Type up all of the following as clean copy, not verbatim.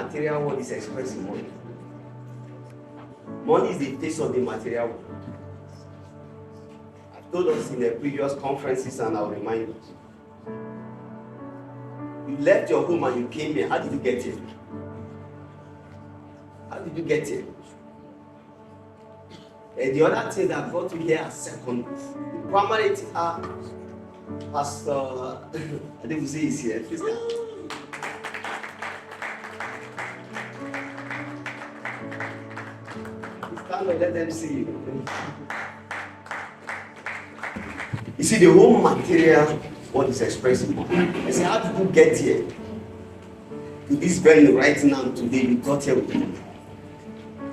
material world is expressed in money. Money is the face of the material world. I've told us in the previous conferences, and I'll remind us. You left your home and you came here. How did you get here? How did you get here? And the other thing that brought you here are secondary. The primary thing are Pastor, I think we say he's here. Please stand. Stand up, let them see you. You see, the whole material, what is expressed in money. I say, how did you get here? To this venue right now, today, you got here with money.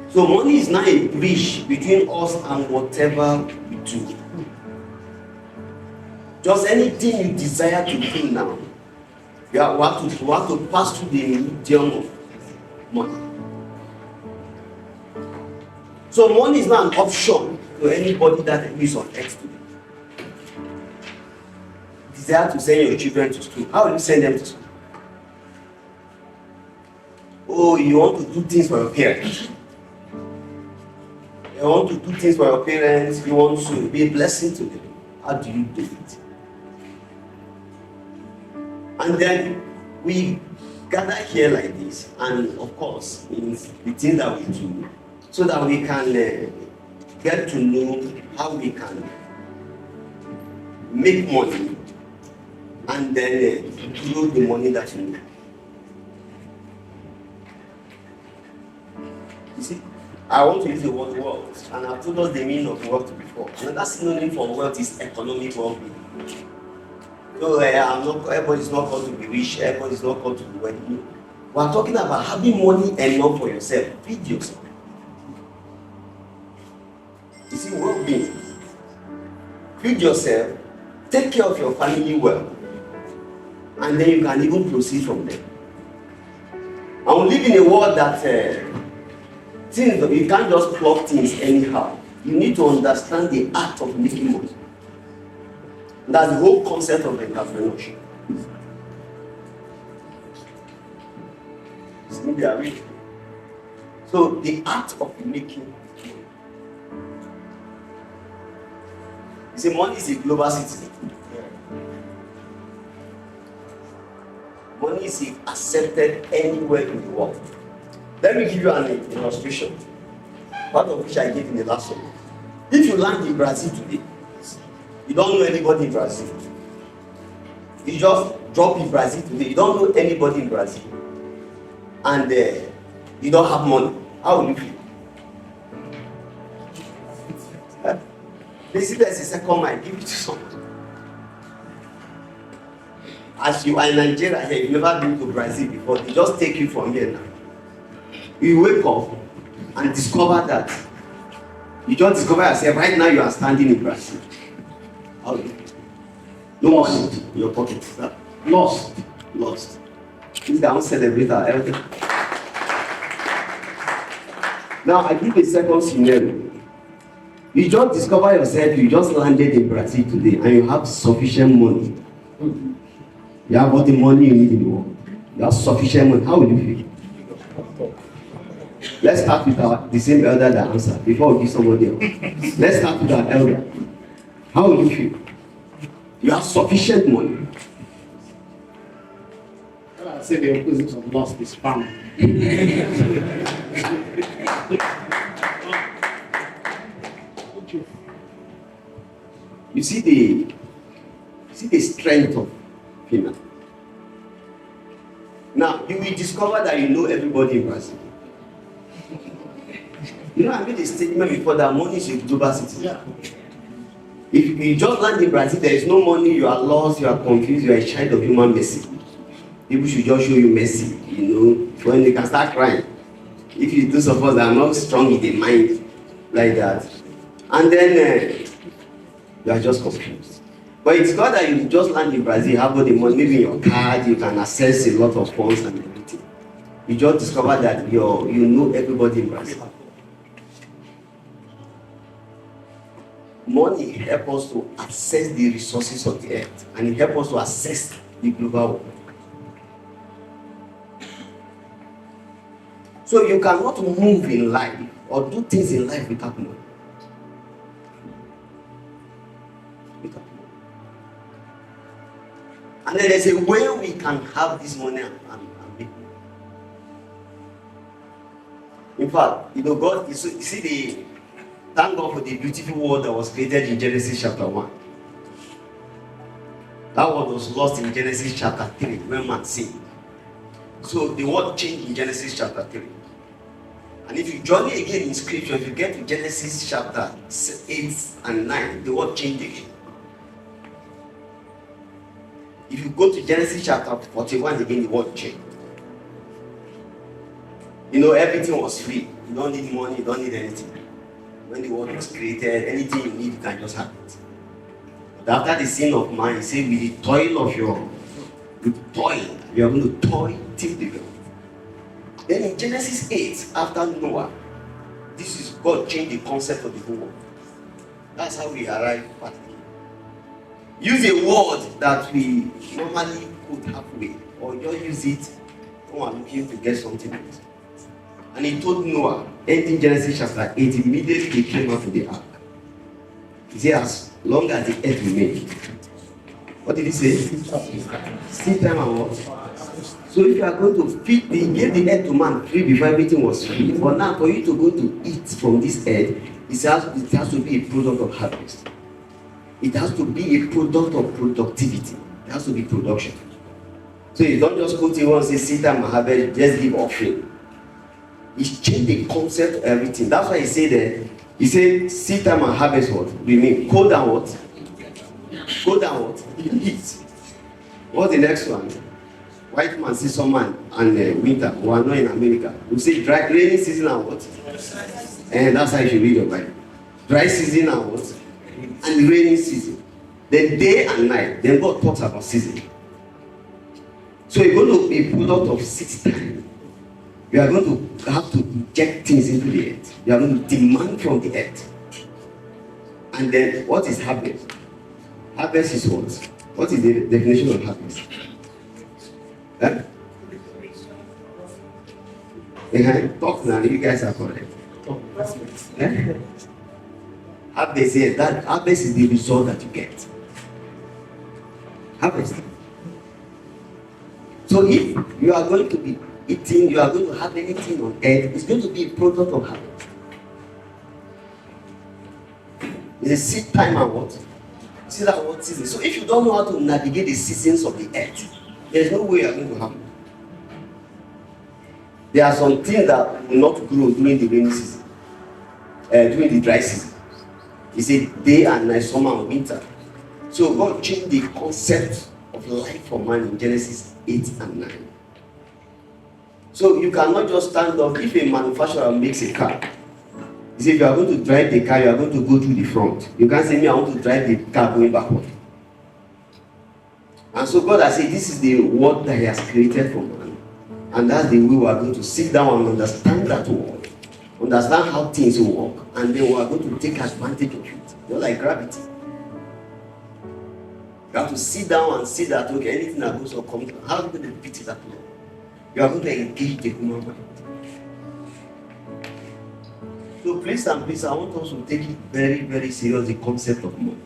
So money is now a bridge between us and whatever we do. Just anything you desire to do now, you have to pass through the medium of money. So money is not an option to anybody that is on earth today. Desire to send your children to school. How will you send them to school? Oh, you want to do things for your parents. You want to do things for your parents. You want to be a blessing to them. How do you do it? And then we gather here like this, and of course, means the things that we do, so that we can get to know how we can make money, and then grow the money that you need. You see, I want to use the word wealth, and I've told us the meaning of wealth before. Another synonym for wealth is economic well-being. So everybody's not called to be rich, everybody's not called to be wealthy. We're talking about having money enough for yourself. Feed yourself. You see, well-being. Feed yourself, take care of your family well, and then you can even proceed from there. And we live in a world that things, you can't just plug things anyhow. You need to understand the art of making money. That's the whole concept of entrepreneurship. So the art of making money. You see, money is a global citizen. Money is accepted anywhere in the world. Let me give you an illustration, part of which I gave in the last one. If you land in Brazil today, you don't know anybody in Brazil. You just drop in Brazil today, you don't know anybody in Brazil, and you don't have money. How will you feel? They see there's a second mind, give it to someone. As you are in Nigeria here, you've never been to Brazil before, they just take you from here now. You wake up and discover that you just discover yourself right now you are standing in Brazil. How do you feel? No money in your pocket. Lost. This guy won't celebrate our elder. Now I give a second scenario. You just discover yourself, you just landed in Brazil today and you have sufficient money. You have all the money you need in the world. You have sufficient money. How will you feel? Let's start with the same elder that answered before we give somebody else. Let's start with our elder. How will you feel? You have sufficient money. Well, I say the opposite of lost is found. You see the strength of female. Now you will discover that you know everybody in Brazil. You know, I made a statement before that money is a global citizen. Yeah. If you just land in Brazil, there is no money, you are lost, you are confused, you are a child of human mercy. People should just show you mercy, you know, when they can start crying. If you do suppose that are not strong in the mind like that. And then you are just confused. But it's not that you just land in Brazil, you have all the money, maybe in your card, you can access a lot of funds and everything. You just discover that you know everybody in Brazil. Money helps us to access the resources of the earth, and it helps us to access the global world. So you cannot move in life or do things in life without money. Without money. And then there's a way we can have this money and make money. In fact, God, thank God for the beautiful word that was created in Genesis chapter 1. That word was lost in Genesis chapter 3 when man sinned. So the word changed in Genesis chapter 3. And if you journey again in scripture, if you get to Genesis chapter 8 and 9, the word changed again. If you go to Genesis chapter 41 again, the word changed. Everything was free. You don't need money, you don't need anything. When the world was created, anything you need, you can just have it. But after the sin of man, he said, with the toil of you are going to toil till the ground. Then in Genesis 8, after Noah, this is God changed the concept of the whole world. That's how we arrive at it. Use a word that we normally put halfway, or just use it when we're looking to get something else. And he told Noah, in Genesis chapter 8, immediately he came out of the ark. He said, as long as the earth remains. What did he say? Seed time and what? So if you are going to feed he gave the earth to man free before everything was free. But now for you to go to eat from this earth, it has to be a product of harvest. It has to be a product of productivity. It has to be production. So you don't just go to one and say seed time and harvest, just give offering. He's changed the concept of everything. That's why he said that. He said, seed time and harvest what? We mean cold and what? Cold and what? Heat. What's the next one? White man see summer and winter. We are not in America. We say dry rainy season and what? And that's how you should read your Bible. Dry season and what? And rainy season. Then day and night. Then God talks about season. So you're going to be a product of 6 times. You are going to have to inject things into the earth. You are going to demand from the earth. And then what is harvest? Harvest is what? What is the definition of harvest? Talk now, you guys are correct. Harvest, yes, that harvest is the result that you get. Harvest. So if you are going to be eating, you are going to have anything on earth, it's going to be a product of harvest. It's a seed time and what? See that what season. So if you don't know how to navigate the seasons of the earth, there's no way you are going to happen. There are some things that will not grow during the rainy season, during the dry season. It's a day and night, summer and winter. So God changed the concept of life for man in Genesis 8 and 9. So you cannot just stand up. If a manufacturer makes a car, he said, if you are going to drive the car, you are going to go through the front. You can't say, me, I want to drive the car going backward. And so God has said, this is the word that He has created for man. And that's the way we are going to sit down and understand that word. Understand how things work. And then we are going to take advantage of it. Just like gravity. You have to sit down and see that, okay, anything that goes or comes, how are you going to beat it up? You are going to engage the human mind. So please and please, I want us to take it very, very serious, the concept of money.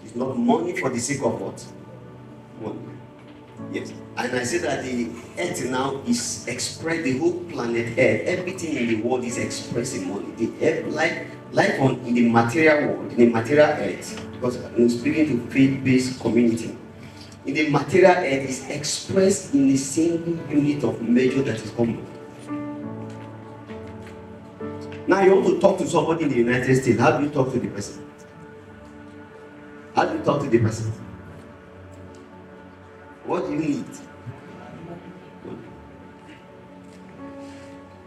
It's not money for the sake of what? Money. Yes. And I say that the earth now is expressed, the whole planet Earth, everything in the world is expressing money. The earth, life in the material world, in the material earth, because I'm speaking to faith-based community. In the material earth is expressed in a single unit of measure that is common. Now you want to talk to somebody in the United States. How do you talk to the person? How do you talk to the person? What do you need?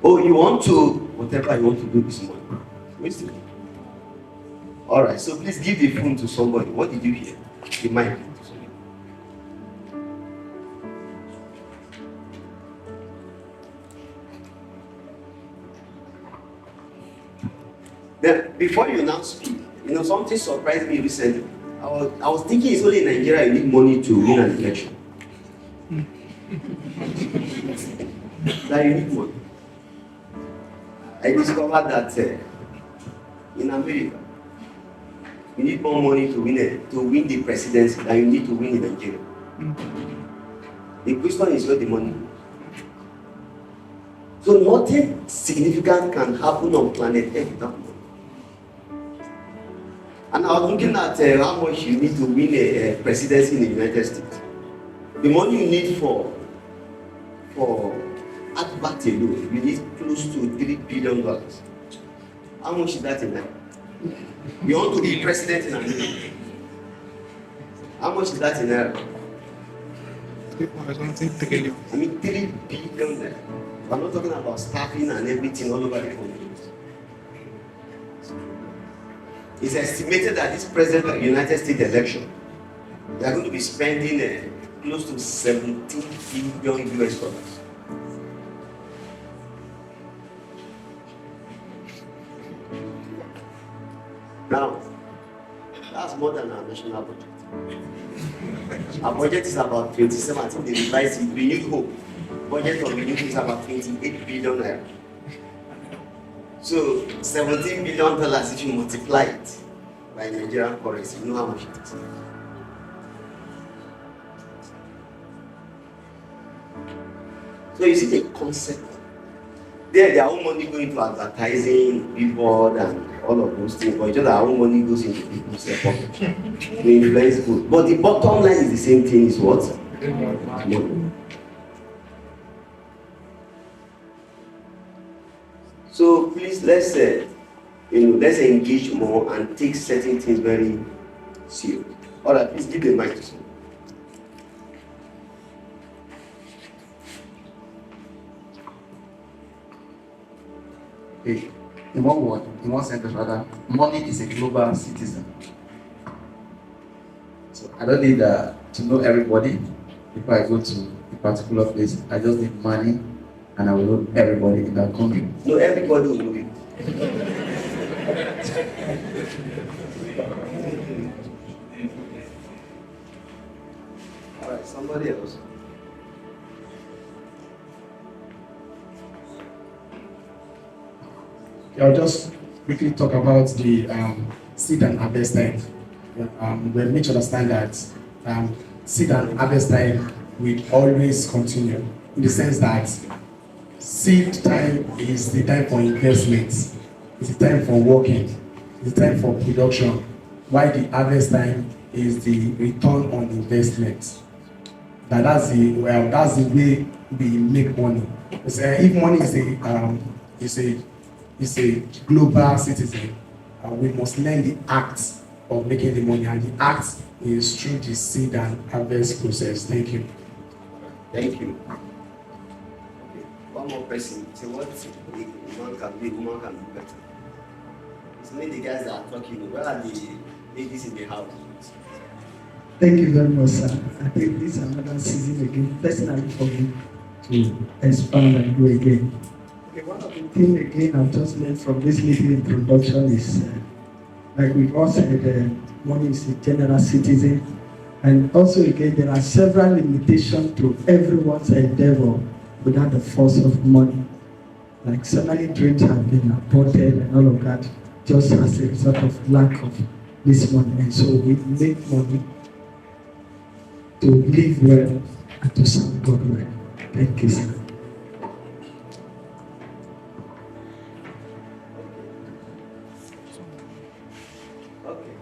Oh, you want to, whatever you want to do this morning. Wasting it. Alright, so please give the phone to somebody. What did you hear? The mic. Then, before you now speak, something surprised me recently. I was thinking it's only in Nigeria you need money to win an election. That you need money. I discovered that in America, you need more money to win the presidency than you need to win in Nigeria. The question is where the money. So nothing significant can happen on planet Earth without money. And I was looking at how much you need to win a presidency in the United States. The money you need for advert alone, you need close to $3 billion. How much is that in Naira? You want to be president in America? How much is that in Naira? I mean, $3 billion. I'm not talking about staffing and everything all over the country. It's estimated that this president of the United States election, they are going to be spending close to $17 billion US dollars. Now, that's more than our national budget. Our budget is about 27, I think they revised it, renewed hope. Budget of renewed is about 28 billion naira. So $17 billion, if you multiply it by Nigerian currency, you know how much it is. So you see the concept. Their own money going to advertising, billboard, and all of those things, but just our own money goes into people's pocket to influence good. But the bottom line is the same thing: is what? Money. So please let's engage more and take certain things very serious. All right, please give the mic to someone. In one word, in one sentence rather, money is a global citizen. So I don't need to know everybody before I go to a particular place. I just need money, and I will know everybody in that country. No, everybody will know it. All right, somebody else. I'll just quickly talk about the seed and harvest time. We need to understand that seed and harvest time will always continue, in the sense that seed time is the time for investment, it's the time for working, it's the time for production, while the harvest time is the return on investment. That's the way we make money. If money is a global citizen, we must learn the act of making the money, and the act is through the seed and harvest process. Thank you. Thank you. Okay. One more person. Say what a man can do, a woman can do better. It's not the guys that are talking. Where are the ladies in the house? Thank you very much, sir. I think this is another season again, personally for me, to expand and go again. Okay, one of the things again I've just learned from this little introduction is, like we've all said, money is a general citizen, and also again there are several limitations to everyone's endeavor without the force of money. Like so many dreams have been aborted and all of that, just as a result of lack of this money. And so we make money to live well and to serve God well. Thank you, sir. Okay.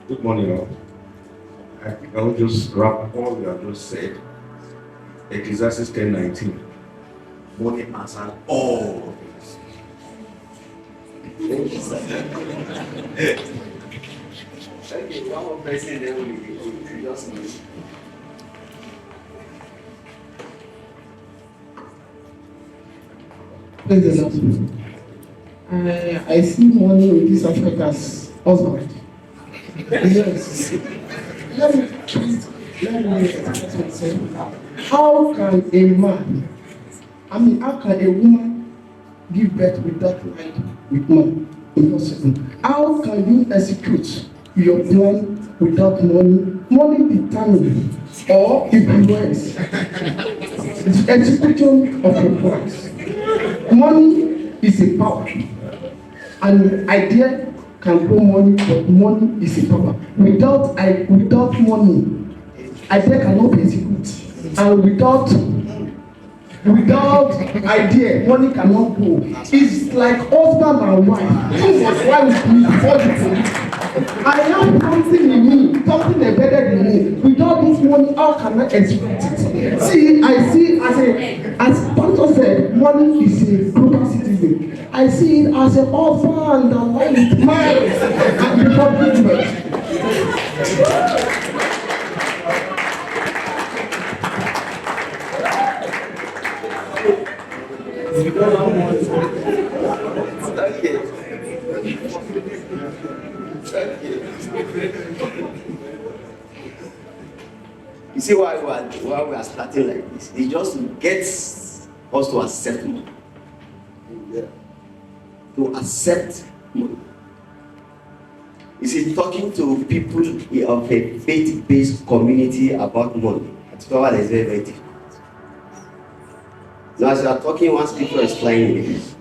Good morning, all. I think I'll just wrap all you have just said. Ecclesiastes 10:19. Money answers all things. Thank you, sir. Okay, one more person, then we just leave. Praise the Lord. I see money with this Africa's husband. Yes. Let me express myself. How can a man, how can a woman give birth without mind with money? Impossible. How can you execute your plan without money money determines or influence the execution of a plans. Money is a power. An idea can grow money, but money is a power. Without money, idea cannot be executed. And without idea, money cannot grow. It's like husband and wife. Two was why we afford it. I have something in me, something embedded in me. Without this money, how can I expect it? See, I see as Pastor said, money is a global citizen. I see it as a husband and wife, marriage, and the commitment. You see why we are starting like this? It just gets us to accept money. Yeah. To accept money. You see, talking to people of a faith-based community about money, it's very, very difficult. Now, as you are talking, one scripture is flying in it.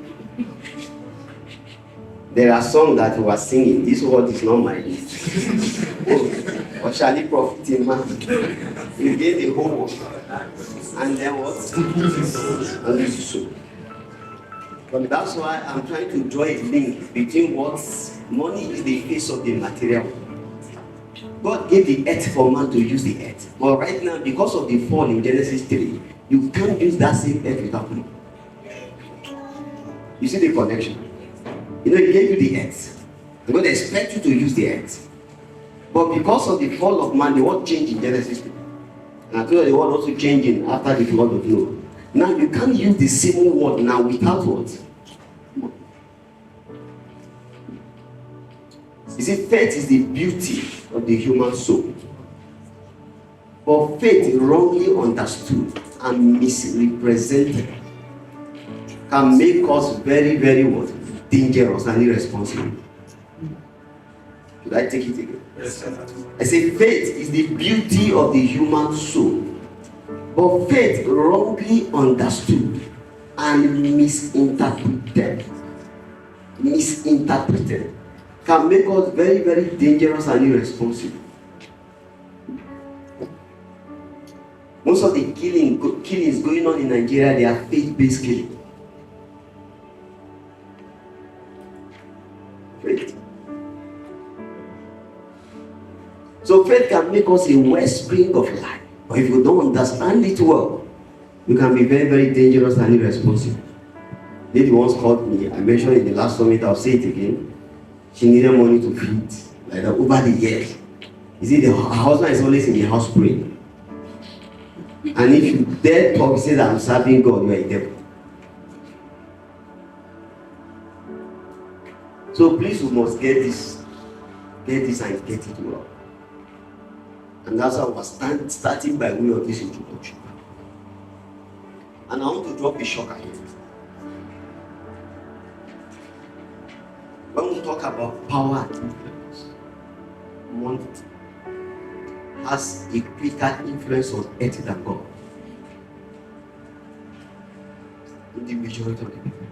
There are songs that we are singing. This word is not mine. Or shall it profit a man? You gain the whole world. And then what? And lose so. But that's why I'm trying to draw a link between what money is the face of the material world. God gave the earth for man to use the earth. But right now, because of the fall in Genesis 3, you can't use that same earth without money. You see the connection? You know, he gave you the earth. God expects you to use the earth. But because of the fall of man, the world changed in Genesis 3. And I told you the world also changing after the flood of Noah. Now you can't use the same word now without what? You see, faith is the beauty of the human soul. But faith wrongly understood and misrepresented can make us very, very what? Dangerous and irresponsible. Should I take it again? Yes, sir. I say faith is the beauty of the human soul. But faith wrongly understood and misinterpreted can make us very, very dangerous and irresponsible. Most of the killings going on in Nigeria, they are faith-based killings. Faith. So faith can make us a wellspring of life. But if you don't understand it well, you can be very, very dangerous and irresponsible. Lady once called me, I mentioned in the last summit, I'll say it again. She needed money to feed, like that, over the years. You see, her husband is always in the house praying. And if you dare talk, say that I'm serving God, you are a devil. So please, we must get this and get it well. And that's how we're starting by way of this introduction. And I want to drop a shocker here. When we talk about power and influence, money has a greater influence on earth than God. In the majority of the people.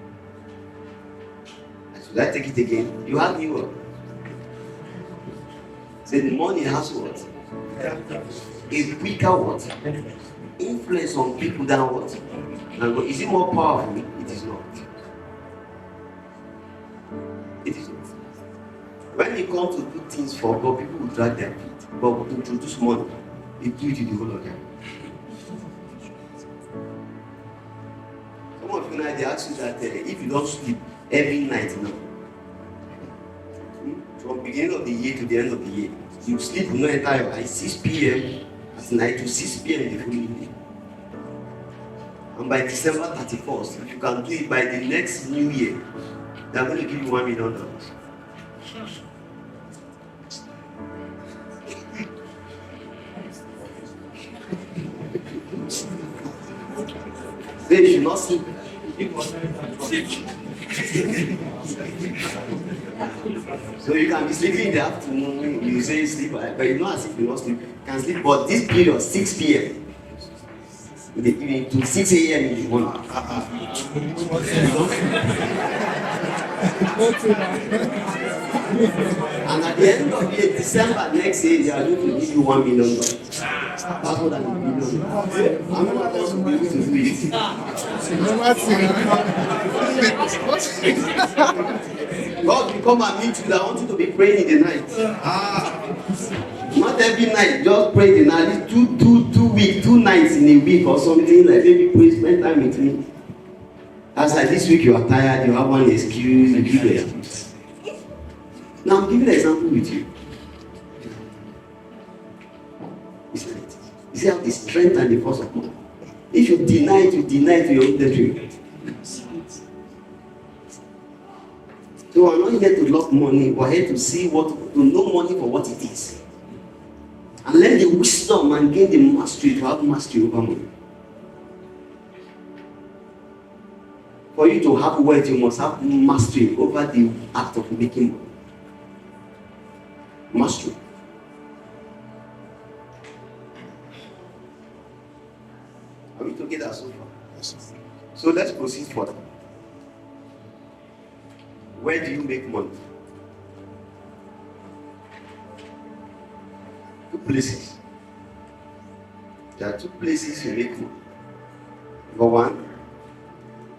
Should I take it again? You have me what? Say the money has what? A quicker what? Influence on people than what? And is it more powerful? It is not. It is not. When you come to do things for God, people will drag their feet. But to introduce money, they give you the whole of them. Some of you now, they ask you that if you don't sleep every night now, from beginning of the year to the end of the year, you sleep no entire by 6 p.m. at night to 6 p.m. in the following day. And by December 31st, if you can do it by the next new year, they are going to give you $1 million. They should not sleep. So you can be sleeping in the afternoon, you say sleep, but you know as if you not sleep. can sleep, but this period, 6 p.m. in the evening to 6 a.m. in the morning. And at the end of the year, December next year, they are going to give you $1 million. That's what I'm doing. I'm not going to be able to do it. God will come and meet you. I want you to be praying in the night. Not every night, just pray the night. Two weeks, 2 nights in a week or something like maybe pray, spend time with me. As like this week you are tired, you have one excuse, you give it. Now I'm giving an example with you. You see how the strength and the force of God. If you deny it to your own destiny. So we're not here to love money, we're here to see to know money for what it is. And learn the wisdom and gain the mastery to have mastery over money. For you to have wealth, you must have mastery over the act of making money. Mastery. Are we together so far? Yes. So let's proceed further. Where do you make money? 2 places. There are 2 places you make money. Number 1,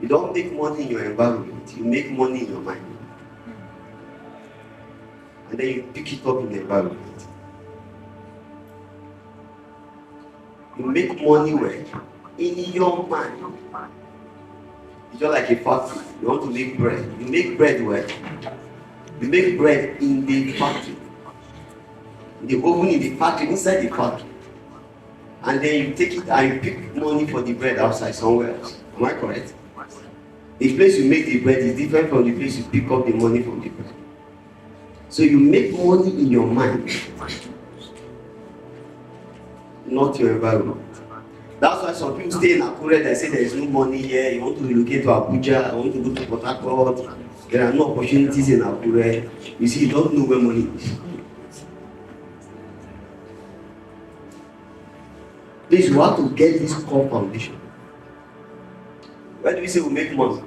you don't make money in your environment, you make money in your mind. And then you pick it up in the environment. You make money where? In your mind. It's just like a factory. You want to make bread. You make bread where? You make bread in the factory. In the oven in the factory, inside the factory. And then you take it and you pick money for the bread outside somewhere else. Am I correct? The place you make the bread is different from the place you pick up the money from the bread. So you make money in your mind, not your environment. That's why some people stay in Akure, they say there is no money here, you want to relocate to Abuja, you want to go to Port Harcourt, there are no opportunities in Akure. You see, you don't know where money is. Please, you have to get this core foundation. Where do we say we make money?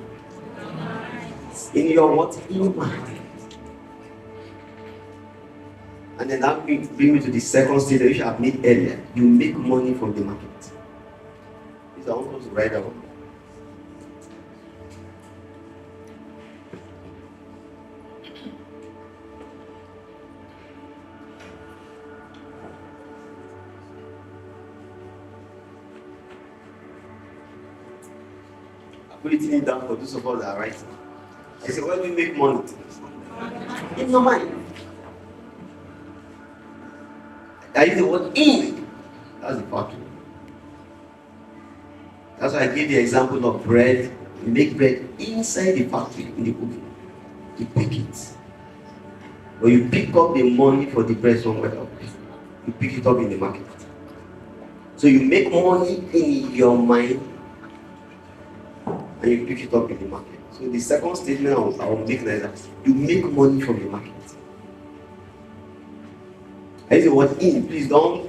In your what? In your mind. And then that brings me to the second stage which I have made earlier. You make money from the market. These are almost right down. I put it down for those of us that are writing. I said, where do we make money? In your mind. I use the word in. That's the factory. That's why I gave the example of bread. You make bread inside the factory, in the oven. You pick it. Or you pick up the money for the bread somewhere else. You pick it up in the market. So you make money in your mind and you pick it up in the market. So the second statement I will make is that you make money from the market. I use the word in, please don't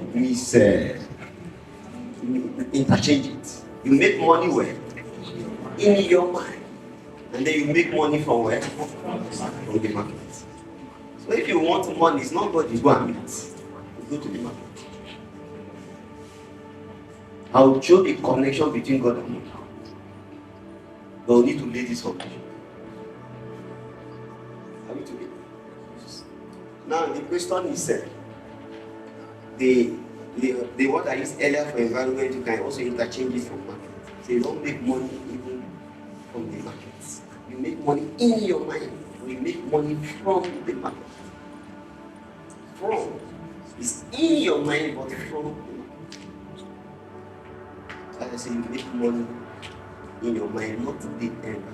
interchange it. You make money where? In your mind. And then you make money from where? From the market. So if you want money, it's not God you go and meet. You go to the market. I will show the connection between God and money. But we need to lay this foundation. Are we together? Now the question is the word I used earlier for environment, you can also interchange it from market. So you don't make money even from the market. You make money in your mind. You make money from the market. From is in your mind, but from the market. As I say, you make money in your mind, not the end.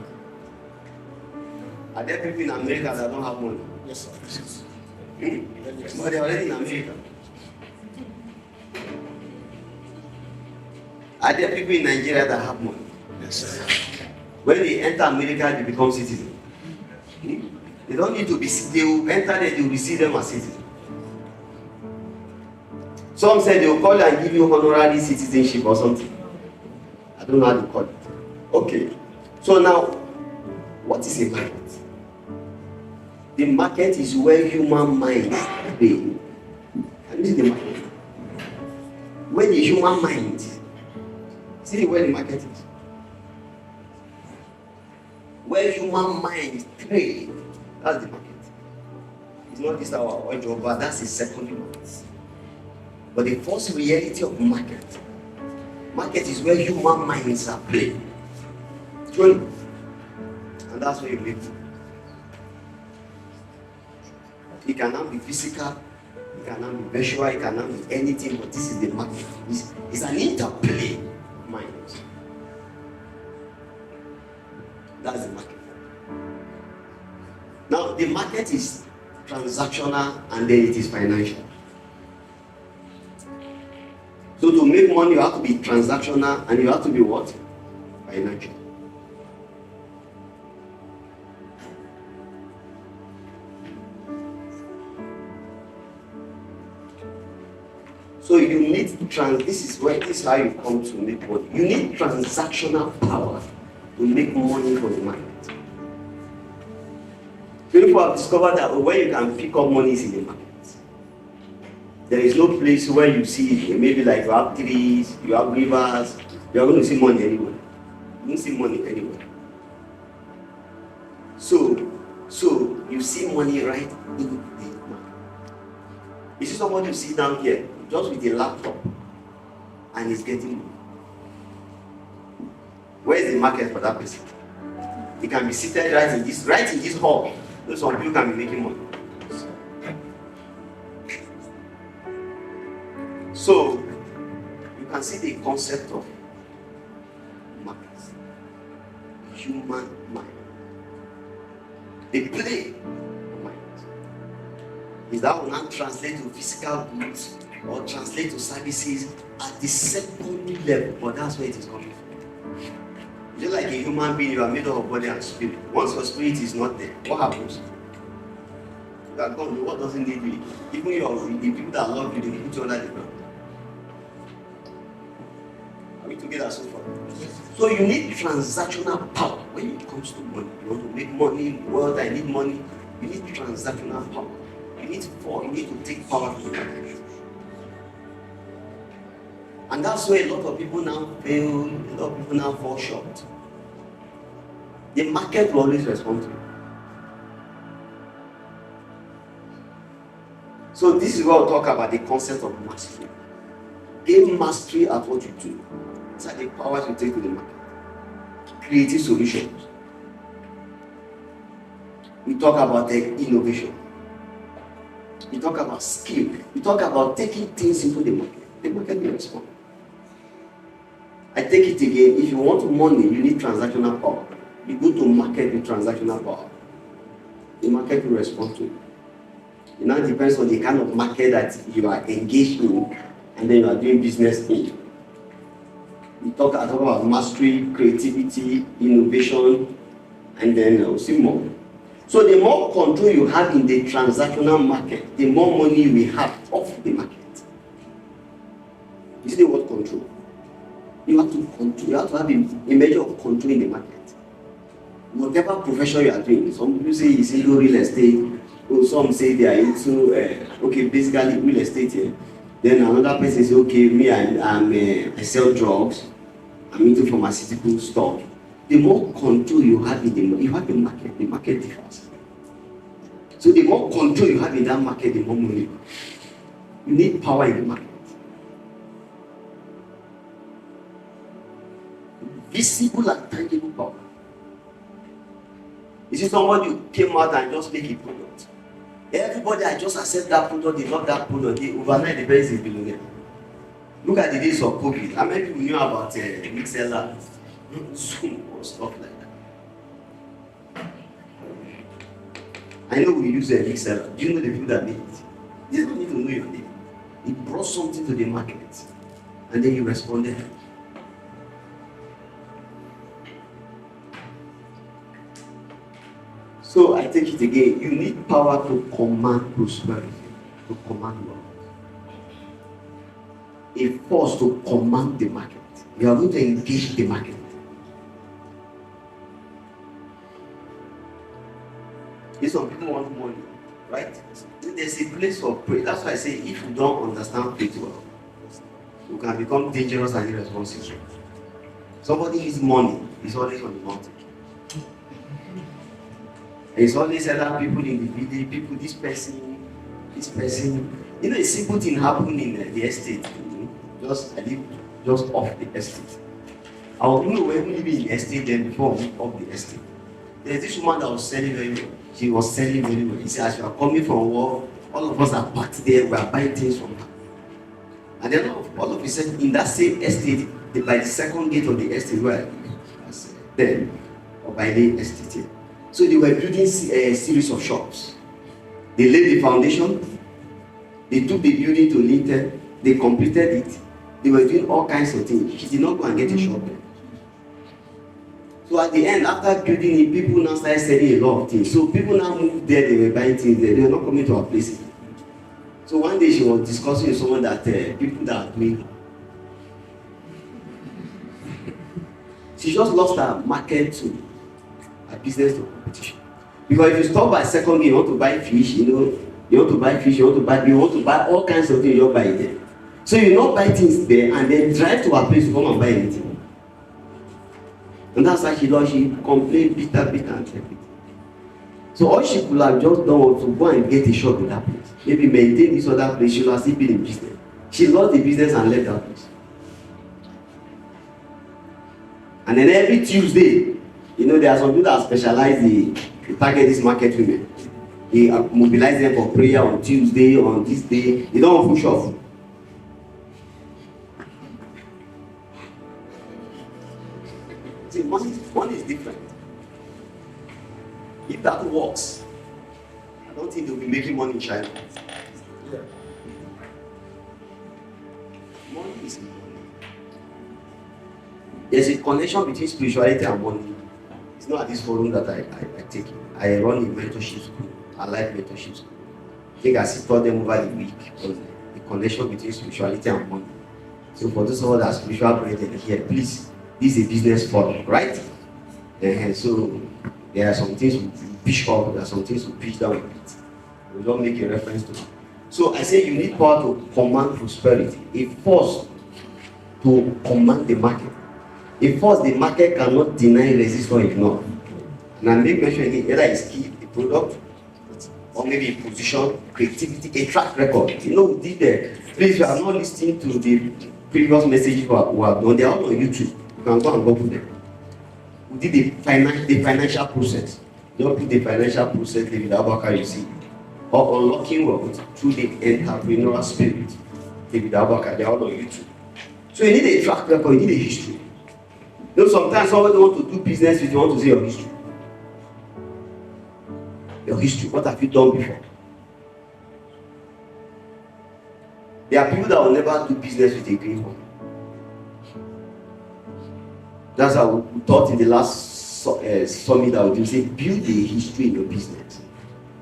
Are there people in America that don't have money? Yes, sir. But they're already in America. Are there people in Nigeria that have money? Yes, sir. When they enter America, they become citizens. They don't need to be, they will enter there, they will receive them as citizens. Some said they will call you and give you honorary citizenship or something. I don't know how to call it. Okay. So now, what is a market? The market is where human minds play. And this is the market. Where the human mind, see where the market is. Where human mind trade, that's the market. It's not this our oil job, but that's the secondary market. But the first reality of market is where human minds are playing. Truly. And that's where you live. It cannot be physical, it cannot be virtual, it cannot be anything, but this is the market. It's an interplay of minds. That's the market. Now, the market is transactional and then it is financial. So to make money, you have to be transactional and you have to be what? Financial. So you need this is how you come to make money. You need transactional power to make money for the market. People have discovered that where you can pick up money is in the market. There is no place where you see, maybe like you have trees, you have rivers, you are going to see money anywhere. You don't see money anywhere. So you see money right in the market. You see somebody you sit down here just with a laptop and he's getting money. Where is the market for that person? He can be seated right in this hall. So some people can be making money. So you can see the concept of markets. Human mind. The play of mind. Is that will not translate to physical goods or translate to services at the secondary level, but that's where it is coming from. Just like a human being, you are made up of body and spirit. Once your spirit is not there, what happens? You are gone. What doesn't need you? Even the people that love you, they put you under the ground. Are we together so far? So you need transactional power when it comes to money. You want to make money, world, I need money. You need transactional power. You need to take power from the market. And that's where a lot of people now fail, a lot of people now fall short. The market will always respond to you. So this is what we'll talk about, the concept of mastery. Gain mastery at what you do. These are the powers you take to the market. Creative solutions. We talk about the innovation. We talk about skill. We talk about taking things into the market. The market will respond. I take it again. If you want money, you need transactional power. You go to market with transactional power. The market will respond to you. It now depends on the kind of market that you are engaged in and then you are doing business in. I talk about mastery, creativity, innovation, and then we'll see more. So the more control you have in the transactional market, the more money you will have off the market. You see the word control? You have to control. You have to have a measure of control in the market. Whatever profession you are doing, some people say it's into real estate, or some say they are into basically real estate here. Then another person says, okay, me I sell drugs, I'm into pharmaceutical stuff. The more control you have in the market differs. So the more control you have in that market, the more money. You need power in the market. Visible and tangible power. You see somebody who came out and just make a product. Everybody I just accept that product, they love that product, they overnight the person is billionaire. Look at the days of COVID. How many people knew about Mixella, Zoom or stuff like that? I know we use a Mixella. Do you know the people that made it? They don't need to know your name. It brought something to the market and then you responded. So I take it again, you need power to command prosperity, to command wealth. a force to command the market. You are going to engage the market. If some people want money, right? There's a place for prayer. That's why I say if you don't understand faith well, you can become dangerous and irresponsible. Somebody needs money, he's always on the mountain. It's always other people in the village, people, this person. You know, a simple thing happened in the estate. I live just off the estate. I was even living in the estate then before we moved off the estate. There's this woman that was selling very well. She was selling very well. He said, as you are coming from work, all of us are packed there, we are buying things from her. And then all of a sudden, in that same estate, by the second gate of the estate where I was there, or by the estate here. So they were building a series of shops. They laid the foundation, they took the building to lintel, they completed it. They were doing all kinds of things. She did not go and get a shop there. So at the end, after building it, people now started selling a lot of things. So people now moved there, they were buying things there. They were not coming to our place. So one day she was discussing with someone that people that are doing. She just lost her market to her business to competition. Because if you stop by second, you want to buy fish, you want to buy all kinds of things, you don't buy it there. So you not buy things there and then drive to her place to come and buy anything. And that's why she complained bitter and everything. So all she could have just done was to go and get a shop in that place. Maybe maintain this other place, she would have still been in business. She lost the business and left that place. And then every Tuesday, there are some people that specialize in target this market women. They mobilize them for prayer on Tuesday, on this day. They don't push off. See, one is different. If that works, I don't think they'll be making money in China. Yeah. Money is money. There's a connection between spirituality and money. It's not at this forum that I take it. I run a mentorship school. I like mentorship school. I think I taught them over the week because the connection between spirituality and money. So for those of us that are spiritual brethren here, please, this is a business forum, right? So there are some things we push up, there are some things we push down a bit. We don't make a reference to it. So I say you need power to command prosperity. A force to command the market. A force the market cannot deny, resist, or ignore. And I make mention again, whether it's key, a product, or maybe a position, creativity, a track record. We did that. Please, if you are not listening to the previous messages we have done, they are all on YouTube. You can go and Google them. We did the financial process. Don't put the financial process, David Abubakar, you see. Or unlocking wealth through the entrepreneurial spirit. David Abubakar, they are all on YouTube. So you need a track record, you need a history. Sometimes somebody want to do business with you, want to say your history. Your history, what have you done before? There are people that will never do business with a green one. That's how we taught in the last summit that we do. Say, build a history in your business.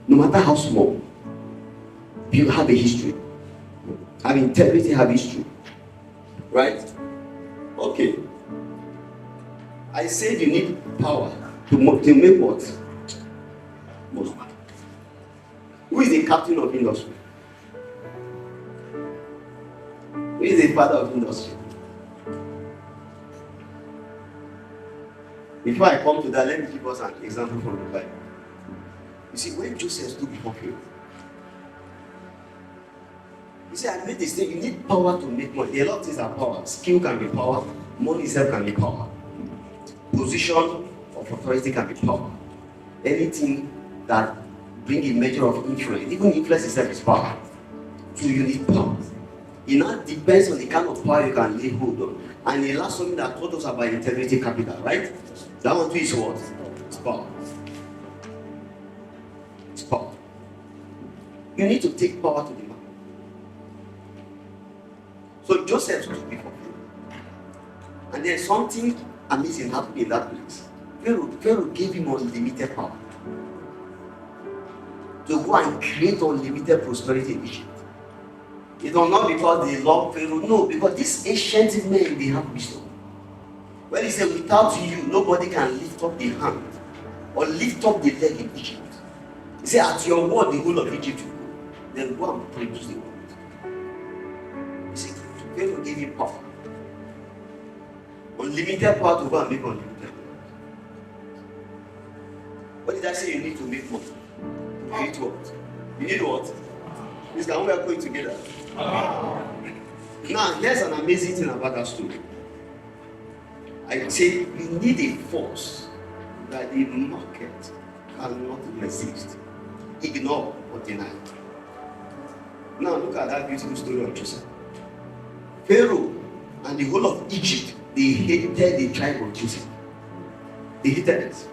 No matter how small, have a history. Have integrity, have history. Right? Okay. I said you need power to make what? Most money. Who is the captain of industry? Who is the father of industry? Before I come to that, let me give us an example from the Bible. You see, when Joseph stood before Pharaoh, he said, I made this thing, you need power to make money. There are a lot of things that are power. Skill can be power, money itself can be power. Position of authority can be power. Anything that bring a measure of influence, even influence itself is power. So you need power. It now depends on the kind of power you can lay hold on. And the last one that taught us about integrity capital, right? That one too is what? It's power. It's power. You need to take power to the man. So Joseph stood before Pharaoh. And there's something amazing happened in that place. Pharaoh gave him unlimited power to go and create unlimited prosperity in Egypt. It was not because they love Pharaoh, no, because these ancient men, they have wisdom. When he said, without you, nobody can lift up the hand or lift up the leg in Egypt. He said, at your word, the whole of Egypt will go. Then go and produce the word. He said, Pharaoh gave you power. Unlimited power to go and make unlimited. What did I say you need to make money? You need what? You need what? This can we are going together. Now, here's an amazing thing about that story. I say you need a force that the market cannot resist, ignore, or deny. Now, look at that beautiful story of Joseph. Pharaoh and the whole of Egypt, they hated the tribe of Joseph. They hated it.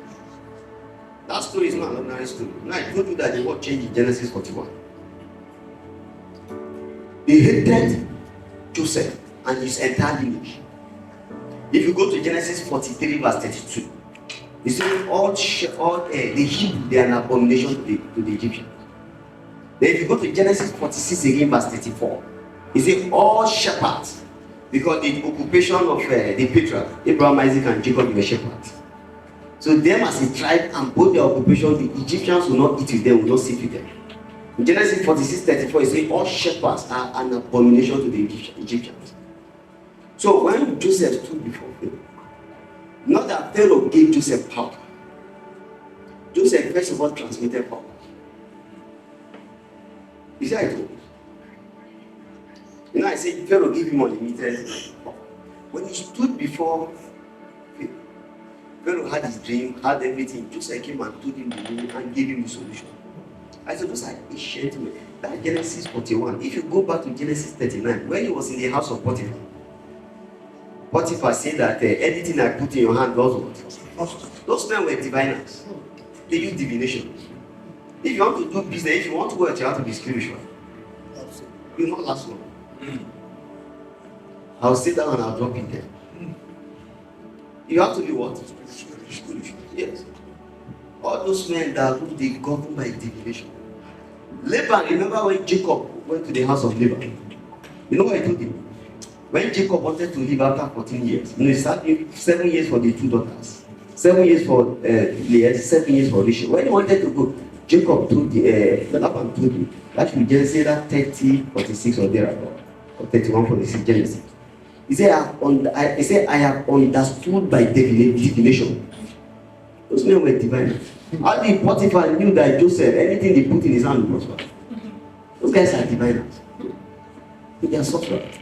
That story is not an ordinary story. Now, I told you that the word changed in Genesis 41. They hated Joseph and his entire lineage. If you go to Genesis 43, verse 32, it says all the Hebrew, they are an abomination to the Egyptians. Then if you go to Genesis 46 again, verse 34, it says all shepherds, because the occupation of the patriarch, Abraham, Isaac, and Jacob were shepherds. So them as a tribe and both their occupation, the Egyptians will not eat with them, will not sit with them. In Genesis 46, 34, it says all shepherds are an abomination to the Egyptians. So when Joseph stood before Pharaoh, not that Pharaoh gave Joseph power. Joseph first of all transmitted power. You see how it goes? You know, I said Pharaoh gave him unlimited power. When he stood before Pharaoh, Pharaoh had his dream, had everything. Joseph came and told him the dream and gave him the solution. I said, those are ancient men. That Genesis 41. If you go back to Genesis 39, when he was in the house of Potiphar, Potiphar said that anything I put in your hand does what? Those men were diviners. They use divination. If you want to do business, if you want to work, you have to be spiritual. You will not last long. I'll sit down and I'll drop in there. You have to be what? Spiritual. Yes. All those men that they govern by divination. Laban, remember when Jacob went to the house of Laban? You know what I told him? When Jacob wanted to live after 14 years, he started 7 years for the 2 daughters, 7 years for Leah, 7 years for Rachel. When he wanted to go, Jacob told Laban told him that should just say that 30, 46 or thereabout, or 31, 46 Genesis. He said, I have understood by divination. Those men were divine. How did Potiphar knew that Joseph, anything they put in his hand would prosper? Those guys are diviners. They are sorcerers.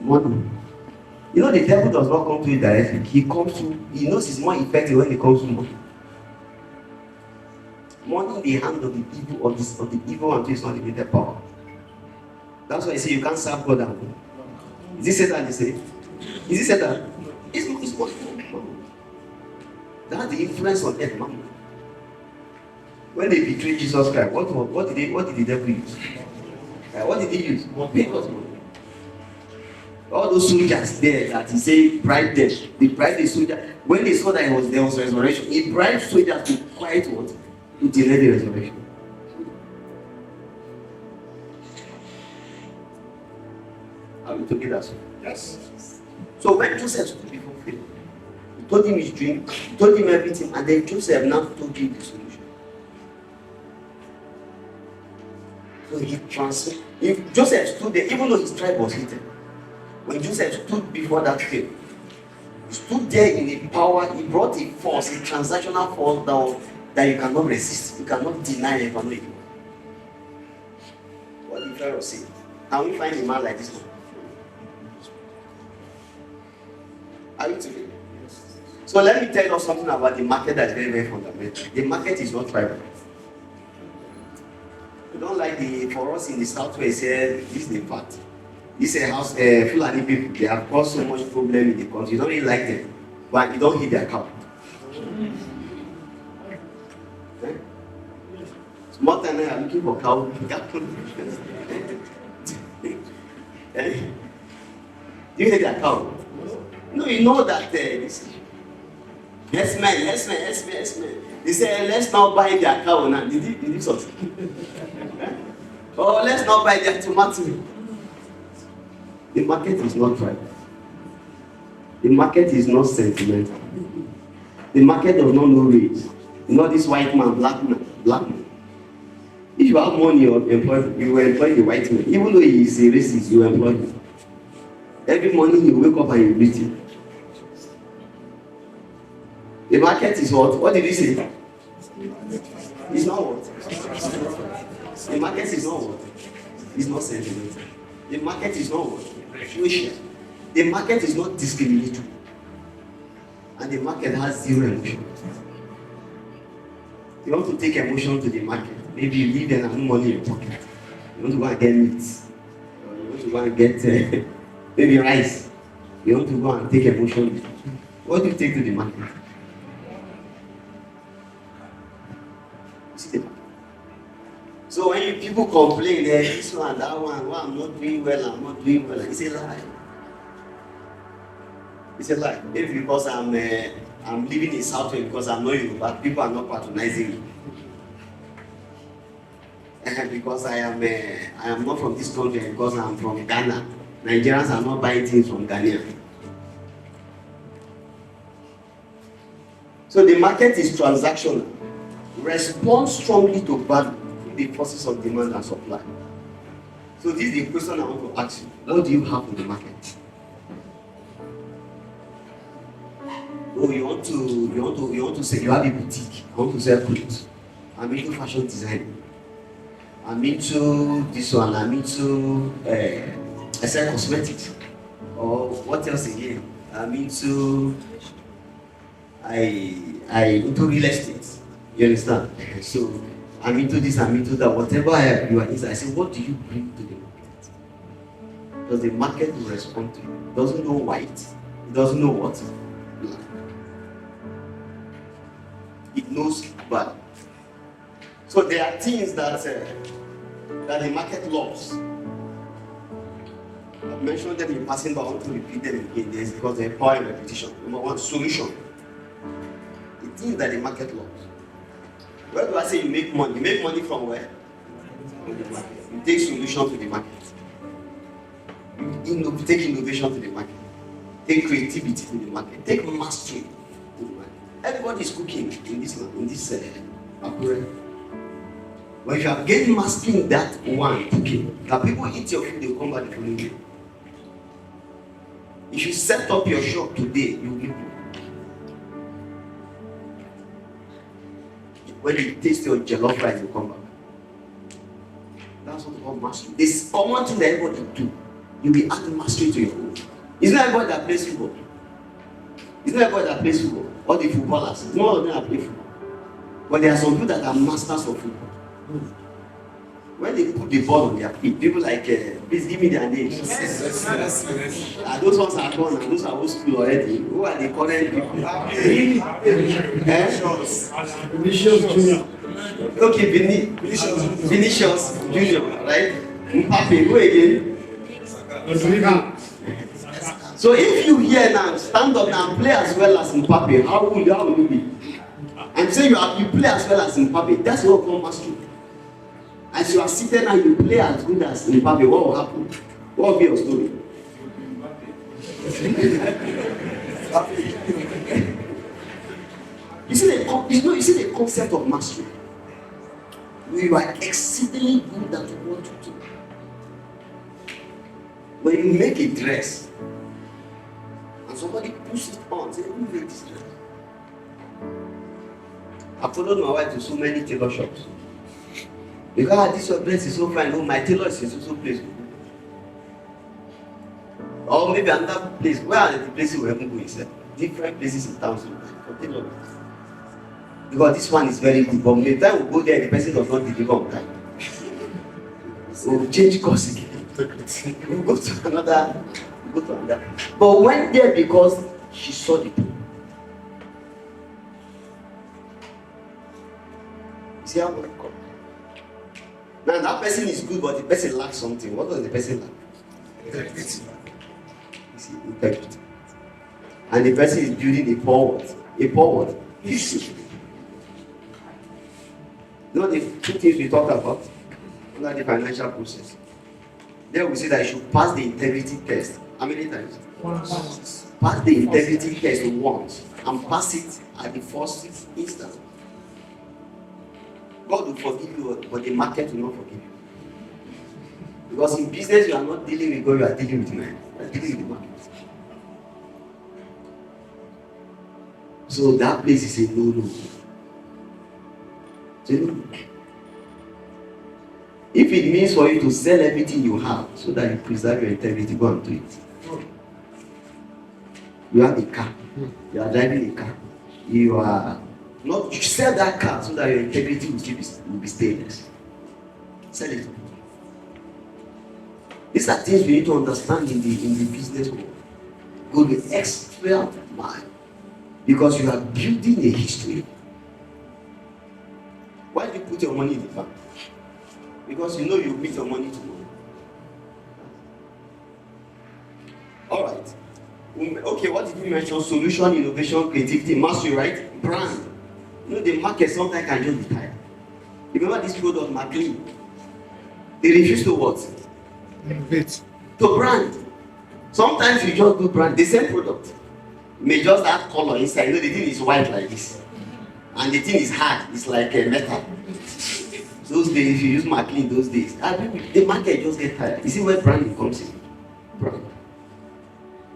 Money. You know, the devil does not come to you directly. He knows it's more effective when it comes to money. Money in the hand of the evil of the evil one is not limited power. That's why I say you can't serve God and God. Is it Satan they say? Is it Satan? It's what? That's the influence on earth, man. When they betrayed Jesus Christ, what did the devil use? What did he use? Because all those soldiers there that he said bribed them. They bribed the soldier. When they saw that there was resurrection, he bribed soldiers to quiet what? To delay the resurrection. Are we together? Yes. So when Joseph stood before Pharaoh, he told him his dream, he told him everything, and then Joseph now told him the solution. So he transferred. If Joseph stood there, even though his tribe was hidden, when Joseph stood before that Pharaoh, he stood there in a power, he brought a force, a transactional force that you cannot resist, you cannot deny, you cannot ignore. What did Pharaoh say? Can we find a man like this one? Are you together? So let me tell you something about the market that is very, very fundamental. The market is not tribal. We don't like for us in the southwest here, this is the fact. This is a house, Fulani people, they have caused so much problem in the country. You don't really like them, but you don't hit their cow. Small time I'm looking for cow. Do you hit their cow? No, you know that yes man. They say let's now buy their cow now. Did you succeed? Oh, let's not buy their tomato. The market is not right. The market is not sentimental. The market does not know race. Not this white man, black man, black man. If you have money, you will employ the white man. Even though he is a racist, you employ him. Every morning you wake up and you greet him. The market is what? What did he say? It's not what? The market is not what? It's not sentimental. The market is not what? Social. The market is not discriminatory. And the market has zero emotion. You want to take emotion to the market. Maybe you leave them and no money in your pocket. You want to go and get meat. Or you want to go and get maybe rice. You want to go and take emotion. What do you take to the market? See the market. So when people complain, this one, that one, well, I'm not doing well, it's a lie. It's a lie. Maybe because I'm living in Southwest, because I'm not Yoruba, people are not patronizing me. Because I am not from this country, because I'm from Ghana. Nigerians are not buying things from Ghana. So the market is transactional. Respond strongly to value, the forces of demand and supply. So this is the question I want to ask you. What do you have in the market? Oh, you want to say you have a boutique. I want to sell clothes. I'm into fashion design. I'm into this one. I'm into I sell cosmetics. Or what else again? I'm into into real estate. You understand? So I'm into this. I'm into that. Whatever you are into, I say, what do you bring to the market? Does the market will respond to you? It doesn't know white. It doesn't know what. It knows value. So there are things that the market loves. I've mentioned them in passing, but I want to repeat them again. There's because they're power in repetition. Number one, solution. The things that the market loves. Where do I say you make money? You make money from where? From the market. You take solution to the market. You take innovation to the market. Take creativity to the market. Take mastery to the market. Everybody is cooking in this Akure. But if you have gained mastery in that one cooking, that people eat your food, they will come back the following day. If you set up your shop today, you will give. When you taste your jollof rice, you come back. That's what we call mastery. This common thing that everybody do. You will add mastery to your own. It's not everybody that plays football. It's not everybody that plays football. All the footballers. None of them that play football. But there are some people that are masters of football. When they put the ball on their feet, people like, please give me their names. Yes. Those ones are gone, and those are old school already. Who are the current people? Vinicius Junior. Okay, Vinicius Junior, right? Mbappe, go again. So if you hear now, stand up now and play as well as Mbappe, how will you be? I'm saying you play as well as Mbappe. That's what comes mastery. As you are seated and you play as good as Mbappe, what will happen? What will be your story? you see the concept of mastery. You are exceedingly good at what you do. When you make a dress and somebody pushes it on, say, who made this dress? I followed my wife to so many tailor shops. Because this your dress is so fine. Oh, my tailor is so place. Or maybe another place. Where are the places we haven't going? Different places in town for tailor. Because this one is very good. But by the time we go there, the person does not deliver on time. So we'll change course again. We'll go to another. But went there because she saw the people. See how God comes. Now that person is good, but the person lacks something. What does the person lack? Integrity. Integrity. And the person is building a poor what? A poor what? History. You know the two things we talked about? Look at the financial process. Then we say that you should pass the integrity test. How many times? Once. Pass the integrity test once and pass it at the first instance. God will forgive you, but the market will not forgive you. Because in business, you are not dealing with God, you are dealing with man. You are dealing with the market. So that place is a no-no. So, if it means for you to sell everything you have so that you preserve your integrity, go and do it. You have a car, you are driving a car, you are not, you sell that car so that your integrity will be stainless. Sell it. These are things we need to understand in the business world. Go the extra mile because you are building a history. Why do you put your money in the bank? Because you know you meet your money tomorrow. All right. Okay, what did you mention? Solution, innovation, creativity, mastery, right? Brand. You know, the market sometimes can just be tired. Remember this product, McLean? They refuse to what? Innovate. To brand. Sometimes you just do brand, the same product. You may just add color inside. You know, the thing is white like this. And the thing is hard. It's like a metal. Those days, if you use McLean those days, the market just get tired. You see where branding comes in? Brand.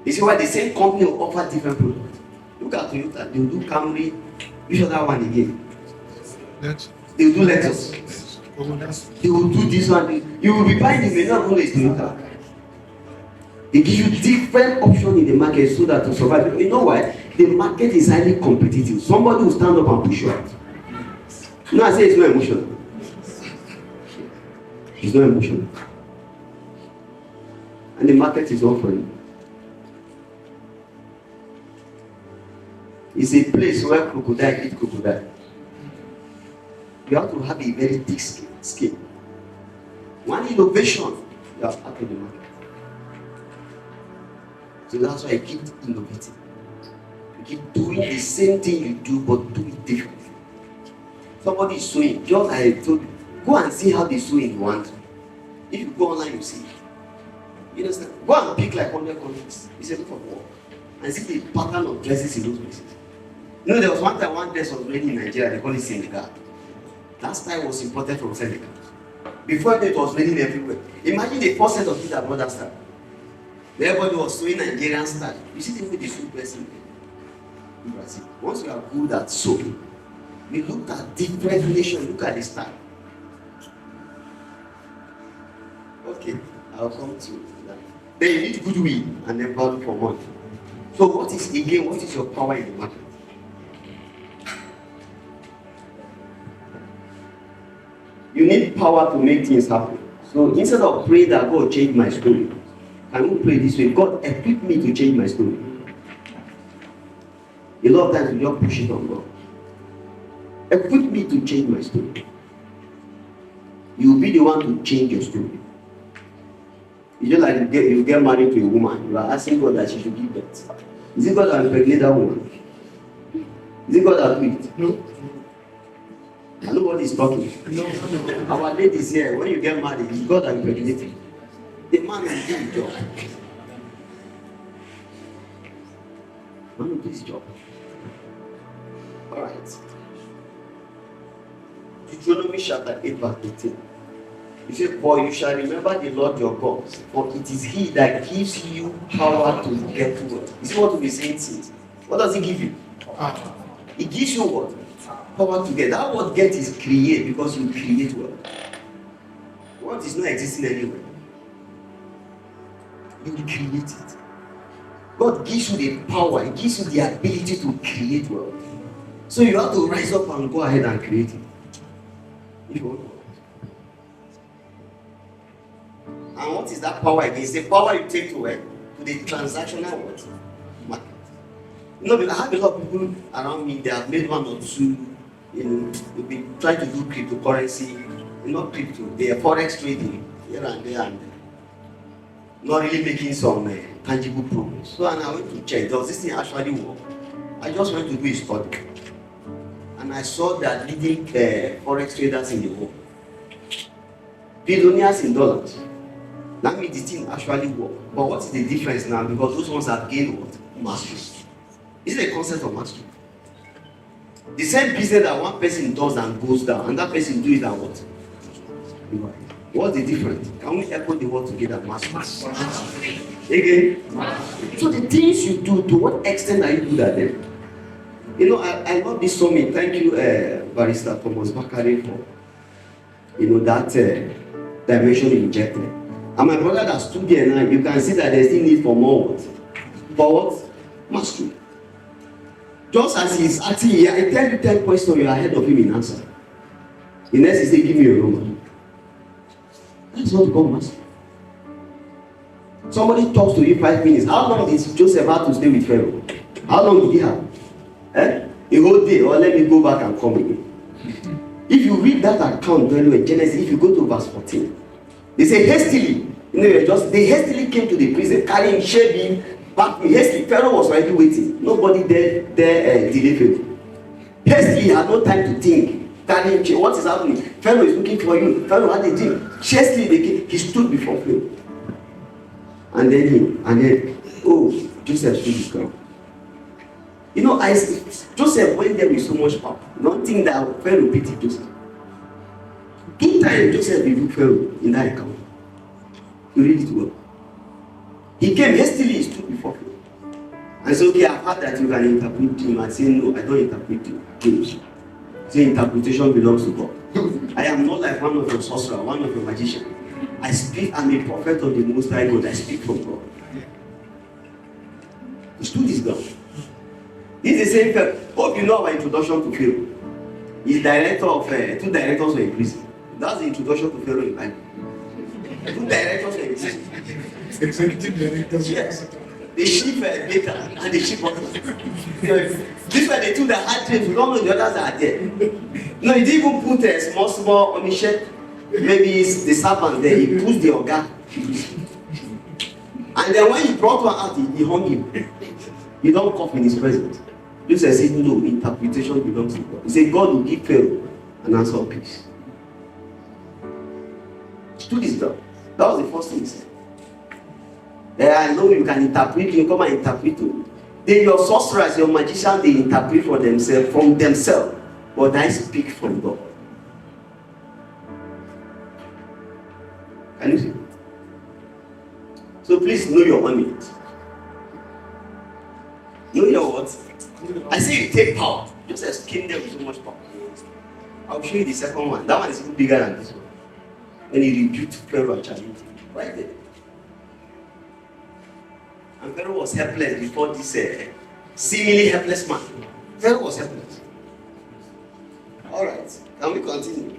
You see why the same company will offer different products. Look at Toyota, they will do Camry, which other one again? They will do Lexus. They will do this one. You will be buying the may not always Toyota. They give you different options in the market so that to survive. You know why? The market is highly competitive. Somebody will stand up and push you out. You know, I say it's not emotional. It's not emotional. And the market is offering. It's a place where crocodile eat crocodile. You have to have a very thick skin. One innovation, you have out in the market. So that's why I keep innovating. You keep doing the same thing you do, but do it differently. Somebody is sewing, just like I told you, go and see how they sew in one. If you go online, you see it. You understand? Go and pick like 100 countries. It's a lot of work. And see the pattern of dresses in those places. You know, there was one time one dress was made in Nigeria, they call it Senegal. That style was imported from Senegal. Before that, it was made everywhere. Imagine the first set of it that brought that style. Everybody was sewing Nigerian style. You see the way they sew dress in Brazil. Once you are good at sewing, we look at different nations, look at the style. Okay, I'll come to that. Then you need goodwill and then value for money. So what is your power in the market? You need power to make things happen. So instead of praying that God change my story, I won't pray this way. God equip me to change my story. A lot of times we just push it on God. Equip me to change my story. You will be the one to change your story. It's just like you get married to a woman. You are asking God that she should give birth. Is it God that will impregnate that woman? Is it God that will do it? No. Nobody is talking. No. Our ladies here, when you get married, it's God that will impregnate you. The man will do his job. Man will do his job. Alright. Deuteronomy chapter 8 verse 18. You say, for you shall remember the Lord your God, for it is He that gives you power to get wealth. You see what we be saying since? What does He give you? He gives you what? Power to get. That word get is create, because you create wealth. Wealth is not existing anywhere. You create it. God gives you the power, He gives you the ability to create wealth. So you have to rise up and go ahead and create it. If you want to. And what is that power again? It's the power you take to work, to the transactional what? Market. You know, I have a lot of people around me, they have made one or two, they've been trying to do cryptocurrency, not crypto, they are forex trading here and there and there. Not really making some tangible progress. So and I went to check, does this thing actually work? I just went to do a study. And I saw that leading forex traders in the world. billionaires in dollars. That means the thing actually work. But what is the difference now? Because those ones have gained what? Mastery. Is it a concept of mastery? The same business that one person does and goes down, and that person do it and what? What's the difference? Can we echo the word together? Mastery. Again? So the things you do, to what extent are you good at them? You know, I love this summit. Thank you, Barrister Thomas Bakare, for that dimension injected. And my brother that stood there now, you can see that there's still need for more what? For what? Mastery. Just as he's asking here, I tell you 10 questions, you are ahead of him in answer. The next is say, give me a Roman. That's what God mastery. Somebody talks to you 5 minutes. How long did Joseph have to stay with Pharaoh? How long did he have? A whole day, or let me go back and come again. If you read that account very well, Genesis, if you go to verse 14, they say hastily, they hastily came to the prison, carrying, shaving, back hastily. Pharaoh was already waiting. Nobody there delay Pharaoh. Hastily, he had no time to think. Carrying, what is happening? Pharaoh is looking for you. Pharaoh had a dream. Hastily, he stood before Pharaoh. And then, Joseph stood his ground. Joseph went there with so much power. Don't think that Pharaoh pitied Joseph. 2 times Joseph rebuked Pharaoh in that account. You read it well. He came hastily, he stood before Pharaoh. And said, okay, I've heard that you can interpret dream. And say, no, I don't interpret dreams. Say interpretation belongs to God. I am not like one of your sorcerers, one of your magicians. I'm a prophet of the Most High God. I speak from God. He stood his ground. This is the same Pharaoh. Hope you know our introduction to Pharaoh. He's director of 2 directors of a prison. That's the introduction to Pharaoh in the Bible. 2 directors of a prison. Executive directors. Yes. The chief baker and the chief officer. This were the 2 that had dreams. We don't know the others that are there. No, he didn't even put a small on his shirt. Maybe it's the servant there. He puts the organ. And then when he brought one out, he hung him. He don't cough in his presence. Joseph said, no, interpretation belongs to God. He said, God will give Pharaoh an answer of peace. Stood his ground. That was the first thing he said. I know you can interpret, you come and interpret too. Then your sorcerers, your magicians, they interpret for themselves, from themselves. But I speak from God. Can you see? So please know your money. Know your what? I say you take power. Just came there with so much power. I'll show you the second one. That one is even bigger than this one. When he rebuked Pharaoh and challenged him. Right there. And Pharaoh was helpless before this seemingly helpless man. Pharaoh was helpless. Alright, can we continue?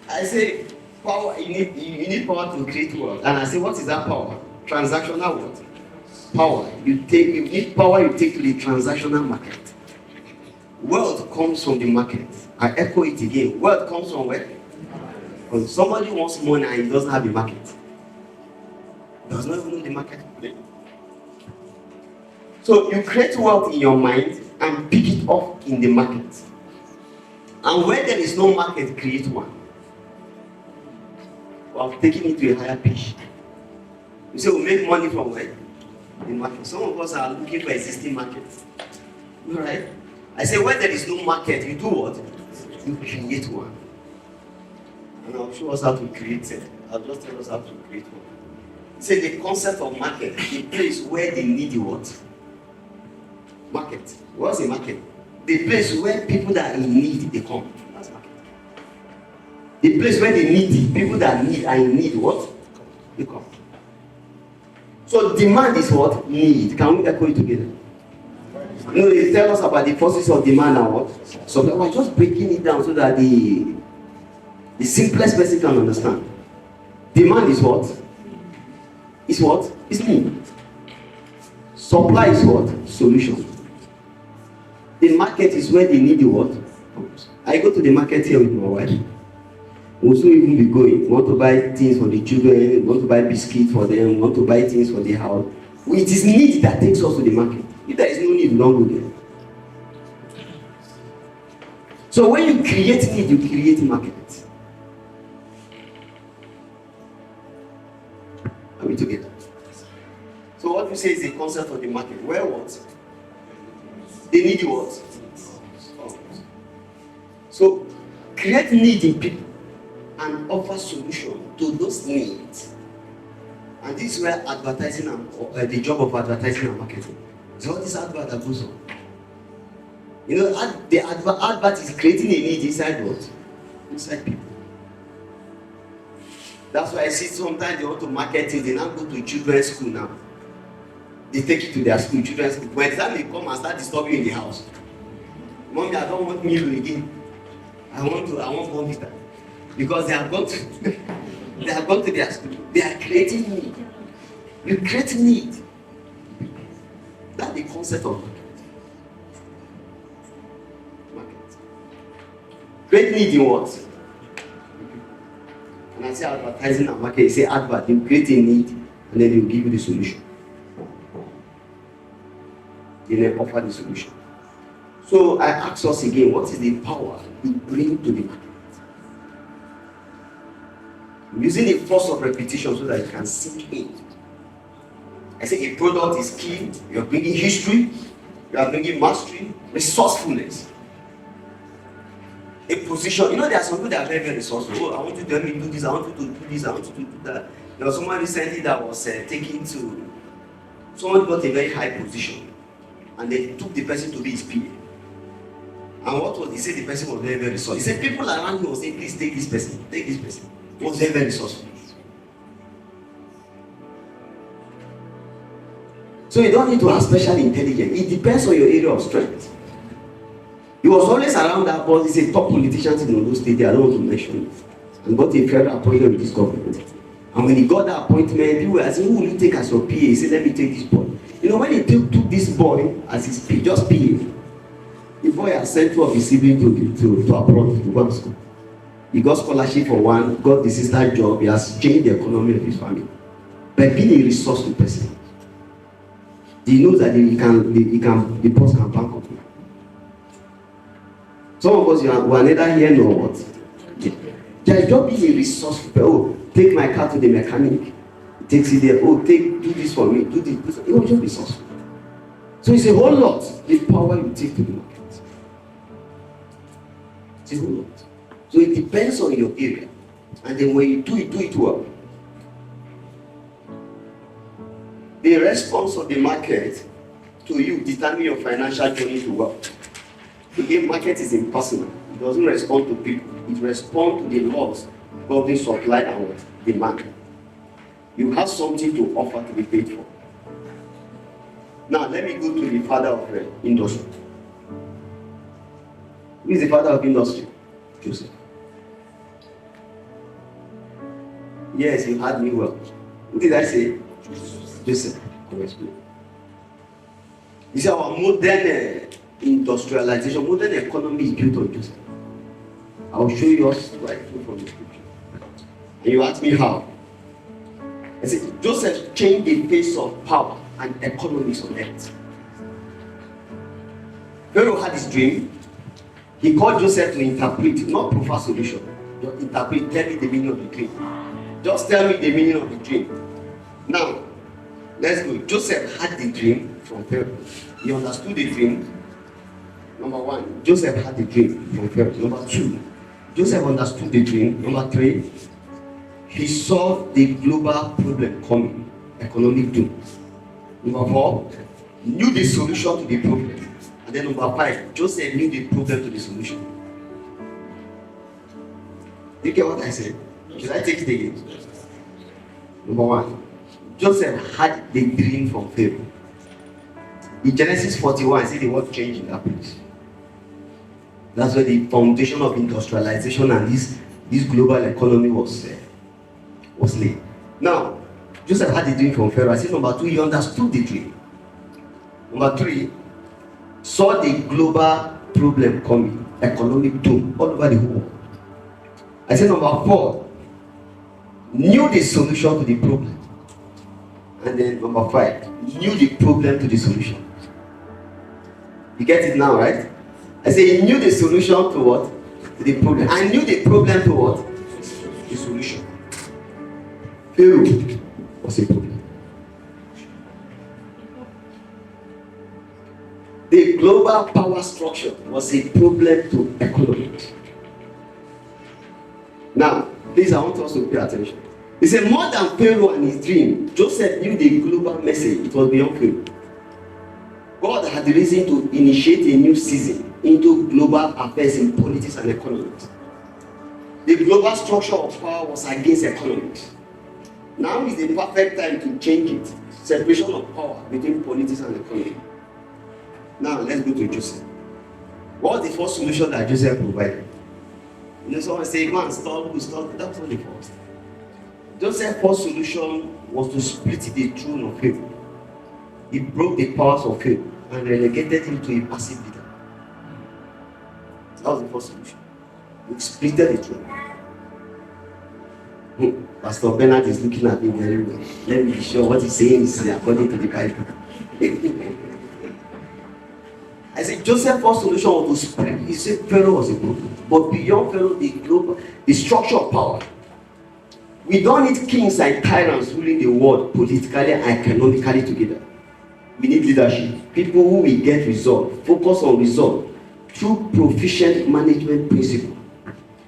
I say power, you need power to create wealth. And I say, what is that power? Transactional wealth. Power. You need power you take to the transactional market. Wealth comes from the market. I echo it again. Wealth comes from where? When somebody wants money and he doesn't have a market. Does not even know the market. So you create wealth in your mind and pick it up in the market. And where there is no market, create one. While taking it to a higher pitch. You say we make money from where? The market. Some of us are looking for existing markets. Alright? I say where there is no market, you do what? You create one. And I'll show us how to create it. I'll just tell us how to create one. Say the concept of market, the place where they need you what? Market. What's a market? The place where people that are in need they come. That's market. The place where they need it, people that need are in need what? They come. So demand is what? Need. Can we echo it together? You know, they tell us about the forces of demand and what? So we're just breaking it down so that the simplest person can understand. Demand is what? Is what? Is need. Supply is what? Solution. The market is where they need the what? I go to the market here with my wife. We'll soon even be going. We want to buy things for the children, we want to buy biscuits for them, we want to buy things for the house. It is need that takes us to the market. If there is no need, we don't go there. So when you create need, you create market. together. So what you say is the concept of the market. Where what? They need what? So create need in people and offer solution to those needs. And this is where advertising and the job of advertising and marketing. So all this advert that goes on. You know, the advert is creating a need inside what? Inside people. That's why I see sometimes they want to market it, they now go to children's school now. They take it to their school, children's school. By the time they come and start disturbing in the house. Mommy, I don't want meal again. I want computer. Because they have gone to their school. They are creating need. You create need. That's the concept of market. Create need in what? And I say advertising and market, you say advert, you create a need and then you give you the solution. You then offer the solution. So I ask us again, what is the power you bring to the market? Using the force of repetition so that you can sink in. I say a product is key. You're bringing history, you are bringing mastery, resourcefulness. A position. You know, there are some people that are very, very resourceful. Oh, I want you to help me do this, I want you to do this, I want you to do that. There was someone recently that was taken to, someone got a very high position and they took the person to be his PA. And what was he said? The person was very, very resourceful. He said people around him were saying, please take this person, take this person. He was very, very resourceful. So you don't need to have special intelligence. It depends on your area of strength. He was always around that boss. He said top politicians in Ondo State, I don't want to mention it. And got a federal appointment with this government. And when he got that appointment, people were asking, who will you take as your PA? He said, let me take this boy. You know, when he took this boy as his PA, just PA, the boy has sent two of his siblings to abroad to go to school. He got scholarship for one, got the sister job, he has changed the economy of his family. By being a resourceful person, he knows that the boss can bank up. Some of us, we are neither here nor what. Just being a resourceful person. Oh, take my car to the mechanic. He takes it there. Oh, do this for me. Do this. It was just resourceful. So it's a whole lot, the power you take to the market. It's a whole lot. So it depends on your area. And then when you do it well. The response of the market to you determine your financial journey to wealth. The market is impersonal. It doesn't respond to people. It responds to the laws governing supply and demand. You have something to offer to be paid for. Now let me go to the father of industry. Who is the father of industry? Joseph. Yes, you heard me well. What did I say? Joseph. You see, our modern industrialization, modern economy is built on Joseph. I'll show you us right from the scripture. And you ask me how. I said, Joseph changed the face of power and economies on earth. Pharaoh had his dream. He called Joseph to interpret, not provide solution. Just interpret, tell me the meaning of the dream. Just tell me the meaning of the dream. Now, let's go. Joseph had the dream from Pharaoh. He understood the dream. Number one, Joseph had the dream from Pharaoh. Number two, Joseph understood the dream. Number three, he saw the global problem coming, economic doom. Number four, knew the solution to the problem. And then number five, Joseph knew the problem to the solution. You get what I said? Should I take it again? Number one, Joseph had the dream from Pharaoh. In Genesis 41, I see the word change in that place. That's where the foundation of industrialization and this global economy was laid. Now, Joseph had the dream from Pharaoh. I said number two, he understood the dream. Number three, saw the global problem coming, economic doom all over the world. I said number four, knew the solution to the problem. And then number five, knew the problem to the solution. You get it now, right? I say he knew the solution to what? To the problem. I knew the problem to what? The solution. Pharaoh was a problem. The global power structure was a problem to economics. Now, please, I want us to pay attention. He said, more than Pharaoh and his dream, Joseph knew the global message. It was beyond Pharaoh. God had reason to initiate a new season into global affairs in politics and economics. The global structure of power was against economics. Now is the perfect time to change it. Separation of power between politics and economy. Now let's go to Joseph. What was the first solution that Joseph provided? You know, someone say, man, stop. That was not the first. Joseph's first solution was to split the throne of Pharaoh. He broke the powers of Pharaoh and relegated him to a passive leader. That was the first solution. He split the throne. Pastor Bernard is looking at me very well. Let me be sure what he's saying is according to the Bible. I said Joseph's first solution was to spread. He said Pharaoh was a problem. But beyond Pharaoh, the structure of power. We don't need kings and tyrants ruling the world politically and economically together. We need leadership. People who will get results, focus on results through proficient management principle.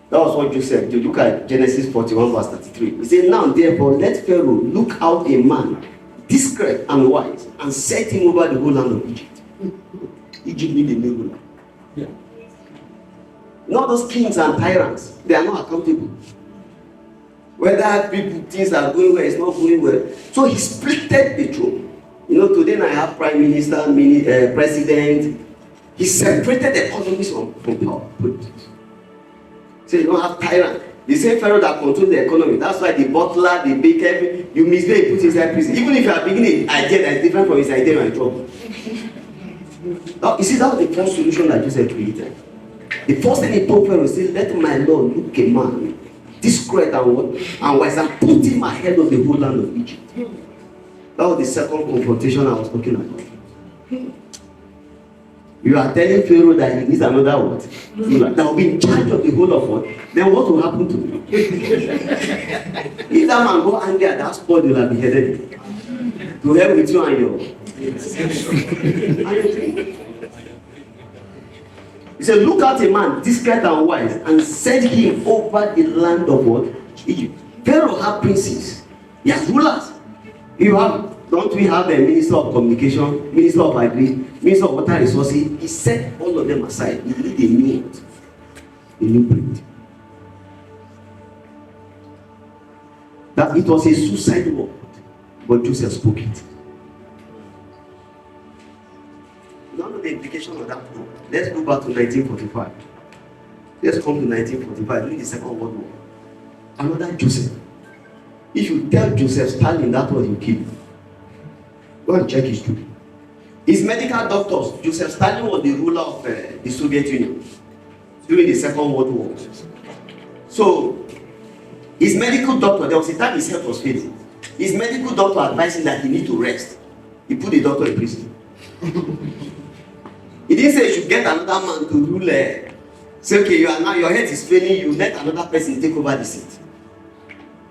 That was what Joseph did. Look at Genesis 41 verse 33. He said, now therefore let Pharaoh look out a man discreet and wise and set him over the whole land of Egypt. Egypt needs a new ruler. Yeah. Not those kings and tyrants. They are not accountable. Whether people things are going well, it's not going well. So he splitted the throne. You know, today I have prime minister, president. He separated the economies from power. So you don't have tyrant. The same Pharaoh that controls the economy. That's why the butler, the baker, you misbehave, put inside prison. Even if you are beginning an idea that is different from his idea, you are in trouble. Now, you see, that was the first solution that Joseph created. The first thing he told Pharaoh was, let my Lord look a man discreet and wise and put him ahead of the whole land of Egypt. That was the second confrontation I was talking about. You are telling Pharaoh that he needs another what? That will be in charge of the whole of what? Then what will happen to him? If that man go angry at that spot, you will have beheaded him. To help with you and your. He said, look at a man discreet and wise and set him over the land of what? Egypt. Pharaoh had princes. He has rulers. Don't we have a minister of communication, minister of agri, minister of water resources? He set all of them aside. He did a new print. That it was a suicide word, but Joseph spoke it. You don't know the implication of that word. Let's go back to 1945. Let's come to 1945 during the Second World War. Another Joseph. If you tell Joseph Stalin that was you kill, go and check history. His medical doctors, Joseph Stalin was the ruler of the Soviet Union during the Second World War. So, his medical doctor, there was a time his health was failing. His medical doctor advised him that he need to rest. He put the doctor in prison. He didn't say you should get another man to rule. Say, okay, you are now, your health is failing, you let another person take over the seat.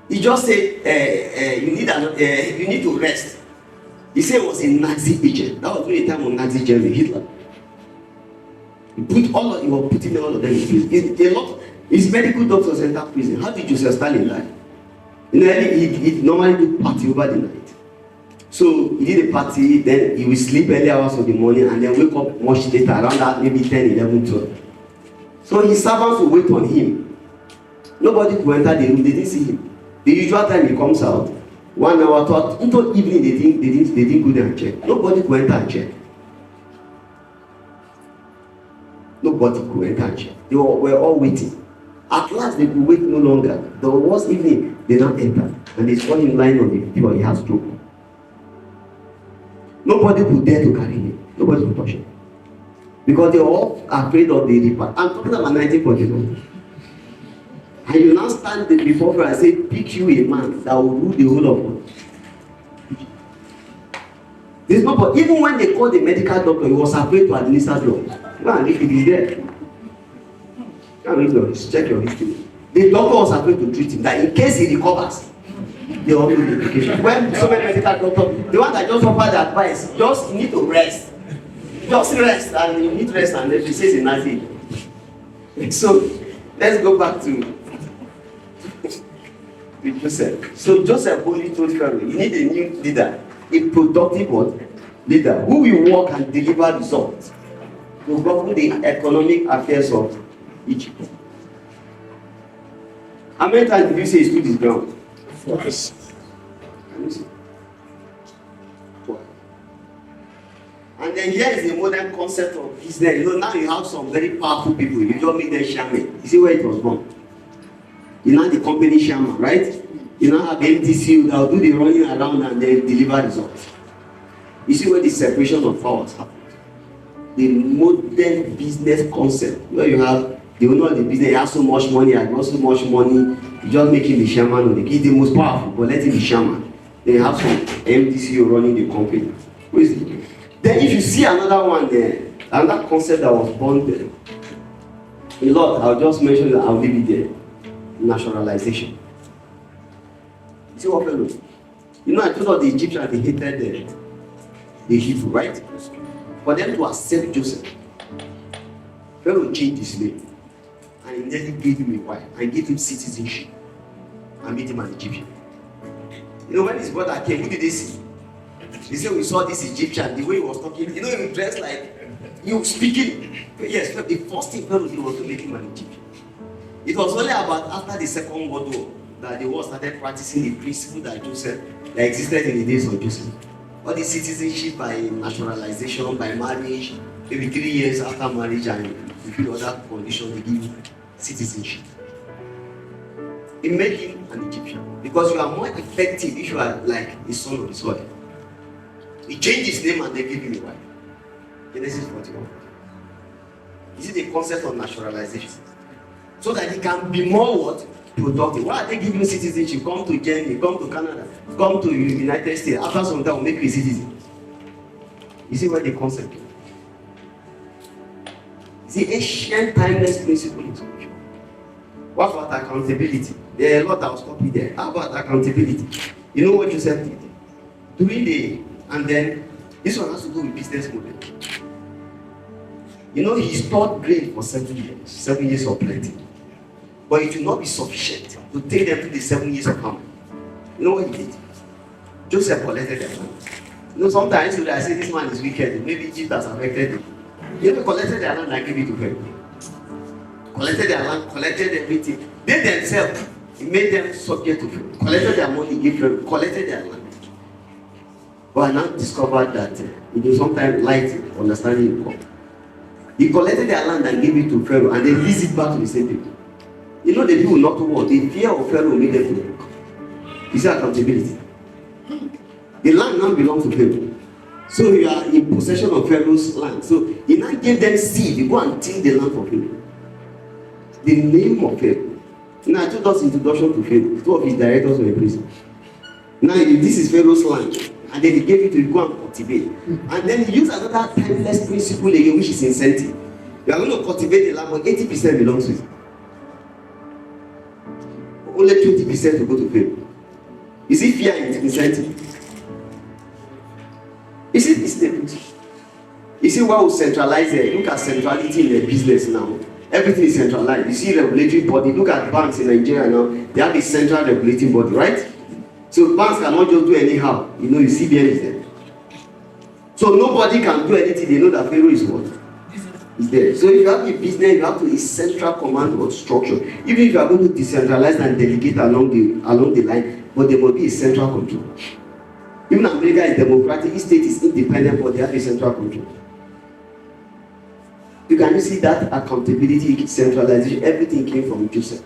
He just said, you need to rest. He said it was a Nazi agent. That was during the time of Nazi Germany, Hitler. He was putting all of them in prison. His medical doctors entered prison. How did Joseph Stalin die? He normally do party over the night. So he did a party, then he will sleep early hours of the morning and then wake up much later, around that maybe 10, 11, 12. So his servants will wait on him. Nobody could enter the room, they didn't see him. The usual time he comes out, 1 hour, 2 into evening, they didn't go there and check. Nobody could enter and check. Nobody could enter and check. They were all waiting. At last, they could wait no longer. The worst evening, they now enter. And they saw him lying on the floor. He has stroke. Nobody could dare to carry him. Nobody could touch him. Because they were all afraid of the report. I'm talking about 1941. And you now stand before Pharaoh and say, pick you a man that will rule the whole of world. There's nobody. Even when they called the medical doctor, he was afraid to administer drugs. Go and if it is there. Check your history. The doctor was afraid to treat him, that in case he recovers, they all do the implication. When so many medical doctors, the one that just offered the advice, just need to rest. Just rest, and you need rest, and then she says nothing. So let's go back to Joseph. So Joseph only told Pharaoh, you need a new leader, a productive one, leader who will work and deliver results to govern the economic affairs of Egypt. How many times did you say he stood his ground? Focus. Can you see? And then here is the modern concept of business. You know, now you have some very powerful people. You don't make them shaman. You see where it was born? You know the company shaman, right? You now have MTC that will do the running around and then deliver results. You see where the separation of powers happens. The modern business concept, where you have the owner of the business, he has so much money, and not so much money, you just make him the shaman. He's the most powerful, but let him be shaman. Then you have some MTC running the company. Who is it? Then if you see another one there, another concept that was born there, a lot, I'll just mention that, I'll leave it there. Naturalization. You see what fellow? You know, I told all the Egyptians they hated the Hebrew, right? For them to accept Joseph, Pharaoh changed his name and immediately gave him a wife and gave him citizenship and made him an Egyptian. You know, when his brother came, who did they see? He said, we saw this Egyptian, the way he was talking, you know, he was dressed like, he was speaking. Yes, the first thing Pharaoh did was to make him an Egyptian. It was only about after the Second World War that the world started practicing the principle that Joseph, that existed in the days of Joseph. All the citizenship by naturalization, by marriage, maybe 3 years after marriage and fulfill other conditions, they give you citizenship. It made him an Egyptian because you are more effective if you are like the son of the soil. He changed his name and they gave him a wife. Genesis 41. This is the concept of naturalization. So that he can be more what? Productive. Why are they giving citizenship? Come to Germany, come to Canada, come to the United States. After some time, we'll make you a citizen. You see where the concept is? It's the ancient timeless principle in scripture. What about accountability? There are a lot that was copied there. How about accountability? You know what Joseph did? During the, and then this one has to do with business model. You know, he stored grain for 7 years, 7 years of plenty. But it will not be sufficient to take them to the 7 years of famine. You know what he did? Joseph collected their land. You know, sometimes I say this man is wicked, maybe Egypt has affected him. You know, collected their land and gave it to him. Collected their land, collected everything. They themselves, he made them subject to him. Collected their money, gave them, collected their land. But I now discovered that it is sometimes light understanding will come. He collected their land and gave it to Pharaoh and then leased it back to the same people. You know the people not to work. The fear of Pharaoh made them to work. It's accountability. The land now belongs to Pharaoh. So you are in possession of Pharaoh's land. So he now gave them seed. You go and till the land for Pharaoh. The name of Pharaoh. Now I told us introduction to Pharaoh. 2 of his directors were in prison. Now this is Pharaoh's land. And then he gave it to you, go and cultivate. And then he used another timeless principle again, which is incentive. You are going to cultivate the land, but 80% belongs to you. Only 20% will go to Pharaoh. You see fear and incentive. You see this difference. You see what we centralize there. Look at centrality in the business now. Everything is centralized. You see regulatory body. Look at banks in Nigeria now. They have a central regulating body, right? So banks cannot just do anyhow. You know, the CBN is there. So nobody can do anything. They know that Pharaoh is what? Is there. So if you have a business, you have to a central command or structure. Even if you are going to decentralize and delegate along the line, but there must be a central control. Even America is democratic, each state is independent, but they have a central control. You can see that accountability, centralization, everything came from Joseph.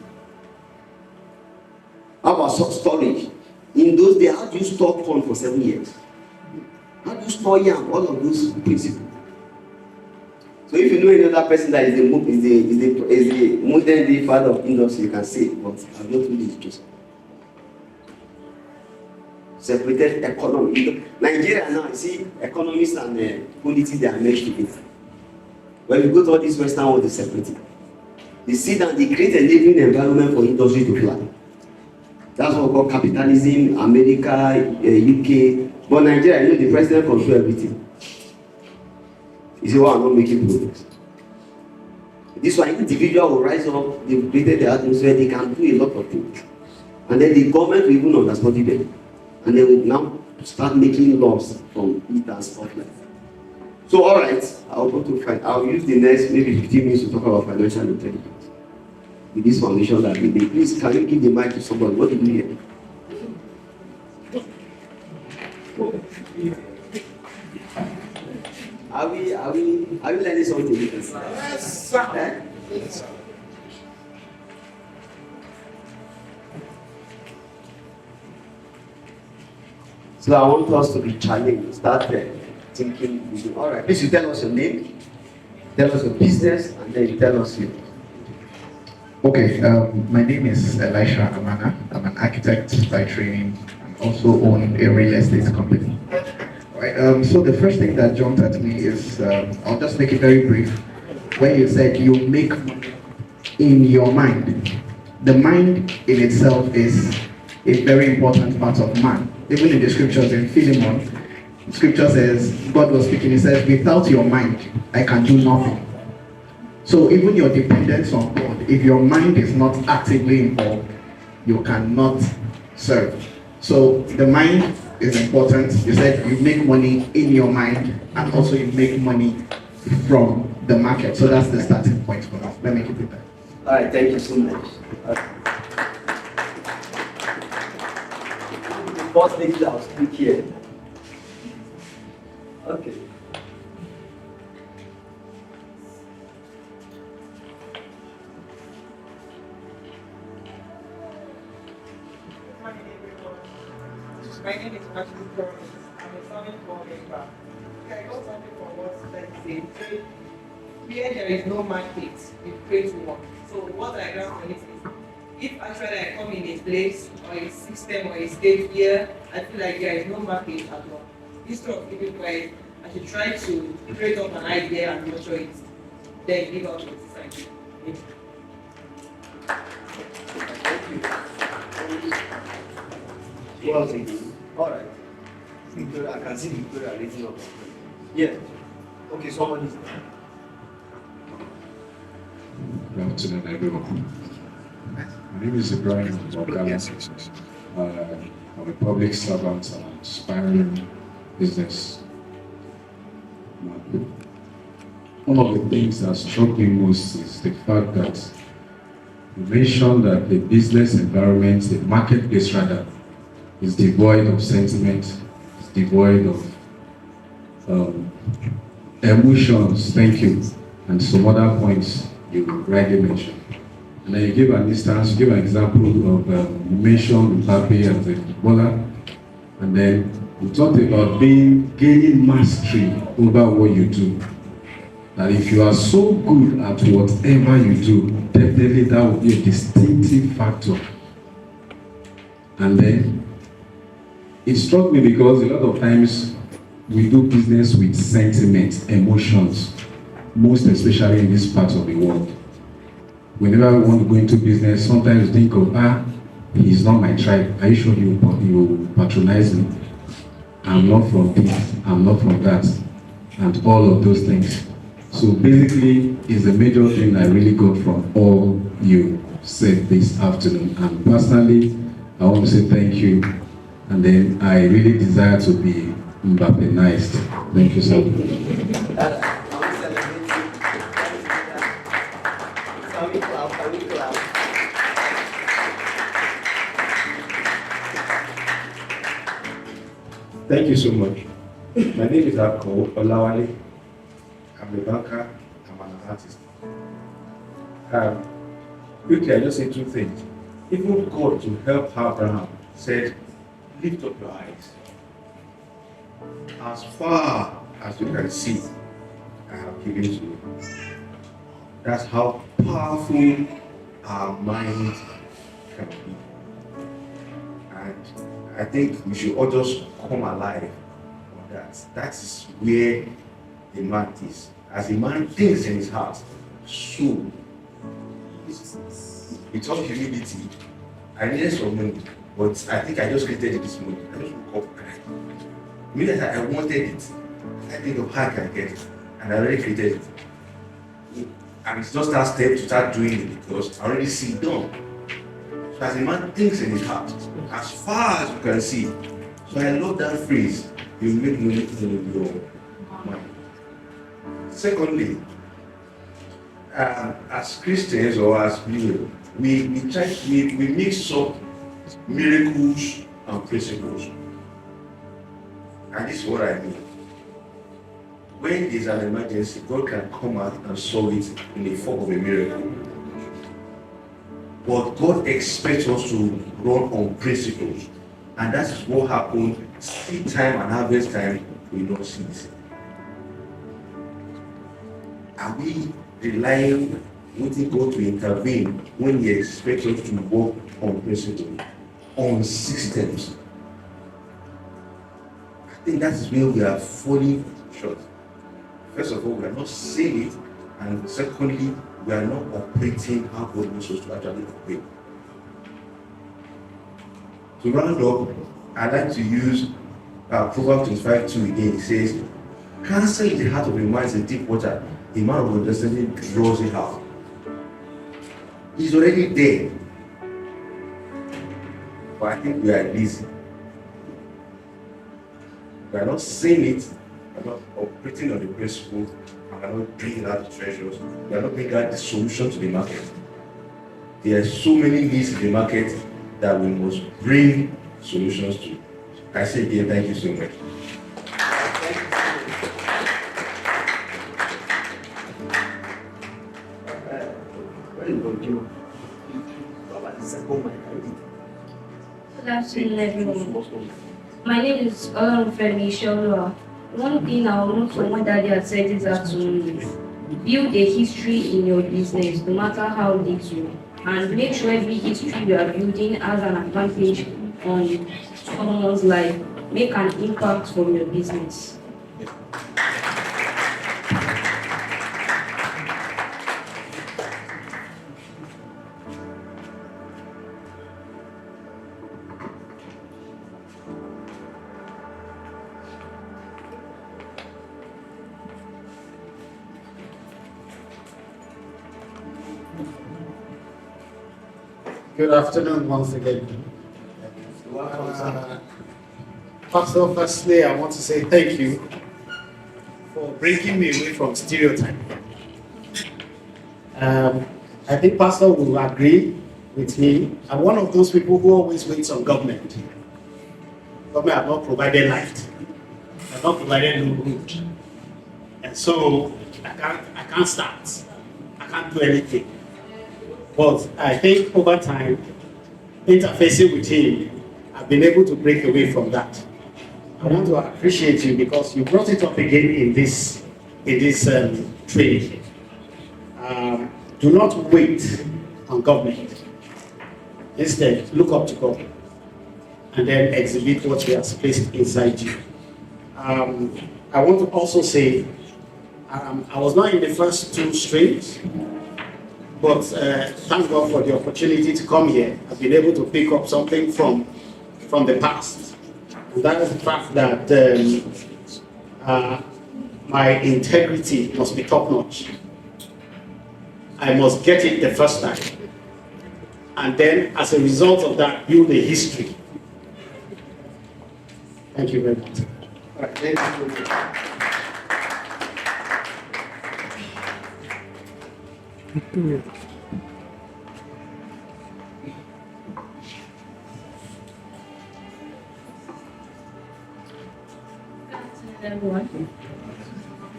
How about storage? In those days, how do you store corn for 7 years? How do you store yam? All of those principles. So if you know any other person that is the modern day father of industry, you can say, but I've not really Joseph. Separated economy. Nigeria now, you see, economists and politics, they are meshed together. When you go to all these Western world, they separate it. They sit down, they create a living environment for industry to fly. That's what we call capitalism, America, UK. But Nigeria, you know, the president controls everything. You say, well, I'm not making progress. This one, individual will rise up, they've created the atmosphere, they can do a lot of things. And then the government will even understudy them. And they will now start making laws from it and stuff like that. So, all right, I'll use the next maybe 15 minutes to talk about financial intelligence. With this foundation that we made. Please, can you give the mic to somebody? What did you hear? Are we learning something? Yes, sir. Eh? Yes, sir. So I want us to be challenged, start thinking, all right, please you tell us your name, tell us your business, and then you tell us you. Okay, my name is Elisha Amana. I'm an architect by training and also own a real estate company. Right, so the first thing that jumped at me is, I'll just make it very brief, when you said you make money in your mind. The mind in itself is a very important part of man. Even in the scriptures in Philemon, scripture says, God was speaking, he says, without your mind, I can do nothing. So even your dependence on God, if your mind is not actively involved, you cannot serve. So the mind is important. You said you make money in your mind and also you make money from the market. So that's the starting point for us. Let me keep it there. All right, thank you so much. The first lady I'll speak here. Okay. My name is Akure. I'm a serving board member. I got something from what like say, where there is no market, we create one. So what I grab from it is, if actually I come in a place or a system or a state here, I feel like there is no market at all. Instead of keeping quiet, I should try to create up an idea and nurture it, then give out to the society. Well, thank you. All right. Victoria, I can see Victoria raising up. Yeah. Okay, someone is there. Good afternoon, everyone. My name is Ibrahim Abubakar. I'm a public servant and an aspiring business. One of the things that struck me most is the fact that you mentioned that the business environment, the marketplace rather, is devoid of sentiment, is devoid of emotions, thank you, and some other points you rightly mentioned. And then you give an instance, you give an example of, you mentioned Mbappe as a footballer, and then you talked about gaining mastery over what you do. That if you are so good at whatever you do, definitely that will be a distinctive factor. And then it struck me because a lot of times we do business with sentiment, emotions, most especially in this part of the world. Whenever we want to go into business, sometimes we think of, he's not my tribe. Are you sure you patronize me? I'm not from this, I'm not from that, and all of those things. So basically, it's a major thing I really got from all you said this afternoon. And personally, I want to say thank you. And then I really desire to be Mbappe-nized. Thank you so much. Thank you so much. My name is Akure Olawale. I'm a banker. I'm an artist. Quickly, I just say two things. Even God, to help Abraham, said, lift up your eyes. As far as you can see, I have given to you. That's how powerful our mind can be. And I think we should all just come alive on that. That is where the man is. As a man thinks in his heart, so with all humility, I needed some money, but I think I just created it this morning. I just woke up and immediately I wanted it. I think of how I can get it. and I already created it. And it's just that step to start doing it because I already see it done. So as a man thinks in his heart, as far as you can see. So I love that phrase, you make money in your mind. Secondly, as Christians or as people, we mix up miracles and principles. And this is what I mean. When there's an emergency, God can come out and solve it in the form of a miracle. But God expects us to run on principles. And that is what happened. Seed time and harvest time, we don't see this. Are we relying, waiting God to intervene when He expects us to work on principles, on systems? I think that is where we are falling short. First of all, we are not seeing it, and secondly, we are not operating how God wants us to actually operate. To round up, I'd like to use Proverbs 25:2 again. It says, "Counsel in the heart of a man is a deep water. A man of understanding draws it out." He's already there. But I think we are lazy. We are not seeing it, we are not operating on the principle, and we are not bringing out the treasures, we are not bringing out the solution to the market. There are so many needs in the market that we must bring solutions to. I say again, thank you so much. Good afternoon, everyone. My name is Olorunfemi Sholua. One thing I want from what Daddy had said this afternoon is build a history in your business, no matter how little, and make sure every history you are building has an advantage on someone's life. Make an impact from your business. Good afternoon once again. Pastor, firstly, I want to say thank you for breaking me away from stereotype. I think Pastor will agree with me. I'm one of those people who always waits on government. Government have not provided light, have not provided no road, and so I can't start. I can't do anything. But I think over time, interfacing with him, I've been able to break away from that. I want to appreciate you because you brought it up again in this training. Do not wait on government. Instead, look up to God and then exhibit what He has placed inside you. I want to also say, I was not in the first two streams, but thank God for the opportunity to come here. I've been able to pick up something from the past. And that is the fact that my integrity must be top-notch. I must get it the first time. And then, as a result of that, build a history. Thank you very much. All right, thank you. Good afternoon, everyone.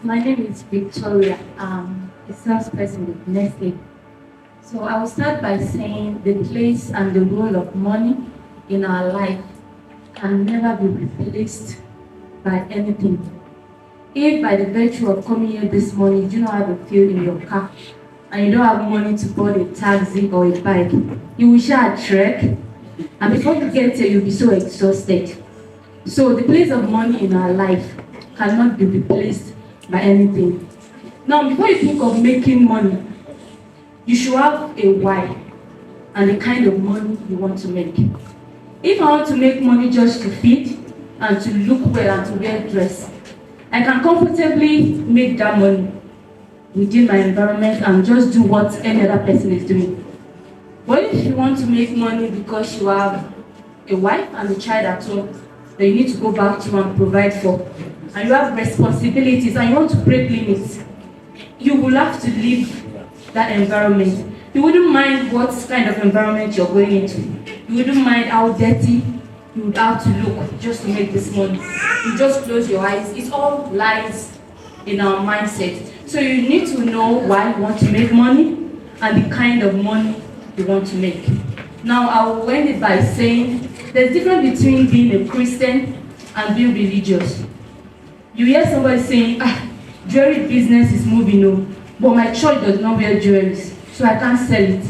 My name is Victoria. I'm a salesperson with Nestle. So I will start by saying the place and the role of money in our life can never be replaced by anything. If by the virtue of coming here this morning, you do not have a fuel in your car, and you don't have money to board a taxi or a bike, you will share a trek, and before you get here, you'll be so exhausted. So the place of money in our life cannot be replaced by anything. Now, before you think of making money, you should have a why and the kind of money you want to make. If I want to make money just to feed and to look well and to wear dress, I can comfortably make that money within my environment and just do what any other person is doing. But if you want to make money because you have a wife and a child at home that you need to go back to and provide for, and you have responsibilities and you want to break limits, you will have to leave that environment. You wouldn't mind what kind of environment you're going into. You wouldn't mind how dirty you would have to look just to make this money. You just close your eyes. It all lies in our mindset. So you need to know why you want to make money and the kind of money you want to make. Now, I will end it by saying there's a difference between being a Christian and being religious. You hear somebody saying, jewelry business is moving on, but my church does not wear jewelry, so I can't sell it.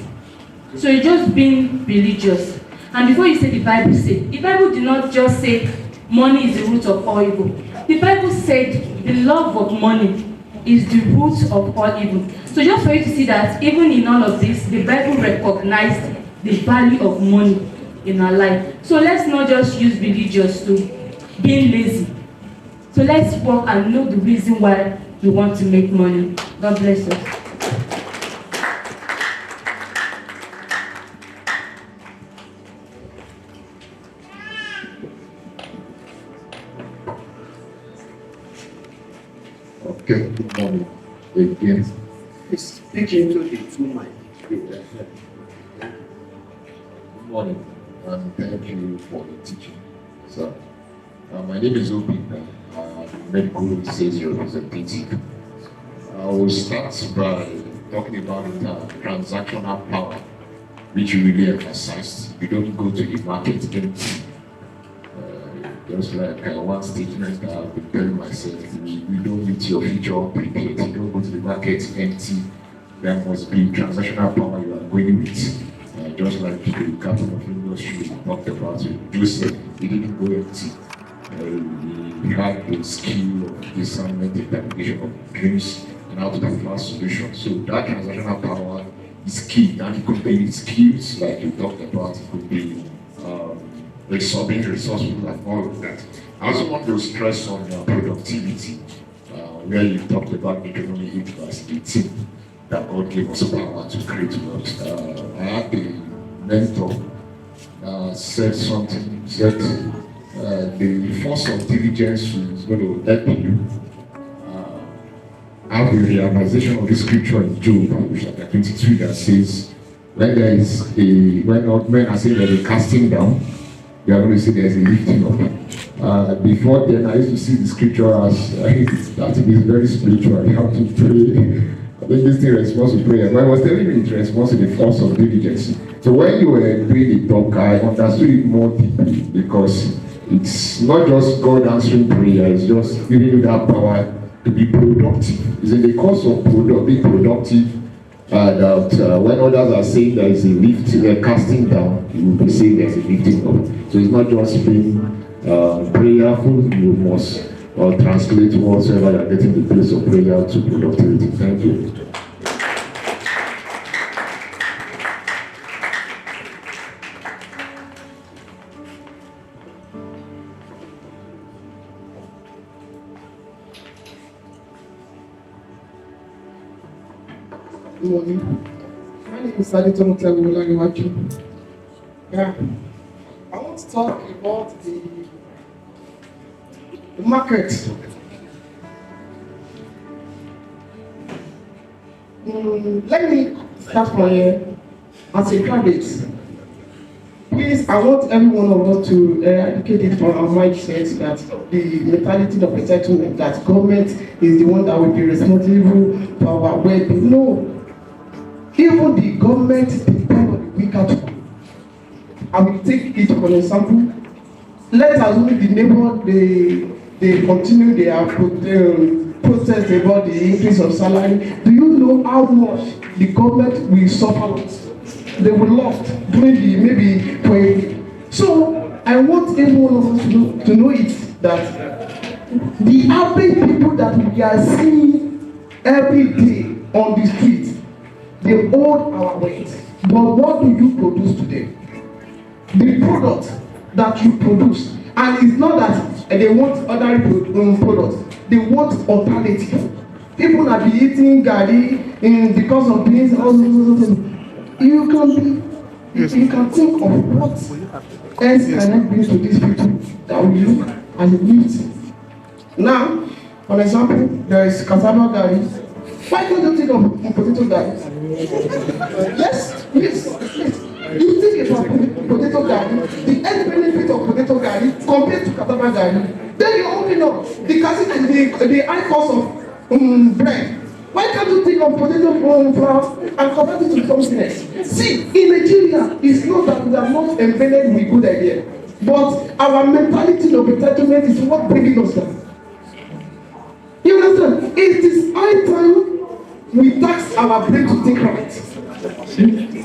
So you're just being religious. And before you say the Bible did not just say money is the root of all evil. The Bible said the love of money is the root of all evil. So just for you to see that even in all of this, the Bible recognized the value of money in our life. So let's not just use religious to being lazy. So let's work and know the reason why we want to make money. God bless us. Okay, good morning again. Speak into the two mic. Good morning, and thank you for the teaching. So, my name is Abubakar. I'm medical sales representative. I will start by talking about transactional power, which you really emphasized. You don't go to the market empty. Just like one statement that I've been telling myself, we don't meet your future prepared. You don't go to the market empty. There must be transactional power you are going with. Just like the captain of industry we talked about, Joseph, he didn't go empty. He had the skill of discernment, interpretation of dreams, and how to provide solutions. So that transactional power is key. And it could be skills like you talked about. It could be being resourceful and all of that. I also want to stress on productivity, where you talked about Deuteronomy 8 verse 18, that God gave us power to create wealth. I had a mentor said the force of diligence is going to help you have a realization of the scripture in Job, chapter 22, that says, when men are saying that they're casting down, you are going to see there's a lifting up. Before then, I used to see the scripture as that is very spiritual. You have to pray. I think this thing responds to prayer. But I was telling you it responds to the force of diligence. So when you were doing the talk, I understood it more deeply, because it's not just God answering prayer, it's just giving you that power to be productive. It's in the course of being productive that when others are saying there is a lift, they're casting down, you will be saying there's a lifting up. So it's not just being prayerful, you must translate whatsoever you're getting the place of prayer to productivity. Thank you. Good morning. My name is Aditomo Tlagu. Yeah. I want to talk about the market. Let me start from here. As a graduate, please, I want every one of us to educate it from our mindset that the mentality of entitlement, that government is the one that will be responsible for our well-being. No. Even the government depends on the weaker people. I will take it for example. Let's assume the neighbor, they continue their protest about the increase of salary. Do you know how much the government will suffer? They will lost during the maybe 20. So I want every one of us to know it, that the average people that we are seeing every day on the street, they hold our weight. But what do you produce today? The product that you produce, and it's not that and they want other products. They want alternative. People are be eating garri because of beans and all those things. You can think of what else can I bring to these people that will look as a gift. Now, for example, there is cassava garri. Why can't you think of potato garri? Yes. You think about potato garri, the health benefit of potato garri compared to cassava garri. Then you only know the high cost of bread. Why can't you think of potato flour and convert it to something else? See, in Nigeria, it's not that we are not embedded with good idea, but our mentality of entitlement is what bringing us down. You understand? It is high time we tax our brain to think right.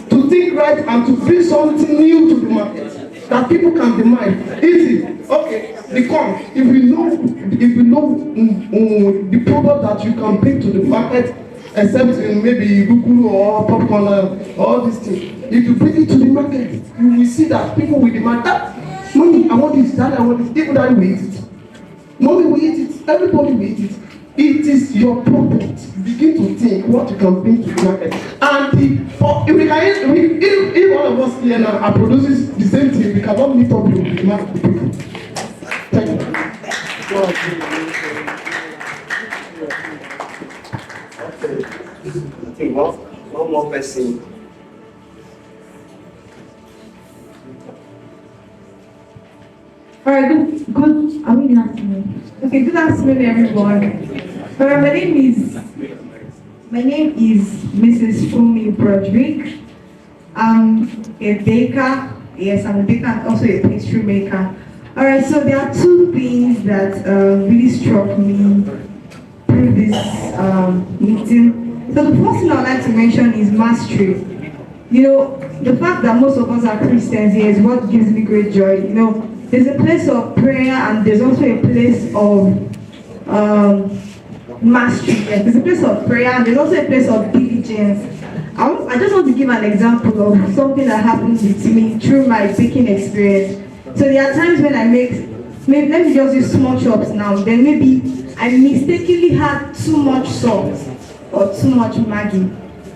To think right and to bring something new to the market that people can demand. Easy. Okay, the corn. If you know the product that you can bring to the market, except in maybe guguru or popcorn or all these things, if you bring it to the market, you will see that people will demand that. Mommy, I want this, Dad, I want this. Even Daddy will eat it. Mommy will eat it. Everybody will eat it. It is your product. Begin to think what you can bring to the market. And if all of us here now are producing the same thing, we cannot meet up with the demand of the people. Thank you. I think one more person. All right, good. Are we in afternoon? Okay, good afternoon, everyone. My name is Mrs. Fumi Broderick. I'm a baker. Yes, I'm a baker and also a pastry maker. All right, so there are two things that really struck me through this meeting. So the first thing I'd like to mention is mastery. You know, the fact that most of us are Christians here is what gives me great joy. You know, there's a place of prayer and there's also a place of mastery. Yes, there's a place of prayer and there's also a place of diligence. I just want to give an example of something that happened with me through my baking experience. So there are times when I maybe let me just use small chops now, then maybe I mistakenly had too much salt or too much Maggi.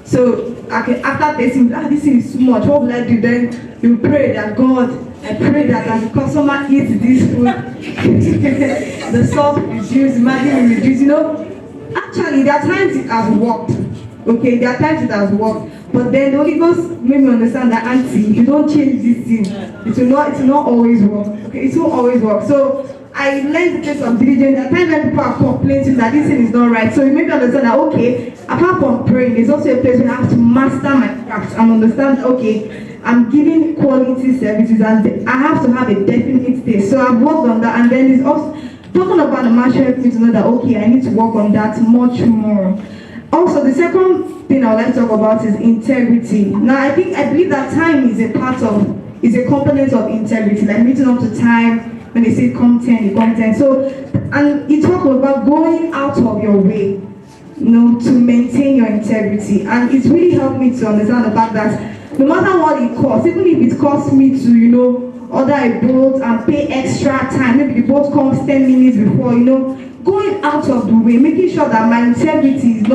So after tasting, this thing is too much, what will I do? Then you pray that God, I pray that as the customer eats this food, the salt will reduce, Maggi will reduce. You know, actually there are times it has worked. Okay, there are times it has worked. But then the Holy Ghost made me understand that, auntie, if you don't change this thing, it will not always work. Okay, it won't always work. So I learned the place of diligence. There are times when people are complaining that this thing is not right. So it made me understand that, okay, apart from praying, there's also a place where I have to master my craft and understand, okay, I'm giving quality services and I have to have a definite taste. So I've worked on that, and then it's also talking about the mastery helped me to know that, okay, I need to work on that much more. Also, the second thing I would like to talk about is integrity. Now, I believe that time is a component of integrity, like meeting up to time. When they say content. So, and you talk about going out of your way, you know, to maintain your integrity. And it's really helped me to understand the fact that no matter what it costs, even if it costs me to, you know, order a boat and pay extra time, maybe the boat comes 10 minutes before, you know, going out of the way, making sure that my integrity is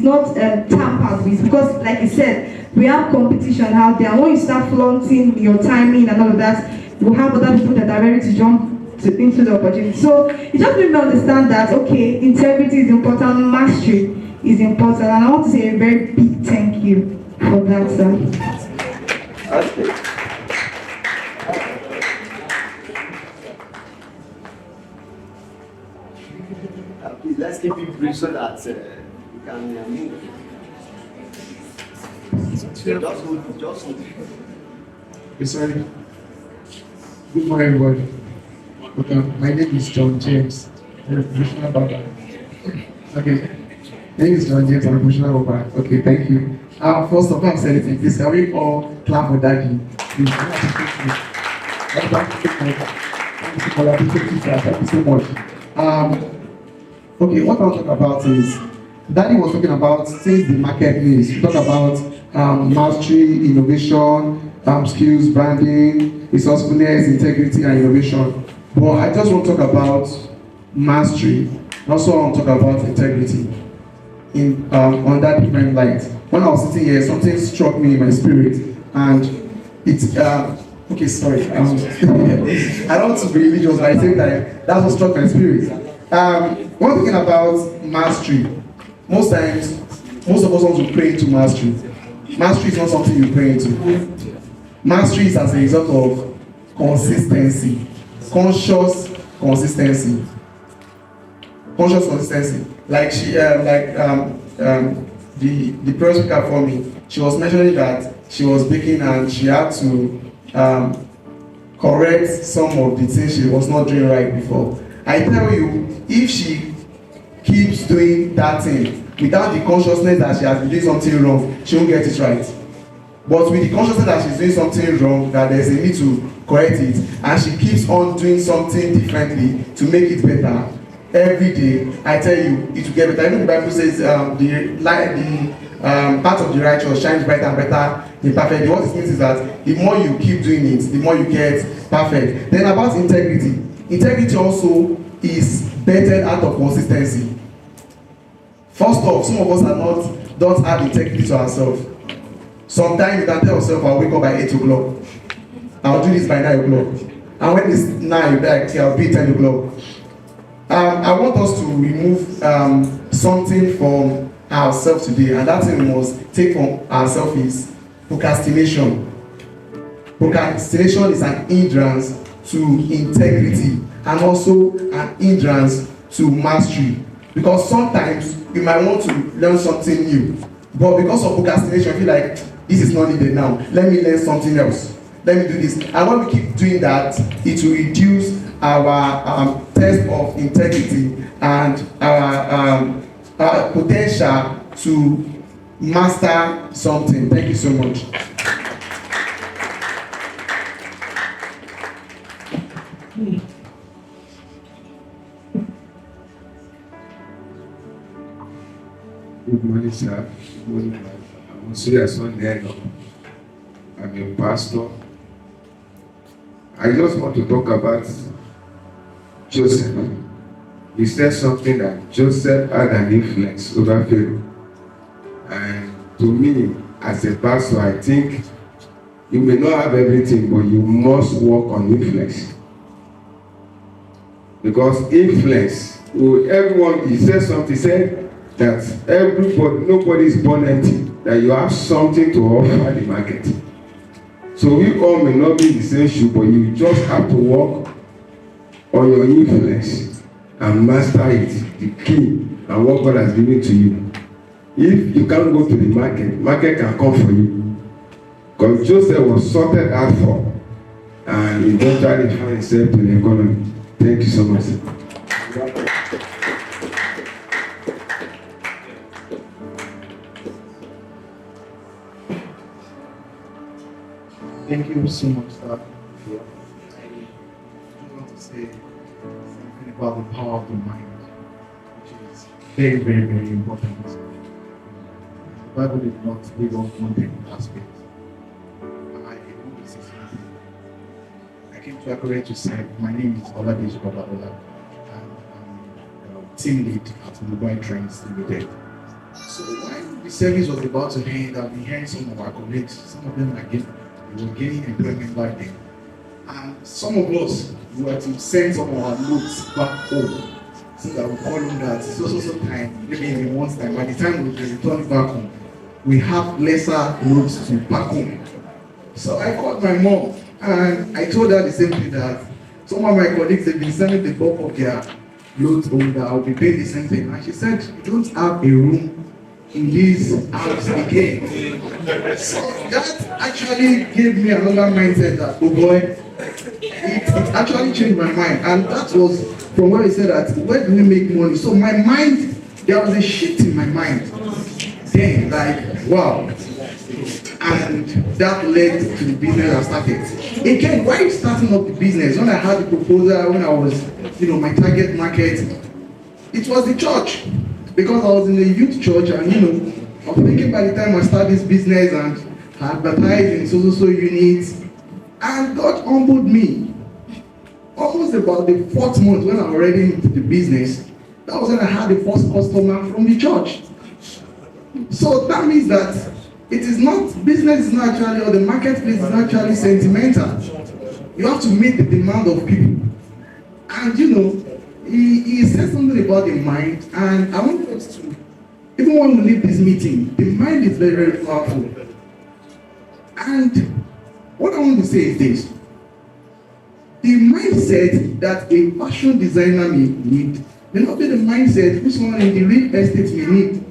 not tampered with, because like I said, we have competition out there, and when you start flaunting your timing and all of that, you have other people that are ready to jump into the opportunity. So it just made me understand that, okay, integrity is important, mastery is important, and I want to say a very big thank you for that, sir. Okay. Please, let's keep it brief so that we can move. Just hold it. Okay, sorry. Good morning, everybody. Okay, my name is John James. I'm a professional barber. Okay, my name is John James. I'm a professional barber. Okay, thank you. First of all, I'm saying anything. Please, can we all clap for Daddy? Please, thank you so much. Okay, what I'll talk about is, Daddy was talking about things the market needs. We talk about mastery, innovation, skills, branding, resourcefulness, integrity, and innovation. But I just want to talk about mastery. Also, I want to talk about integrity in on that different light. When I was sitting here, something struck me in my spirit, and it's okay. Sorry, I don't want to be religious, but I think that that's what struck my spirit. One thing about mastery, most times, most of us want to pray into mastery. Mastery is not something you pray into. Mastery is as a result of consistency, conscious consistency. Conscious consistency. Like the previous speaker for me, she was mentioning that she was baking and she had to correct some of the things she was not doing right before. I tell you, if she keeps doing that thing without the consciousness that she has been doing something wrong, she won't get it right. But with the consciousness that she's doing something wrong, that there's a need to correct it, and she keeps on doing something differently to make it better every day, I tell you, it will get better. Even the Bible says the path of the righteous shines brighter and brighter in perfect. What it means is that the more you keep doing it, the more you get perfect. Then about integrity. Integrity also is bettered out of consistency. First off, some of us don't have integrity to ourselves. Sometimes you can tell yourself, I'll wake up by 8 o'clock. I'll do this by 9 o'clock. And when it's 9, you'll be like, I'll be 10 o'clock. I want us to remove something from ourselves today, and that thing we must take from ourselves is procrastination. Procrastination is an hindrance to integrity and also an hindrance to mastery. Because sometimes you might want to learn something new, but because of procrastination, you feel like this is not needed now. Let me learn something else. Let me do this. And when we keep doing that, it will reduce our test of integrity and our potential to master something. Thank you so much. Good morning, sir. Good morning, I'm Monsieur Sonero. I'm a pastor. I just want to talk about Joseph. He said something that Joseph had an influence over Pharaoh. And to me, as a pastor, I think you may not have everything, but you must work on influence. Because influence, everyone, he said something, he said that nobody is born empty, that you have something to offer the market. So we all may not be in the same shoe, but you just have to work on your influence and master it, the key, and what God has given to you. If you can't go to the market can come for you. Because Joseph was sorted out for, and eventually found himself to the economy. Thank you so much. Thank you so much, sir. I just want to say something about the power of the mind, which is very, very, very important. The Bible did not leave off one thing aspect. I came to Akure to say, my name is Oladeji Babaola, and I'm team lead at Mobile Trains Limited. So while the service was about to end, I've been hearing some of our colleagues, some of them were gaining employment back then. And some of us were to send some of our notes back home, so that we call them that so time, maybe in one time, by the time we return back home, we have lesser notes to back home. So I called my mom and I told her the same thing, that some of my colleagues have been sending the bulk of their loads home, that I'll be paying the same thing. And she said, you don't have a room in this house again. So that actually gave me another mindset that, oh boy, it actually changed my mind. And that was from where he said that, where do we make money? So my mind, there was a shift in my mind. Then, like, wow. And that led to the business I started. Again, why starting up the business? When I had the proposal, when I was, my target market, it was the church. Because I was in a youth church, and I was thinking by the time I start this business and advertise in so units, and God humbled me. almost about the fourth month when I'm already into the business, that was when I had the first customer from the church. So that means that it is not, business is not actually, or the marketplace is not actually sentimental. You have to meet the demand of people. And you know, he said something about the mind, and I want us to, even when we leave this meeting, the mind is very, very powerful. And what I want to say is this: the mindset that a fashion designer may need may not be the mindset which someone in the real estate may need.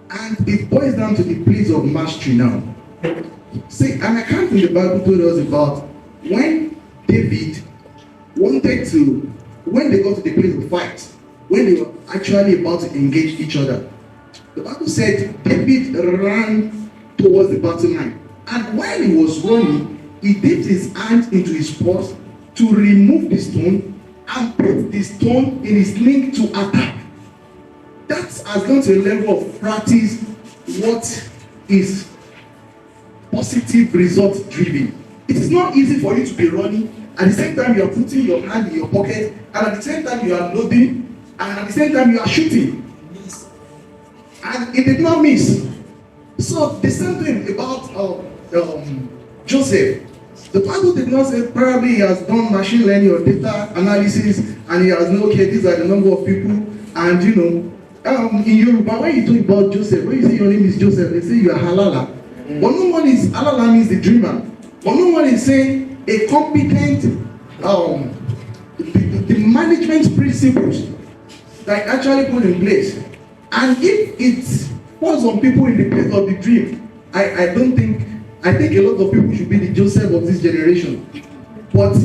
And it boils down to the place of mastery now. See, an account in the Bible told us about when David wanted to, when they got to the place of fight, when they were actually about to engage each other. The Bible said David ran towards the battle line. And while he was running, he dipped his hand into his purse to remove the stone and put the stone in his sling to attack. That has gone to a level of practice what is positive result driven. It is not easy for you to be running, at the same time you are putting your hand in your pocket, and at the same time you are loading, and at the same time you are shooting. And it did not miss. So the same thing about Joseph. The Bible did not say probably he has done machine learning or data analysis and he has known, okay, these are the number of people. And you know, in Yoruba, when you talk about Joseph, when you say your name is Joseph, they say you are halala. But no one is, halala means the dreamer. But no one is saying a competent, the management principles that actually put in place. And if it falls on people in the place of the dream, I think a lot of people should be the Joseph of this generation. But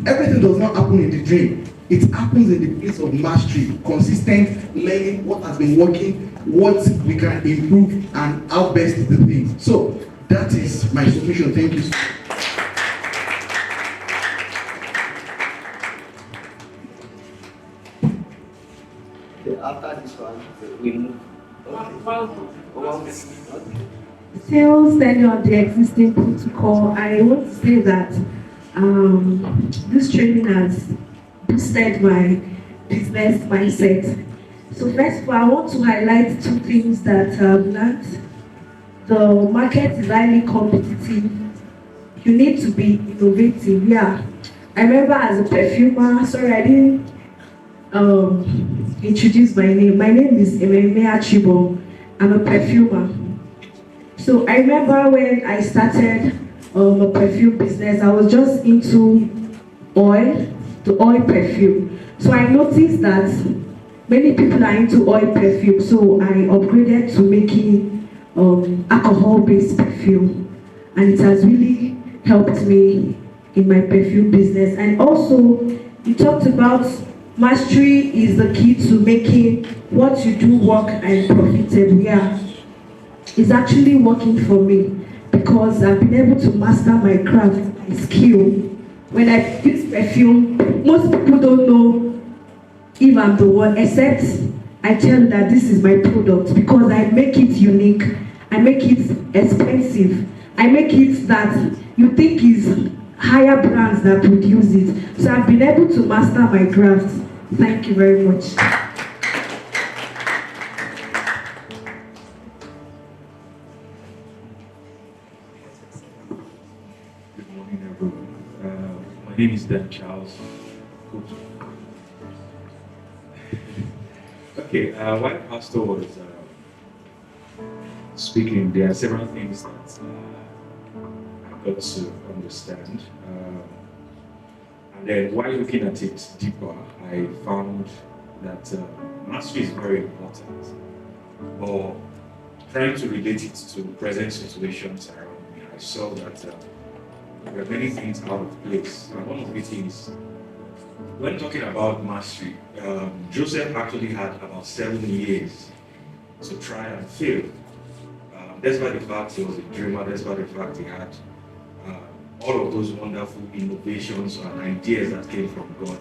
everything does not happen in the dream. It happens in the place of mastery, consistent learning what has been working, what we can improve, and how best to do things. So that is my submission. Thank you. After this one, we move. Still standing on the existing protocol, I want to say that this training has boosted my business mindset. So first of all, I want to highlight two things that I've learned. The market is highly competitive. You need to be innovative. Yeah, I remember as a perfumer, sorry I didn't introduce my name. My name is Ememe Achibo. I'm a perfumer. So I remember when I started a perfume business, I was just into oil, the oil perfume. So I noticed that many people are into oil perfume, so I upgraded to making alcohol-based perfume. And it has really helped me in my perfume business. And also, you talked about mastery is the key to making what you do work and profitable. Yeah. It's actually working for me because I've been able to master my craft, my skill. When I use perfume, most people don't know if I'm the one, except I tell them that this is my product because I make it unique, I make it expensive, I make it that you think is higher brands that produce it. So I've been able to master my craft. Thank you very much. My name is Dan Charles. Okay, while Pastor was speaking, there are several things that I got to understand. And then while looking at it deeper, I found that mastery is very important. But trying to relate it to present situations around me, I saw that there are many things out of place. And one of it is, when talking about mastery, Joseph actually had about 7 years to try and fail. Despite the fact he was a dreamer, despite the fact he had all of those wonderful innovations and ideas that came from God.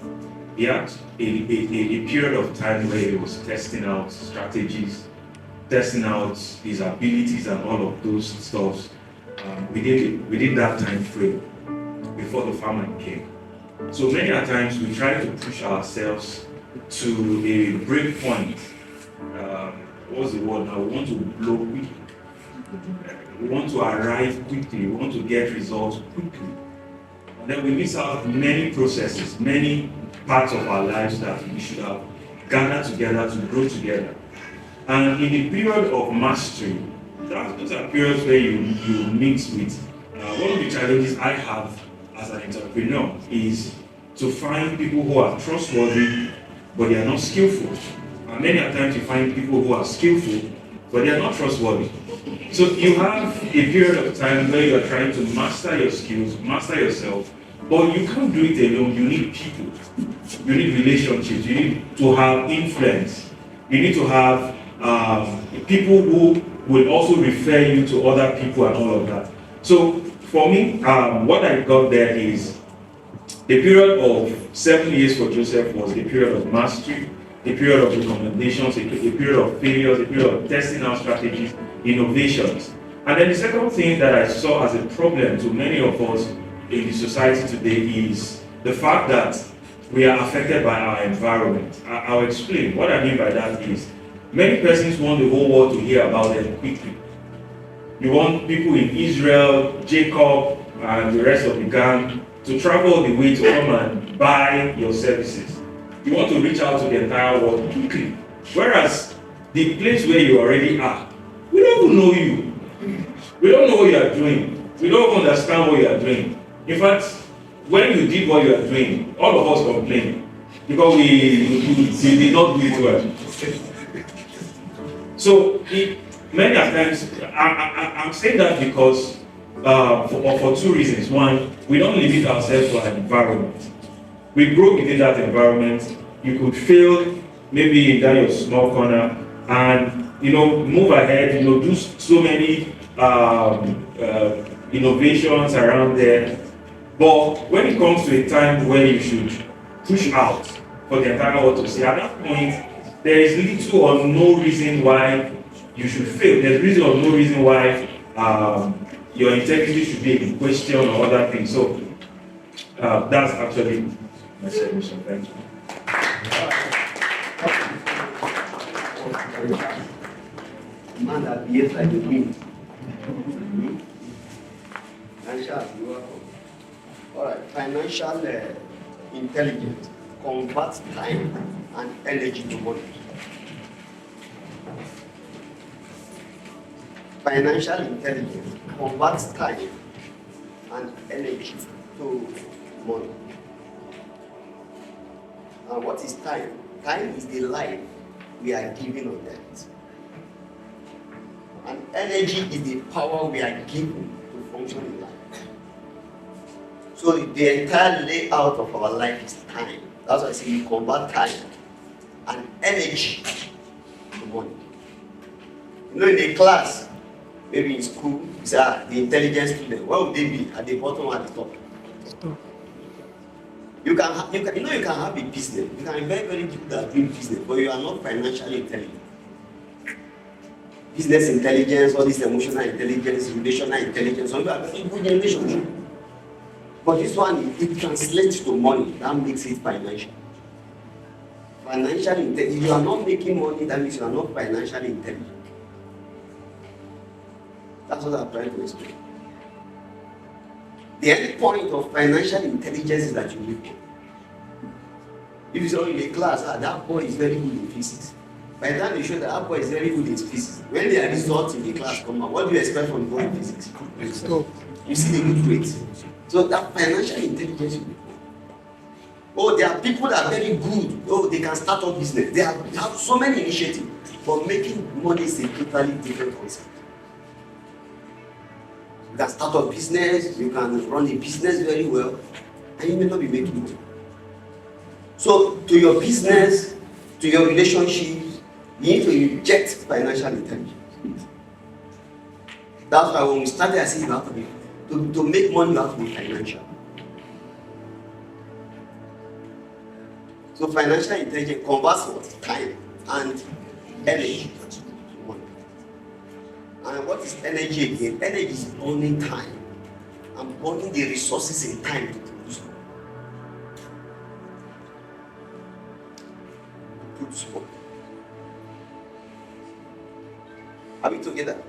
He had a period of time where he was testing out strategies, testing out his abilities and all of those stuff within that time frame before the famine came. So many a times we try to push ourselves to a break point. What's the word now? We want to blow quickly. We want to arrive quickly. We want to get results quickly. And then we miss out many processes, many parts of our lives that we should have gathered together to grow together. And in the period of mastery, those are periods where you mix with. One of the challenges I have as an entrepreneur is to find people who are trustworthy, but they are not skillful. And many times you find people who are skillful, but they are not trustworthy. So you have a period of time where you are trying to master your skills, master yourself, but you can't do it alone. You need people. You need relationships. You need to have influence. You need to have people who will also refer you to other people and all of that. So for me, what I got there is the period of 7 years for Joseph was a period of mastery, a period of recommendations, a period of failures, a period of testing out strategies, innovations. And then the second thing that I saw as a problem to many of us in the society today is the fact that we are affected by our environment. I'll explain. What I mean by that is many persons want the whole world to hear about them quickly. You want people in Israel, Jacob, and the rest of the gang to travel the way to come and buy your services. You want to reach out to the entire world quickly. Whereas the place where you already are, we don't even know you. We don't know what you are doing. We don't understand what you are doing. In fact, when you did what you are doing, all of us complain because we did not do it well. So many times, I'm saying that because for two reasons. One, we don't limit ourselves to an environment. We grow within that environment. You could fail maybe in that your small corner and move ahead, do so many innovations around there. But when it comes to a time where you should push out for the entire world to see, at that point, there is little or no reason why you should fail. There's little or no reason why your integrity should be in question or other things. So that's actually my submission. Thank you. Man that behaves like a king. Financial, you are all right. Financial intelligence converts time and energy to money. Financial intelligence converts time and energy to money. And what is time? Time is the life we are giving on earth. And energy is the power we are given to function in life. So the entire layout of our life is time. That's why I say we convert time and energy to money. In a class, maybe in school, you say, the intelligent student, where would they be? At the bottom or at the top? You can have a business. You can be very, very good at doing business, but you are not financially intelligent. Business intelligence, all this emotional intelligence, relational intelligence, some people are very good in relationship. But this one, it translates to money. That makes it financial. Financial intelligence. If you are not making money, that means you are not financially intelligent. That's what I'm trying to explain. The end point of financial intelligence is that you live. If you say in a class, that boy is very good in physics. By the time they show that boy is very good in physics, when their results in the class come out, what do you expect from the boy in physics? You see the good grades. So that financial intelligence will be. Oh, there are people that are very good. Oh, they can start up business. They have so many initiatives. But making money is a totally different concept. You can start up business, you can run a business very well, and you may not be making money. So to your business, to your relationships, you need to inject financial intelligence. That's why when we started, I said you have to be, to make money, you have to be financial. So financial intelligence converts what? Time and energy. And what is energy again? Energy is burning time and burning the resources in time to produce. lose money. Are we together?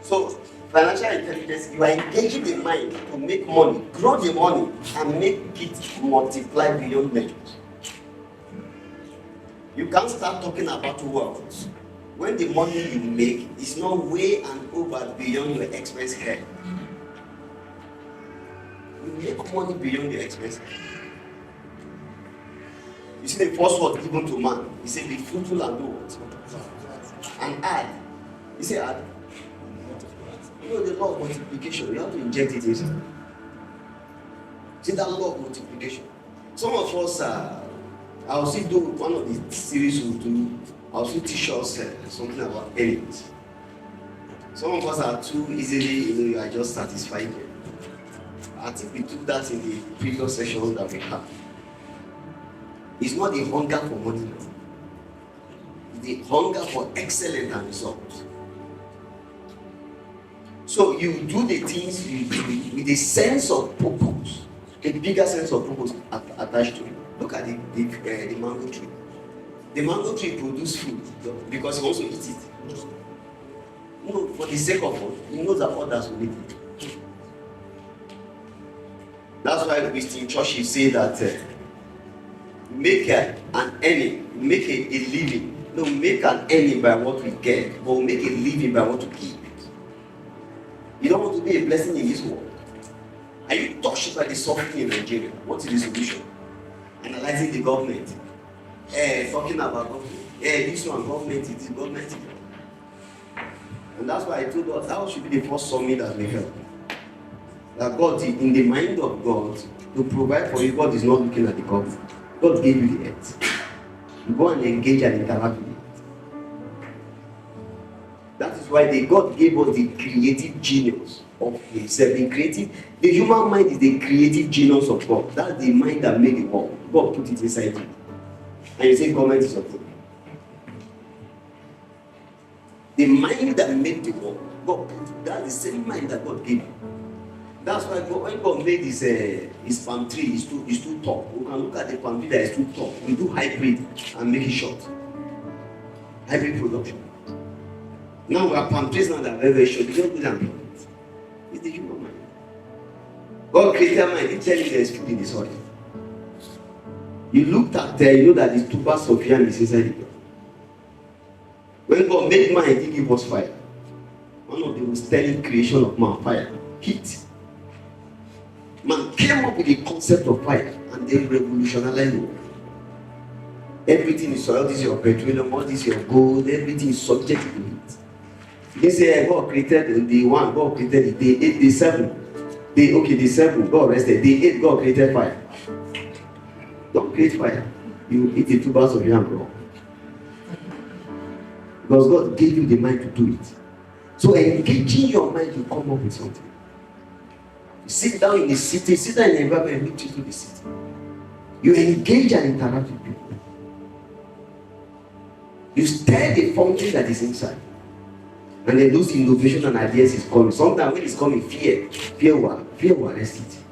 So, financial intelligence, you are engaging the mind to make money, grow the money, and make it multiply beyond measures. You can't start talking about wealth when the money you make is not way and over beyond your expense head. You make money beyond your expense head. You see the first word given to man, he said, be fruitful and do what? And add. He said, add. You know the law of multiplication, you have to inject it inside. See that law of multiplication. Some of us, I'll still do one of the series we'll do, I'll still teach us something about earnings. Some of us are too easily, you are just satisfied. I think we took that in the previous sessions that we had. It's not the hunger for money, it's the hunger for excellence and results. So you do the things you do with a sense of purpose, a bigger sense of purpose attached to it. Look at the mango tree. The mango tree produces food because he wants to eat it. No, for the sake of food, he knows that others will eat it. That's why Christian churches say that make an earning, make a living. No, make an earning by what we get, but make a living by what we give. You don't want to be a blessing in this world. Are you touched by the suffering in Nigeria? What is the solution? Analyzing the government. Talking about government. This one, government, it is government. And that's why I told us that should be the first summit that we held. That God, in the mind of God, to provide for you, God is not looking at the government. God gave you the earth. You go and engage and interact with it. That is why God gave us the creative genius of Himself. The human mind is the creative genius of God. That's the mind that made the world. God put it inside you. And you say government is something. The mind that made the world, God put it. That's the same mind that God gave you. That's why when God made his palm tree, it's too tall. We can look at the palm tree that is too tall. We do hybrid and make it short. Hybrid production. Now we have palm trees now that are very, very short. You don't do that. It's the human mind. God created mind. He tell you there is food in the soil. You looked at there, you know that the tubers of yam is inside the ground. When God made man, He didn't give us fire. One of the most telling creation of man, fire, heat. Man came up with the concept of fire and they revolutionized the world. Everything is soil, this is your petroleum, all this is your gold, everything is subject to it. They say God created the one, God created the 8, the 7. The 7, God rested. The 8, God created fire. Don't create fire. You eat the 2 bars of yam raw. Because God gave you the mind to do it. So engaging your mind to come up with something. You sit down in the city, sit down in the environment and look into the city. You engage and interact with people. You stir the function that is inside. And then those innovation and ideas is coming. Sometimes when it's coming, fear will arrest it.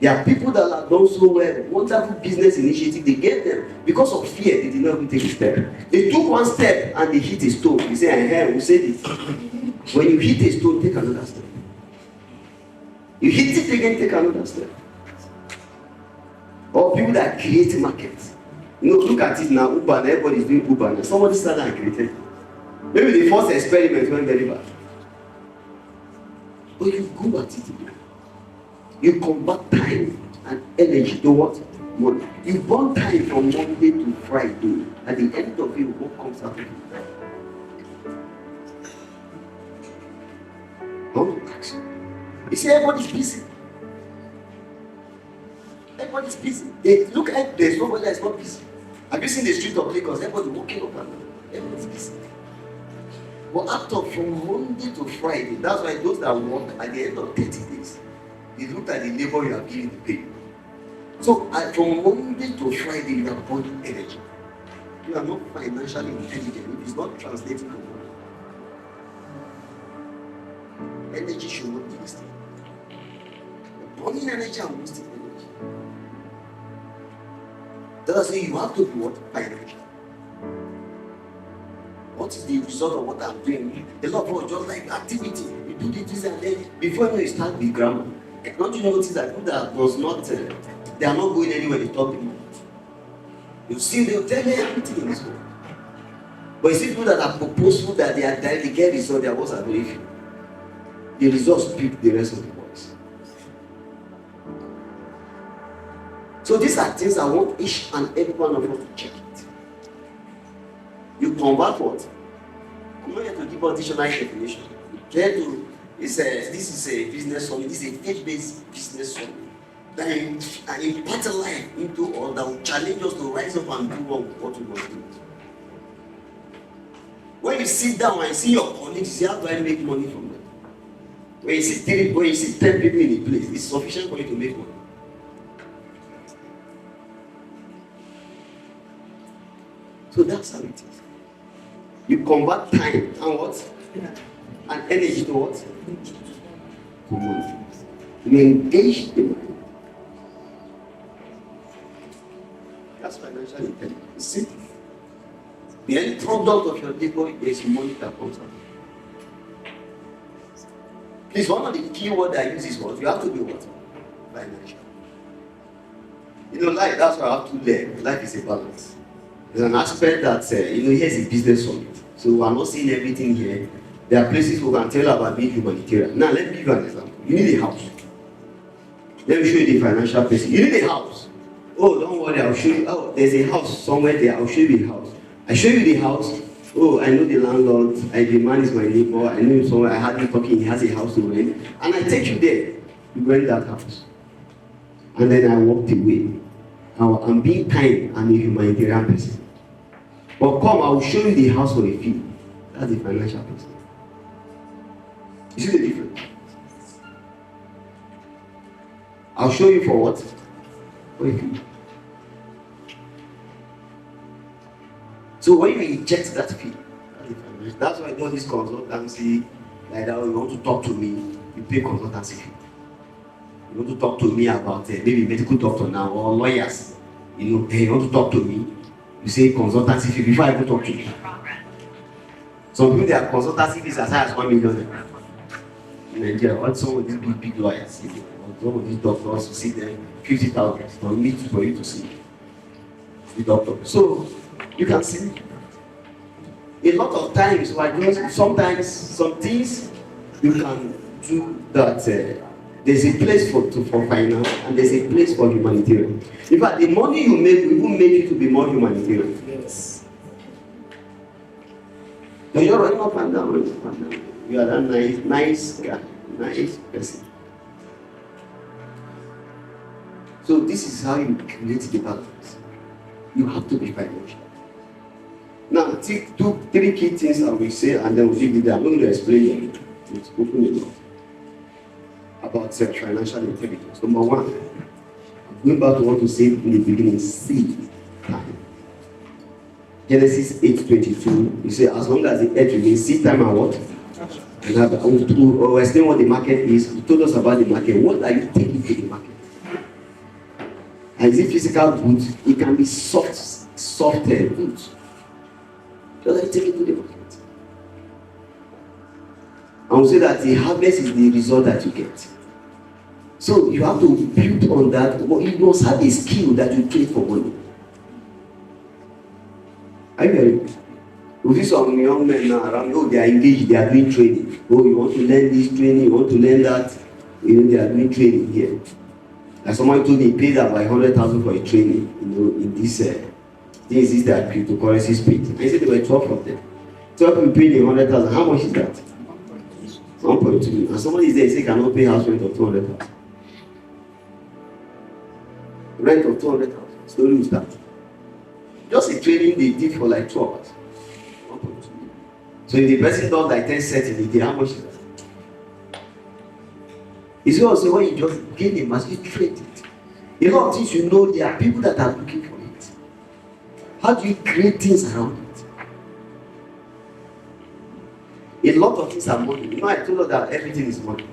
There are people that have done so well, wonderful business initiative, they gave them. Because of fear, they did not even take a step. They took one step and they hit a stone. You say, we said it. When you hit a stone, take another step. You hit it again, take another step. Or people that create markets. Look at it now, Uber, everybody is doing Uber now. Somebody started and created it. Maybe the first experiment went very bad. But you go at it again. You convert time and energy to what? Money. You burn time from Monday to Friday. At the end of it, what comes out of it? I want to ask you. You see, everybody's busy. Everybody's busy. They look at there's nobody that's not busy. Have you seen the street of Lagos? Everybody walking up and down. Everybody's busy. But after from Monday to Friday, that's why those that work at the end of 30 days, they look at the labor you are giving to pay. So from Monday to Friday, you are burning energy. You are not financially intelligent. It is not translating to money. Energy should not be wasted. Burning energy and wasting energy. That's why you have to be what? Financial. What is the result of what I'm doing? A lot of us just like activity. You do this and then before you start the grammar. Don't you notice that people that does not, they are not going anywhere they talk people. You see, they'll tell me everything in this world. But you see people that are purposeful, that they are directly get results, their words are very few. The results speak the rest of the voice. So these are things I want each and every one of us to check it. You convert what? I'm not here to give out dictionary definition. This is a business summit, this is a faith-based business summit. That impart life into all that will challenge us to rise up and do what we must do. When you sit down and see your colleagues, you say, how do I make money from them? When you see 10 people in a place, it's sufficient for you to make money. So that's how it is. You convert time and what? And energy to what? To money. You engage the money. That's financial intelligence. See? The end product of your labor is money that comes out. Please, one of the key words I use is what? You have to be what? Financial. You know, life, that's why I have to learn. Life is a balance. There's an aspect that, here's a business summit. So we're not seeing everything here. There are places we can tell about being humanitarian. Now, let me give you an example. You need a house. Let me show you the financial person. You need a house. Oh, don't worry, I'll show you. Oh, there's a house somewhere there. I'll show you the house. I show you the house. Oh, I know the landlord. The man is my neighbor. I know him somewhere. I had him talking. He has a house to rent. And I take you there. You rent that house. And then I walked away. I'm being kind. I'm a humanitarian person. But come, I will show you the house for a fee. That's the financial person. You see the difference? I'll show you for what? For a fee. So when you inject that fee, that's why I do this consultancy, like that. You want to talk to me, you pay consultancy fee. You want to talk to me about maybe medical doctor now or lawyers. You want to talk to me, you say consultancy fee before I go talk to you. Some people, their consultancy fees as high as 1 million in Nigeria. What some of these big lawyers, some of these doctors, you see them 50,000 for you to see the doctor. So you can see a lot of times, sometimes some things you can do that. There's a place for finance and there's a place for humanitarian. In fact, the money you make will even make you to be more humanitarian. Yes. When you're running up and down, you are that nice guy, nice person. So this is how you create the balance. You have to be financial. Now, take 2-3 key things I will say, and then we'll leave it there. I'm going to explain it. It's open enough about financial intelligence. Number one, I'm going back to what we said in the beginning, seed time. Genesis 8:22, you say, as long as the earth remains, seed time and what? And to explain what the market is, you told us about the market. What are you taking to the market? And is it physical goods? It can be soft goods. What are you taking to the market? I will say that the harvest is the result that you get. So you have to build on that. You must have a skill that you trade for money. Are you hearing? We see some young men now around, they are engaged, they are doing training. You want to learn this training, you want to learn that. They are doing training here. Like someone told me, he paid about 100,000 for a training, in this, this is that cryptocurrency space. I said there were 12 of them. 12 people paid 100,000. How much is that? 1.2 million. And somebody is there, he cannot pay house rent of 200,000. Rent of 200,000. Slowly we start. Just a training they did for like 2 hours. 1.2 million. So if the person does like 10 sets in a day, how much is that? It's also when you just gain a mass, you trade it. A lot of things there are people that are looking for it. How do you create things around it? A lot of things are money. I told you that everything is money.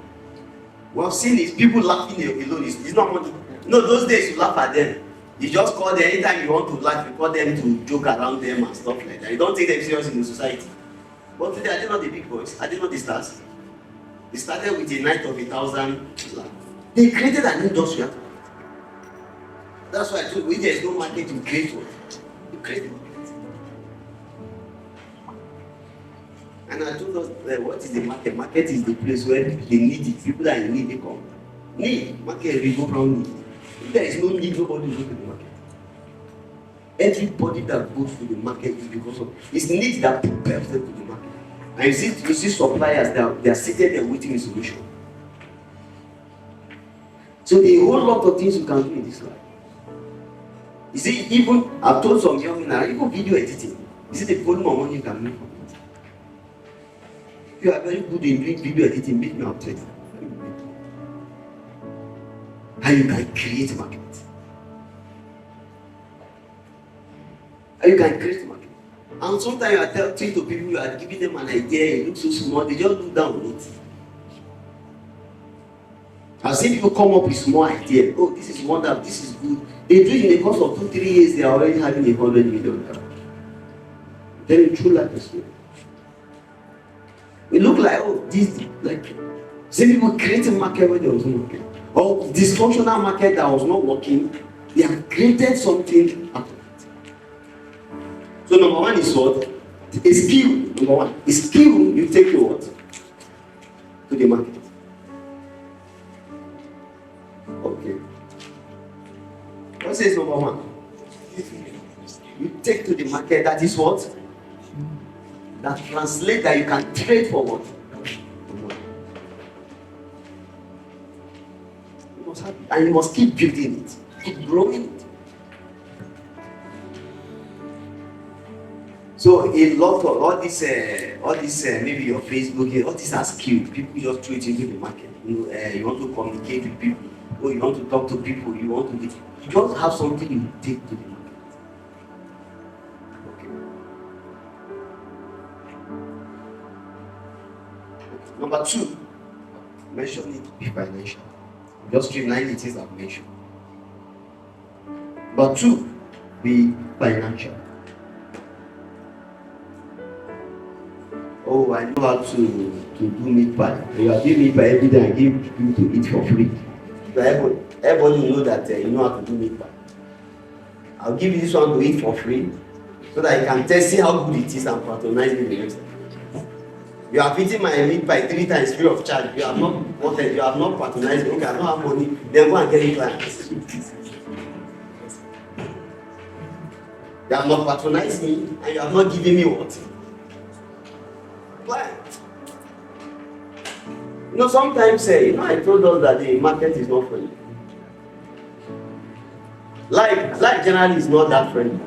What I've seen is people laughing alone. It's not money. Those days you laugh at them. You just call them anytime you want to laugh, you call them to joke around them and stuff like that. You don't take them serious in the society. But today, are they not the big boys? Are they not the stars? They started with a night of 1,000 laughs. They created an industry. That's why I told you, if there's no market, you create one. You create a market. And I told us, what is the market? Market is the place where they need it. People that are in need, they come. Need. Market, we go around need. If there is no need, nobody will go to the market. Everybody that goes to the market is because of it's need that propels them to the market. And you see suppliers, they are seated there waiting in solution. So there are a whole lot of things you can do in this life. You see, even I've told some young men, even video editing. You see the volume of money you can make from it. If you are very good in doing video editing, make me upset. And you can create market. And you can create market. And sometimes you are telling to people, you are giving them an idea, it looks so small, they just look down on it. I've seen people come up with small ideas. Oh, this is wonderful, this is good. They do it in the course of 2-3 years, they are already having $100 million. Then you true like this. We look like, oh, this, like, some people create a market where there was no market. Or dysfunctional market that was not working, they have created something out of it. So number one is what? A skill. Number one. A skill you take to what? To the market. Okay. What says number one? You take to the market, that is what? That translates that you can trade for what? You must have it. And you must keep building it. Keep growing it. So a lot of all this maybe your Facebook, all this are skill. People just throw it into the market. You want to communicate with people, or you want to talk to people, you just have something you take to the market. Okay. Number two, mention it to be financial. Just streamline the things I've mentioned. But two, be financial. Oh, I know how to do meat pie. You are doing meat pie every day and give people to eat for free. So everybody know that you know how to do meat pie. I'll give you this one to eat for free so that you can see how good it is and patronize me the next time. You have eaten my meat pie 3 times free of charge. You have not wanted, you have not patronized me. Okay, I don't have money. Then go and get it clients. You have not patronized me and you have not given me what? Sometimes I told us that the market is not friendly. Life generally is not that friendly.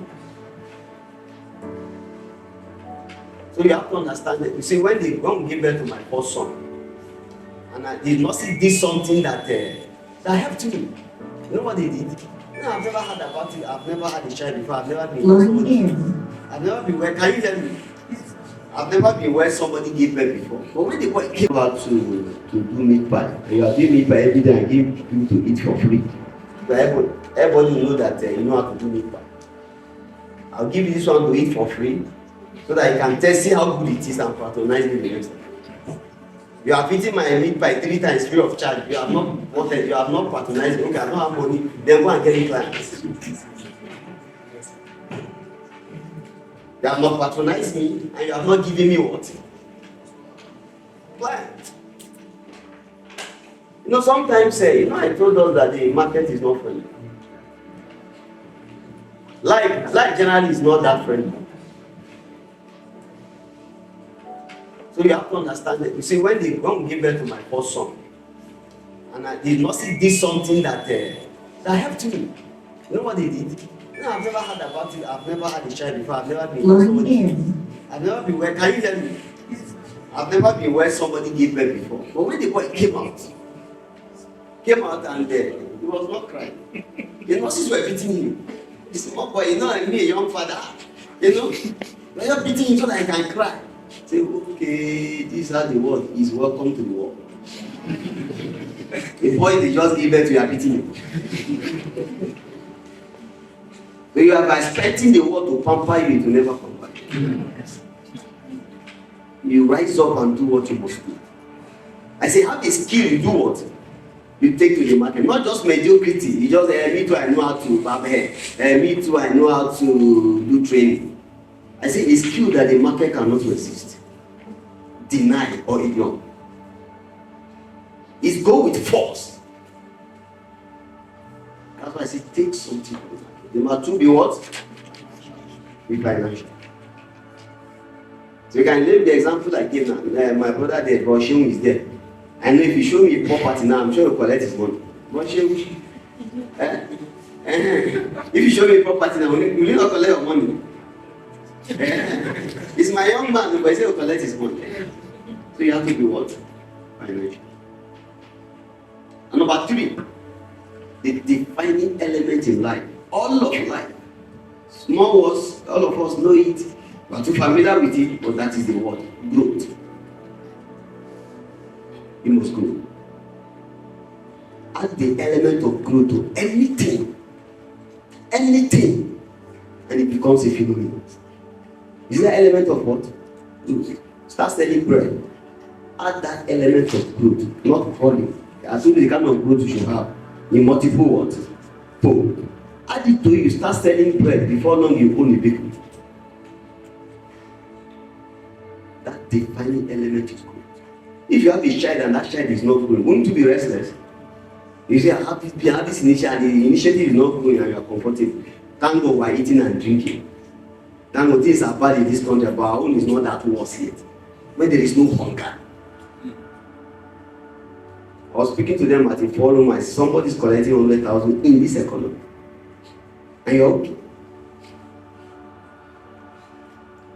So you have to understand that. You see, when we gave birth to my first son, and I did not see this something that helped me. You know what they did? I've never heard about it. I've never had a child before. I've never been where. Can you tell me? I've never been where somebody gave birth before. But when the boy came out to do meat pie, you are doing meat pie every day and give people to eat for free. So everybody know that you know how to do meat pie. I'll give you this one to eat for free so that you can see how good it is and patronize me the next time. You have eaten my meat pie 3 times free of charge. You have not wanted, you have not patronized me. Okay, I don't have money. Then go and get it clients. You have not patronized me and you have not given me what? Clients. Sometimes I told us that the market is not friendly. Life generally is not that friendly. So you have to understand that. You see, when we gave birth to my first son, and I did not see this something that helped me. You know what they did? I've never heard about it. I've never had a child before. I've never been where. Can you tell me? I've never been where somebody gave birth before. But when the boy came out and he was not crying. The nurses were beating him. The small boy, like me, a young father. They're just beating him so that he can cry. Say, okay, this is how the world is. Welcome to the world. The boy they just gave birth to, you are beating him. When you are expecting the world to pamper you, it will never pamper you. You rise up and do what you must do. I say, have a skill, you do what? You take to the market. Not just mediocrity. You just, me too, I know how to barb hair. Me too, I know how to do training. I say, a skill that the market cannot resist, deny, or ignore. It's go with force. That's why I say, take something. The number two be what? Be financial. So you can leave the example I gave now. My brother there, Russian is there. I know if you show me property now, I'm sure you'll collect his money. Russian, if you show me property now, will you not collect your money? It's my young man, but I say he'll collect his money. So you have to be what? Financial. And number three, the defining element in life. All of life. Small words, all of us know it. We are too familiar with it, but that is the word. Growth. You must grow. Add the element of growth to anything. Anything. And it becomes a phenomenon. Is there an element of what? Growth. Start selling bread. Add that element of growth, not falling. As soon as the kind of growth you should have in multiple words. Fold. Add it to you, start selling bread. Before long, you own a bakery. That defining element is growth. If you have a child and that child is not growing, won't you be restless? You say, I have this initiative, the initiative is not growing and you are comfortable. Thank God we're eating and drinking. Thank God things are bad in this country, but our own is not that worse yet. When there is no hunger. I was speaking to them at a forum, somebody is collecting 100,000 in this economy. And you're okay.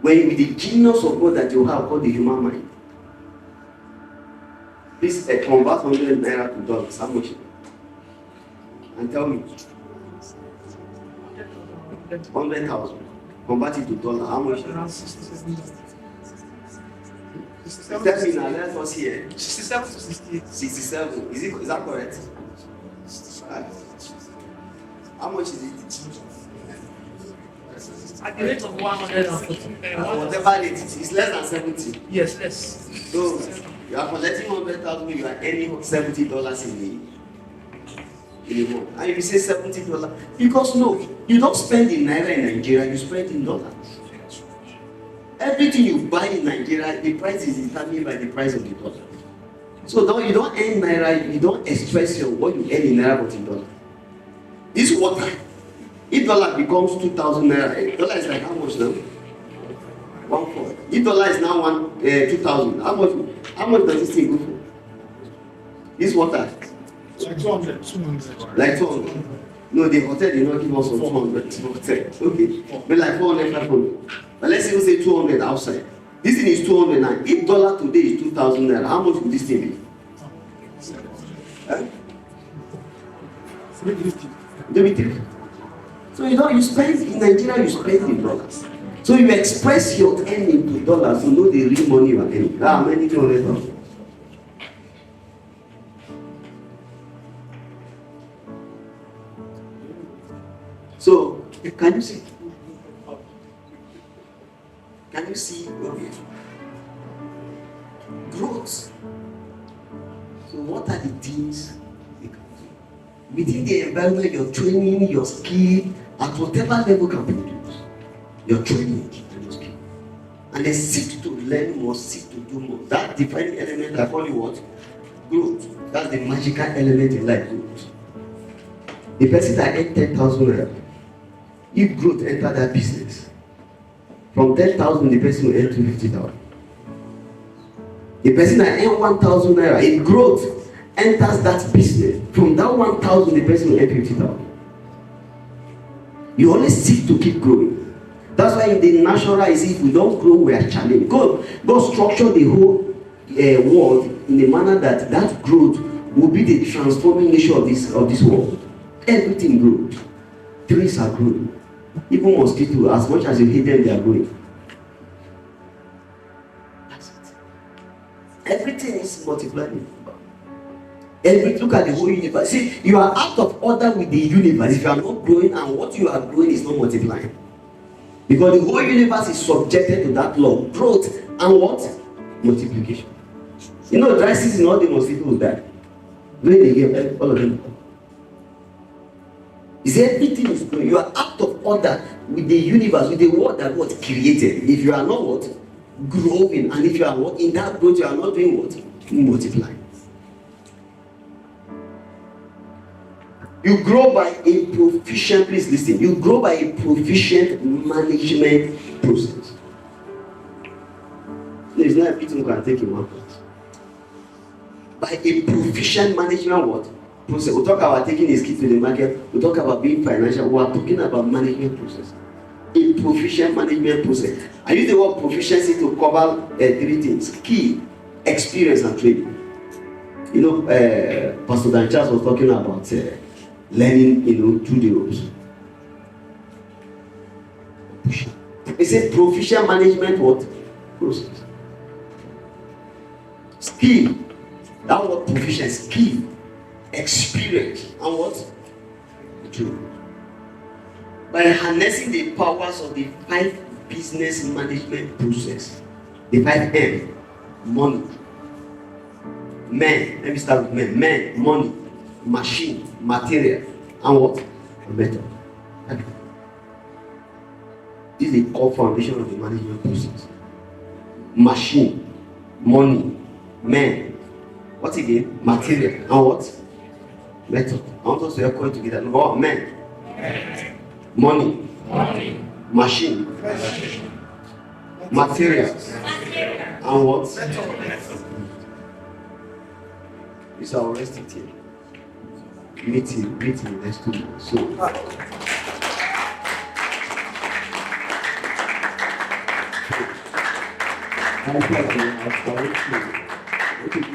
When with the genius of God that you have called the human mind, please convert 100 naira to dollars. How much? And tell me. 100,000. Convert it to dollars. How much? Tell me now, let us hear. 67 to 68. 67. Is that correct? How much is it? At the rate of 140. Whatever it is, it's less than 70. Yes, less. So you are collecting 100,000, you are earning $70 in a month. And if you say $70, because no, you don't spend in naira in Nigeria, you spend in dollars. Everything you buy in Nigeria, the price is determined by the price of the dollar. So you don't earn naira, you don't express what you earn in naira but in dollar. This water, if dollar becomes 2,000 naira, dollar is like how much now? 1.4. If dollar is now 2,000, how much does this thing go for? This water? Like 200. 200. Like 200. No, the hotel did not give us 200. Hotel. Okay. But like 400, 500. But let's even say 200 outside. This thing is 200 now. If dollar today is 2,000 naira, how much would this thing be? Huh? 350. So you spend in Nigeria, you spend in dollars. So you express your earning to dollars to know the real money you are earning. How many 200,000? So can you see? Can you see growth? So what are the things you can do? Within the environment, your training, your skill, at whatever level can produce. Your training and your skill. And then seek to learn more, seek to do more. That defining element, I call it what? Growth. That's the magical element in life, growth. The person that earned 10,000 naira, if growth enter that business, from 10,000, the person will earn 250,000. The person that earn 1,000 naira, if growth enters that business, from that 1,000, the person will earn 50,000. You always seek to keep growing. That's why in the natural is if we don't grow, we are challenged. God structured the whole world in a manner that growth will be the transforming nature of this world. Everything grows. Trees are growing. Even mosquitoes, as much as you hate them, they are growing. That's it. Everything is multiplying. Look at the whole universe. See, you are out of order with the universe if you are not growing, and what you are growing is not multiplying. Because the whole universe is subjected to that law, growth and what? Multiplication. You know, dry season, all the mosquitoes die. When they give all of them. You see, everything is growing. You are out of order with the universe, with the world that God created. If you are not what? Growing, and if you are what? In that growth, you are not doing what? Multiplying. You grow by a proficient, please listen, you grow by a proficient management process. There's not a bit you can take in one place. By a proficient management what? Process. We'll talk about taking his kids to the market, we'll talk about being financial, we are talking about management process. A proficient management process. I use the word proficiency to cover 3 things: key, experience, and training. You know, Pastor Dan Charles was talking about learning, through the ropes. It's a proficient management what? Process. Skill. That word proficient, skill, experience, and what? True. By harnessing the powers of the 5 business management process. The 5 M. Money. Men. Let me start with men. Men, money, machine, material, and what? Method. This is the core foundation of the management process. Machine, money, men, what again? Material, and what? Method. I want us to echo it together. Number 1, men, money, machine, material, and what? It's our rest it here. Meeting next 2 months. So,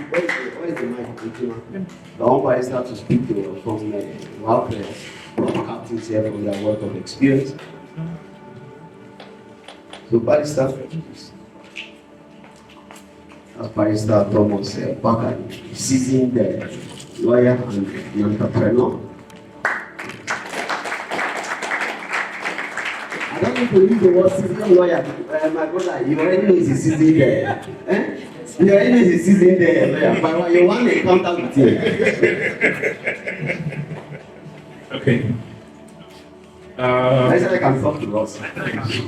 where is the mic? The umpires start to speak from our players, our captains here from their work of experience. So, Barrister, as Barrister Thomas Abubakar, seasoned lawyer and the entrepreneur. I don't need to use the word seasoned lawyer. My brother, you already know he's a seasoned there. You already know he's a seasoned lawyer. But when you want to encounter with him. Okay. I said I can talk to us.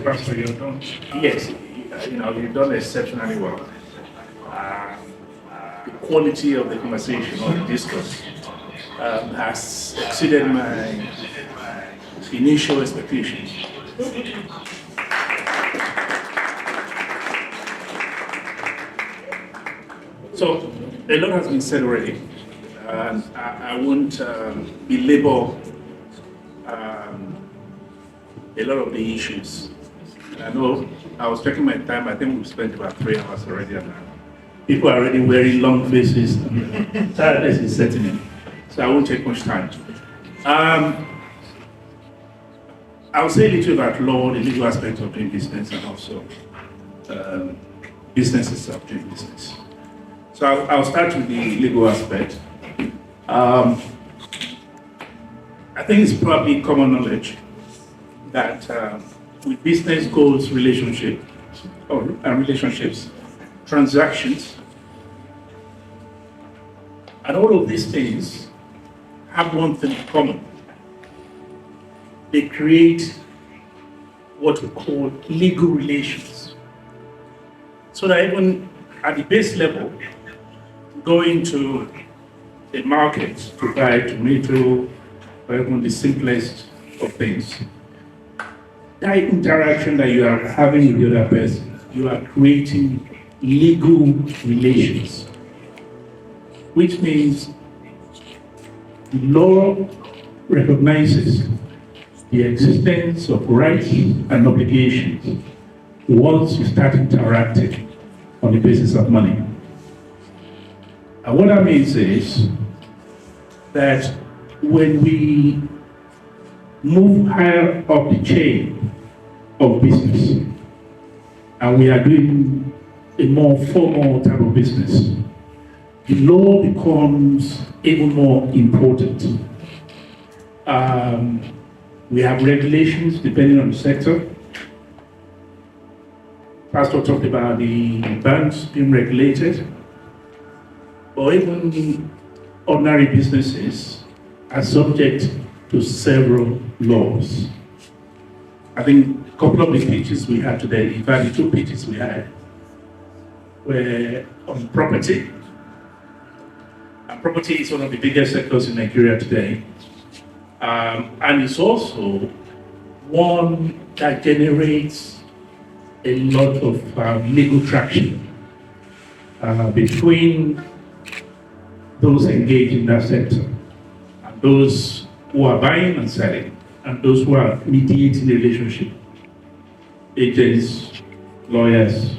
Pastor, you've done. Yes, you've done exceptionally well. The quality of the conversation or the discourse has exceeded my initial expectations. So, a lot has been said already, and I won't belabor a lot of the issues. I know I was checking my time, I think we've spent about 3 hours already, and people are already wearing long faces. Tiredness is setting in, so I won't take much time. I'll say a little about law, the legal aspect of doing business, and also business itself, doing business. So I'll start with the legal aspect. I think it's probably common knowledge that with business goals, relationships, transactions, and all of these things have one thing in common. They create what we call legal relations. So that even at the base level, going to a market to buy tomato, or even the simplest of things, that interaction that you are having with the other person, you are creating legal relations, which means the law recognizes the existence of rights and obligations once you start interacting on the basis of money. And what that means is that when we move higher up the chain of business and we are doing a more formal type of business, the law becomes even more important. We have regulations depending on the sector. Pastor talked about the banks being regulated, or even ordinary businesses are subject to several laws. I think a couple of the pitches we had today, in fact, the two pitches we had, were on property. And property is one of the biggest sectors in Nigeria today. And it's also one that generates a lot of legal traction between those engaged in that sector and those who are buying and selling and those who are mediating the relationship, agents, lawyers,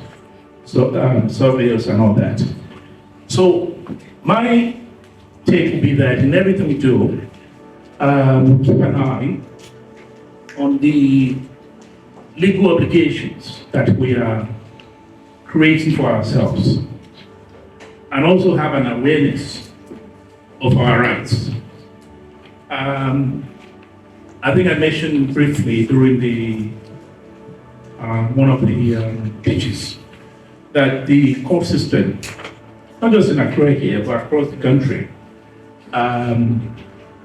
surveyors and all that. So my take would be that in everything we do, we keep an eye on the legal obligations that we are creating for ourselves, and also have an awareness of our rights. I think I mentioned briefly during the one of the pitches that the court system, not just in Akure here, but across the country,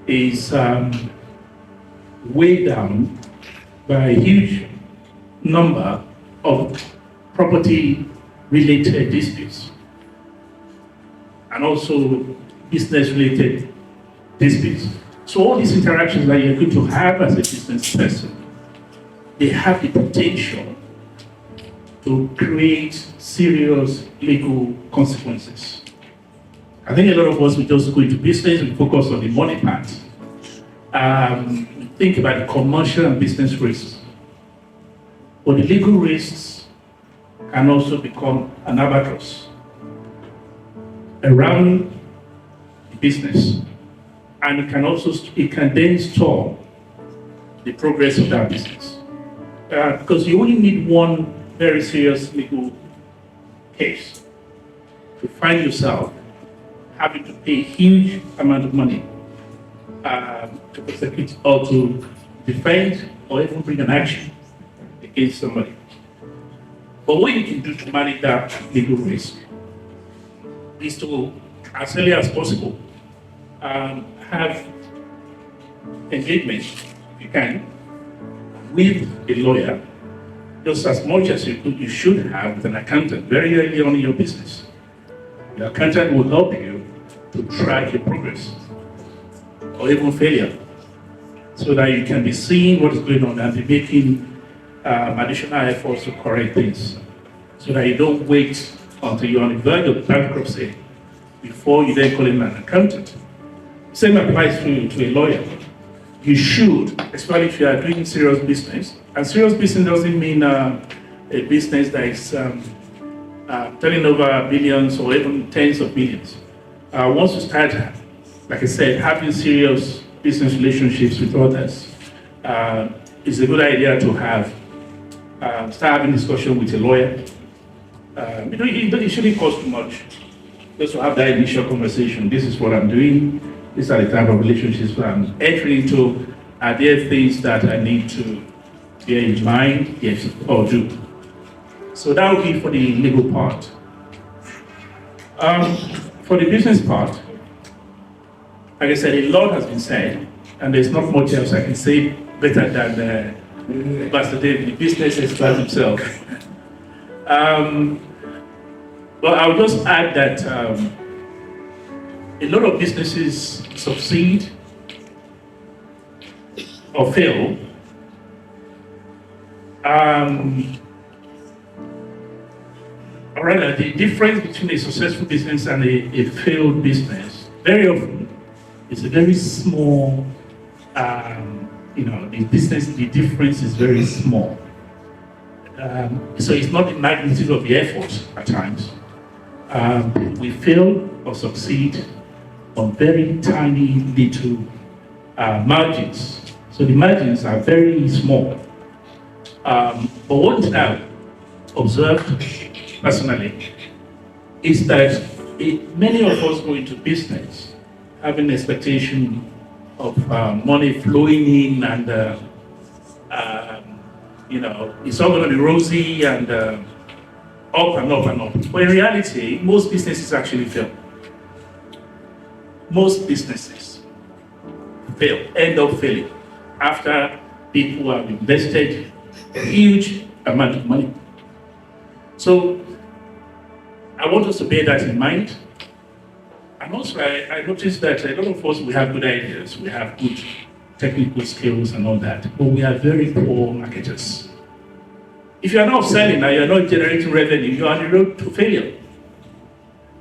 is weighed down by a huge number of property-related disputes and also business-related disputes. So all these interactions that you're going to have as a business person, they have the potential to create serious legal consequences. I think a lot of us, we just go into business, we focus on the money part. We think about the commercial and business risks. But the legal risks can also become an albatross around the business. And it can then stall the progress of that business. Because you only need one very serious legal case to find yourself having to pay a huge amount of money to prosecute or to defend or even bring an action against somebody. But what you can do to manage that legal risk is to, as early as possible, have engagement, if you can, with a lawyer, just as much as you should have with an accountant very early on in your business. Your accountant will help you to track your progress or even failure, so that you can be seeing what is going on and be making additional efforts to correct things, so that you don't wait until you're on the verge of bankruptcy before you then call in an accountant. Same applies to a lawyer. You should, especially if you are doing serious business. And serious business doesn't mean a business that is turning over billions or even tens of millions. Once you start, like I said, having serious business relationships with others, it's a good idea to have start having discussion with a lawyer. It shouldn't cost too much just to have that initial conversation. This is what I'm doing. These are the type of relationships that I'm entering into. Are there things that I need to bear in mind? Yes, or do. So that would be for the legal part. For the business part, like I said, a lot has been said, and there's not much else I can say better than Pastor David, the business expert himself. But I'll just add that a lot of businesses succeed or fail or rather, the difference between a successful business and a failed business very often is a very small, the difference is very small. So it's not the magnitude of the effort at times. We fail or succeed on very tiny little margins. So the margins are very small. But what I've observed personally is that many of us go into business having expectation of money flowing in and it's all going to be rosy and up and up and up. But in reality, most businesses actually fail. Most businesses fail, end up failing after people have invested a huge amount of money. So I want us to bear that in mind. And also I noticed that a lot of us, we have good ideas, we have good technical skills and all that, but we are very poor marketers. If you are not selling and you are not generating revenue, you are on the road to failure.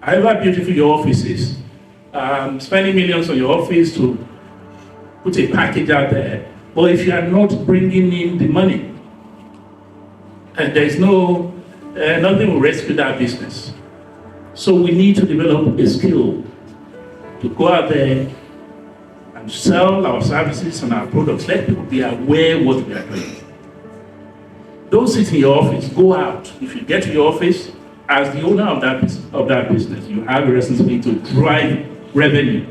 However beautiful your office is, spending millions on your office to put a package out there, but if you are not bringing in the money, and there is nothing will rescue that business. So we need to develop a skill to go out there and sell our services and our products. Let people be aware of what we are doing. Don't sit in your office, go out. If you get to your office, as the owner of that business, you have a responsibility to drive revenue.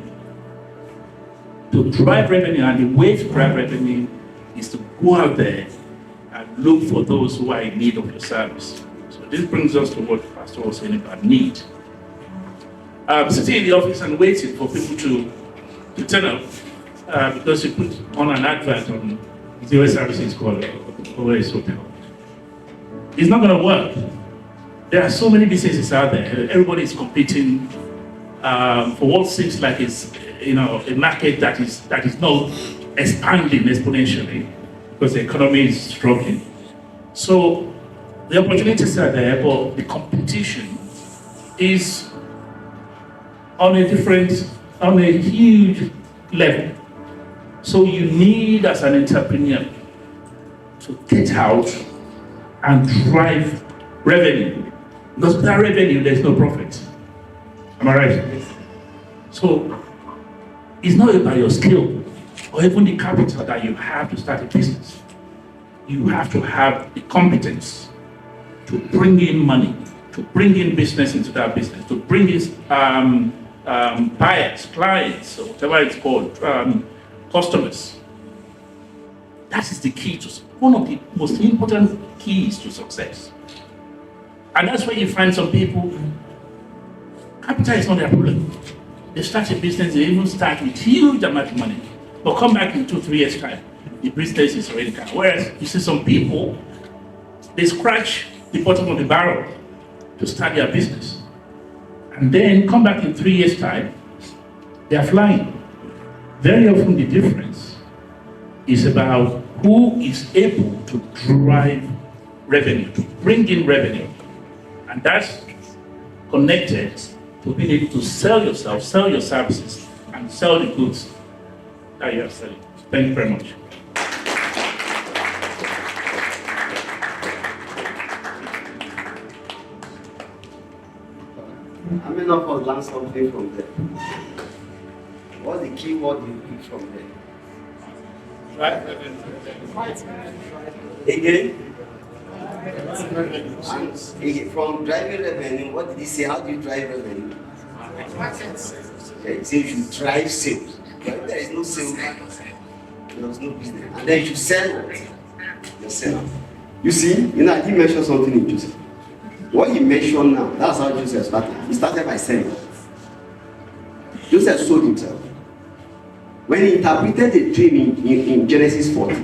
To drive revenue, and the way to drive revenue is to go out there and look for those who are in need of your service. So this brings us to what Pastor was saying about need. Sitting in the office and waiting for people to turn up because you put on an advert on zero services called OS Hotel. It's not going to work. There are so many businesses out there. Everybody is competing for what seems like it's a market that is not expanding exponentially because the economy is struggling. So the opportunities are there, but the competition is on a huge level. So you need, as an entrepreneur, to get out and drive revenue. Because without revenue, there's no profit. Am I right? So it's not about your skill or even the capital that you have to start a business. You have to have the competence to bring in money, to bring in business into that business, to bring in buyers, clients, or whatever it's called, customers. That is the key to one of the most important keys to success. And that's where you find some people, capital is not their problem. They start a business, they even start with huge amount of money, but come back in 2-3 years' time, the business is already gone. Whereas you see some people, they scratch the bottom of the barrel to start their business. And then come back in 3 years' time, they are flying. Very often the difference is about who is able to drive revenue, to bring in revenue. And that's connected to being able to sell yourself, sell your services, and sell the goods that you are selling. Thank you very much. I may not learn something from them. What's the key word you pick from them? Again? And from driving revenue, what did he say? How do you drive revenue? He said you should drive sales. But if there is no sales, there is no business. And then you should sell what? You sell. You see, I did mention something in Joseph. What he mentioned now, that's how Joseph started. He started by selling. Joseph sold himself. When he interpreted the dream in Genesis 40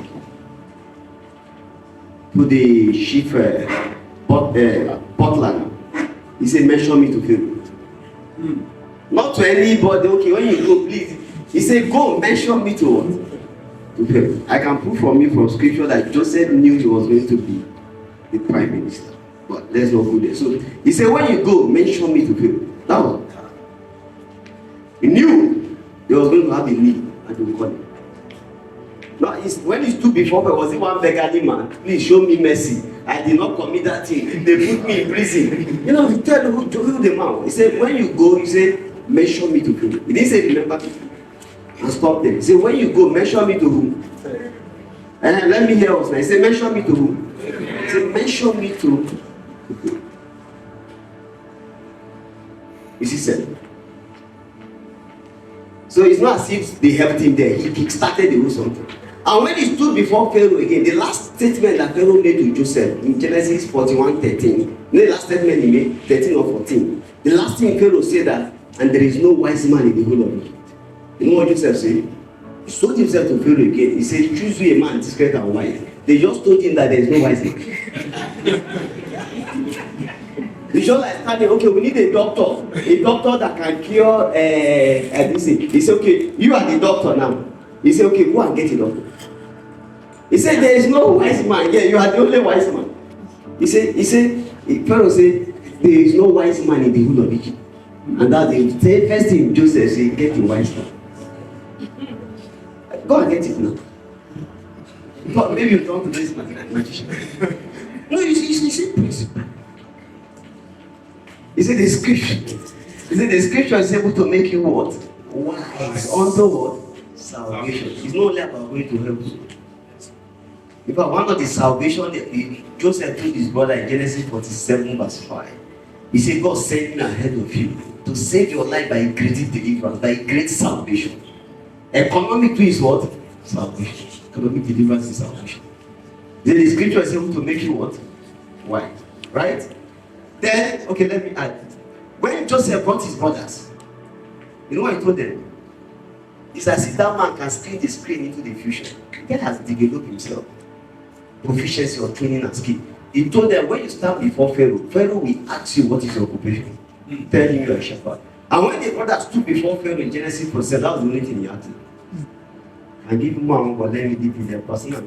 to the chief butler, he said, mention me to Pharaoh. Not to anybody. Okay, when you go, please. He said, go, mention me to what? To Pharaoh. I can prove from you from scripture that Joseph knew he was going to be the prime minister. But let's not go there. So he said, when you go, mention me to Pharaoh. That was it. He knew he was going to have a need and he would call him. No, when he stood before me, was it one beggarly man? Please show me mercy. I did not commit that thing. They put me in prison. He tell who the man. He said, when you go, he said, mention me to Pharaoh. He didn't say, remember me. And stop there. He said, when you go, mention me to whom? And let me hear us now. He said, mention me to whom? He said, mention me to You see, sir? So it's not as if they helped him there. He kickstarted the whole something. And when he stood before Pharaoh again, the last statement that Pharaoh made to Joseph in Genesis 41:13, the last statement he made, 13 or 14, the last thing Pharaoh said that, and there is no wise man in the whole of Egypt. You know what Joseph said? He sold himself to Pharaoh again. He said, choose you a man discreet and wise. They just told him that there is no wise man. It's just like standing, okay, we need a doctor that can cure this thing. He said, okay, you are the doctor now. He said, okay, go and get a doctor. He said, there is no wise man. Yeah, you are the only wise man. He said, Pharaoh said, there is no wise man in the whole of Egypt. And that's the first thing Joseph said, get a wise man. Go and get it now. But maybe you don't do this magician. No, you see principle. He said the scripture is able to make you what? Wise unto what? Salvation. It's not only about going to help you. In fact, one of the salvation that Joseph told his brother in Genesis 47 verse 5. He said, God sent me ahead of you to save your life by great deliverance, by great salvation. Economic too is what? Salvation. Economic deliverance is salvation. Then the scripture is able to make you what? Wise. Right? Then, okay, let me add. When Joseph brought his brothers, you know what he told them? It's as if that man can spin the screen into the future. He has developed himself. Proficiency or training and skill. He told them, when you stand before Pharaoh, Pharaoh will ask you what is your occupation. Tell him you are a shepherd. And when the brothers stood before Pharaoh in Genesis 47, that was the only thing he had to do. And give him one, but let me deep in their personal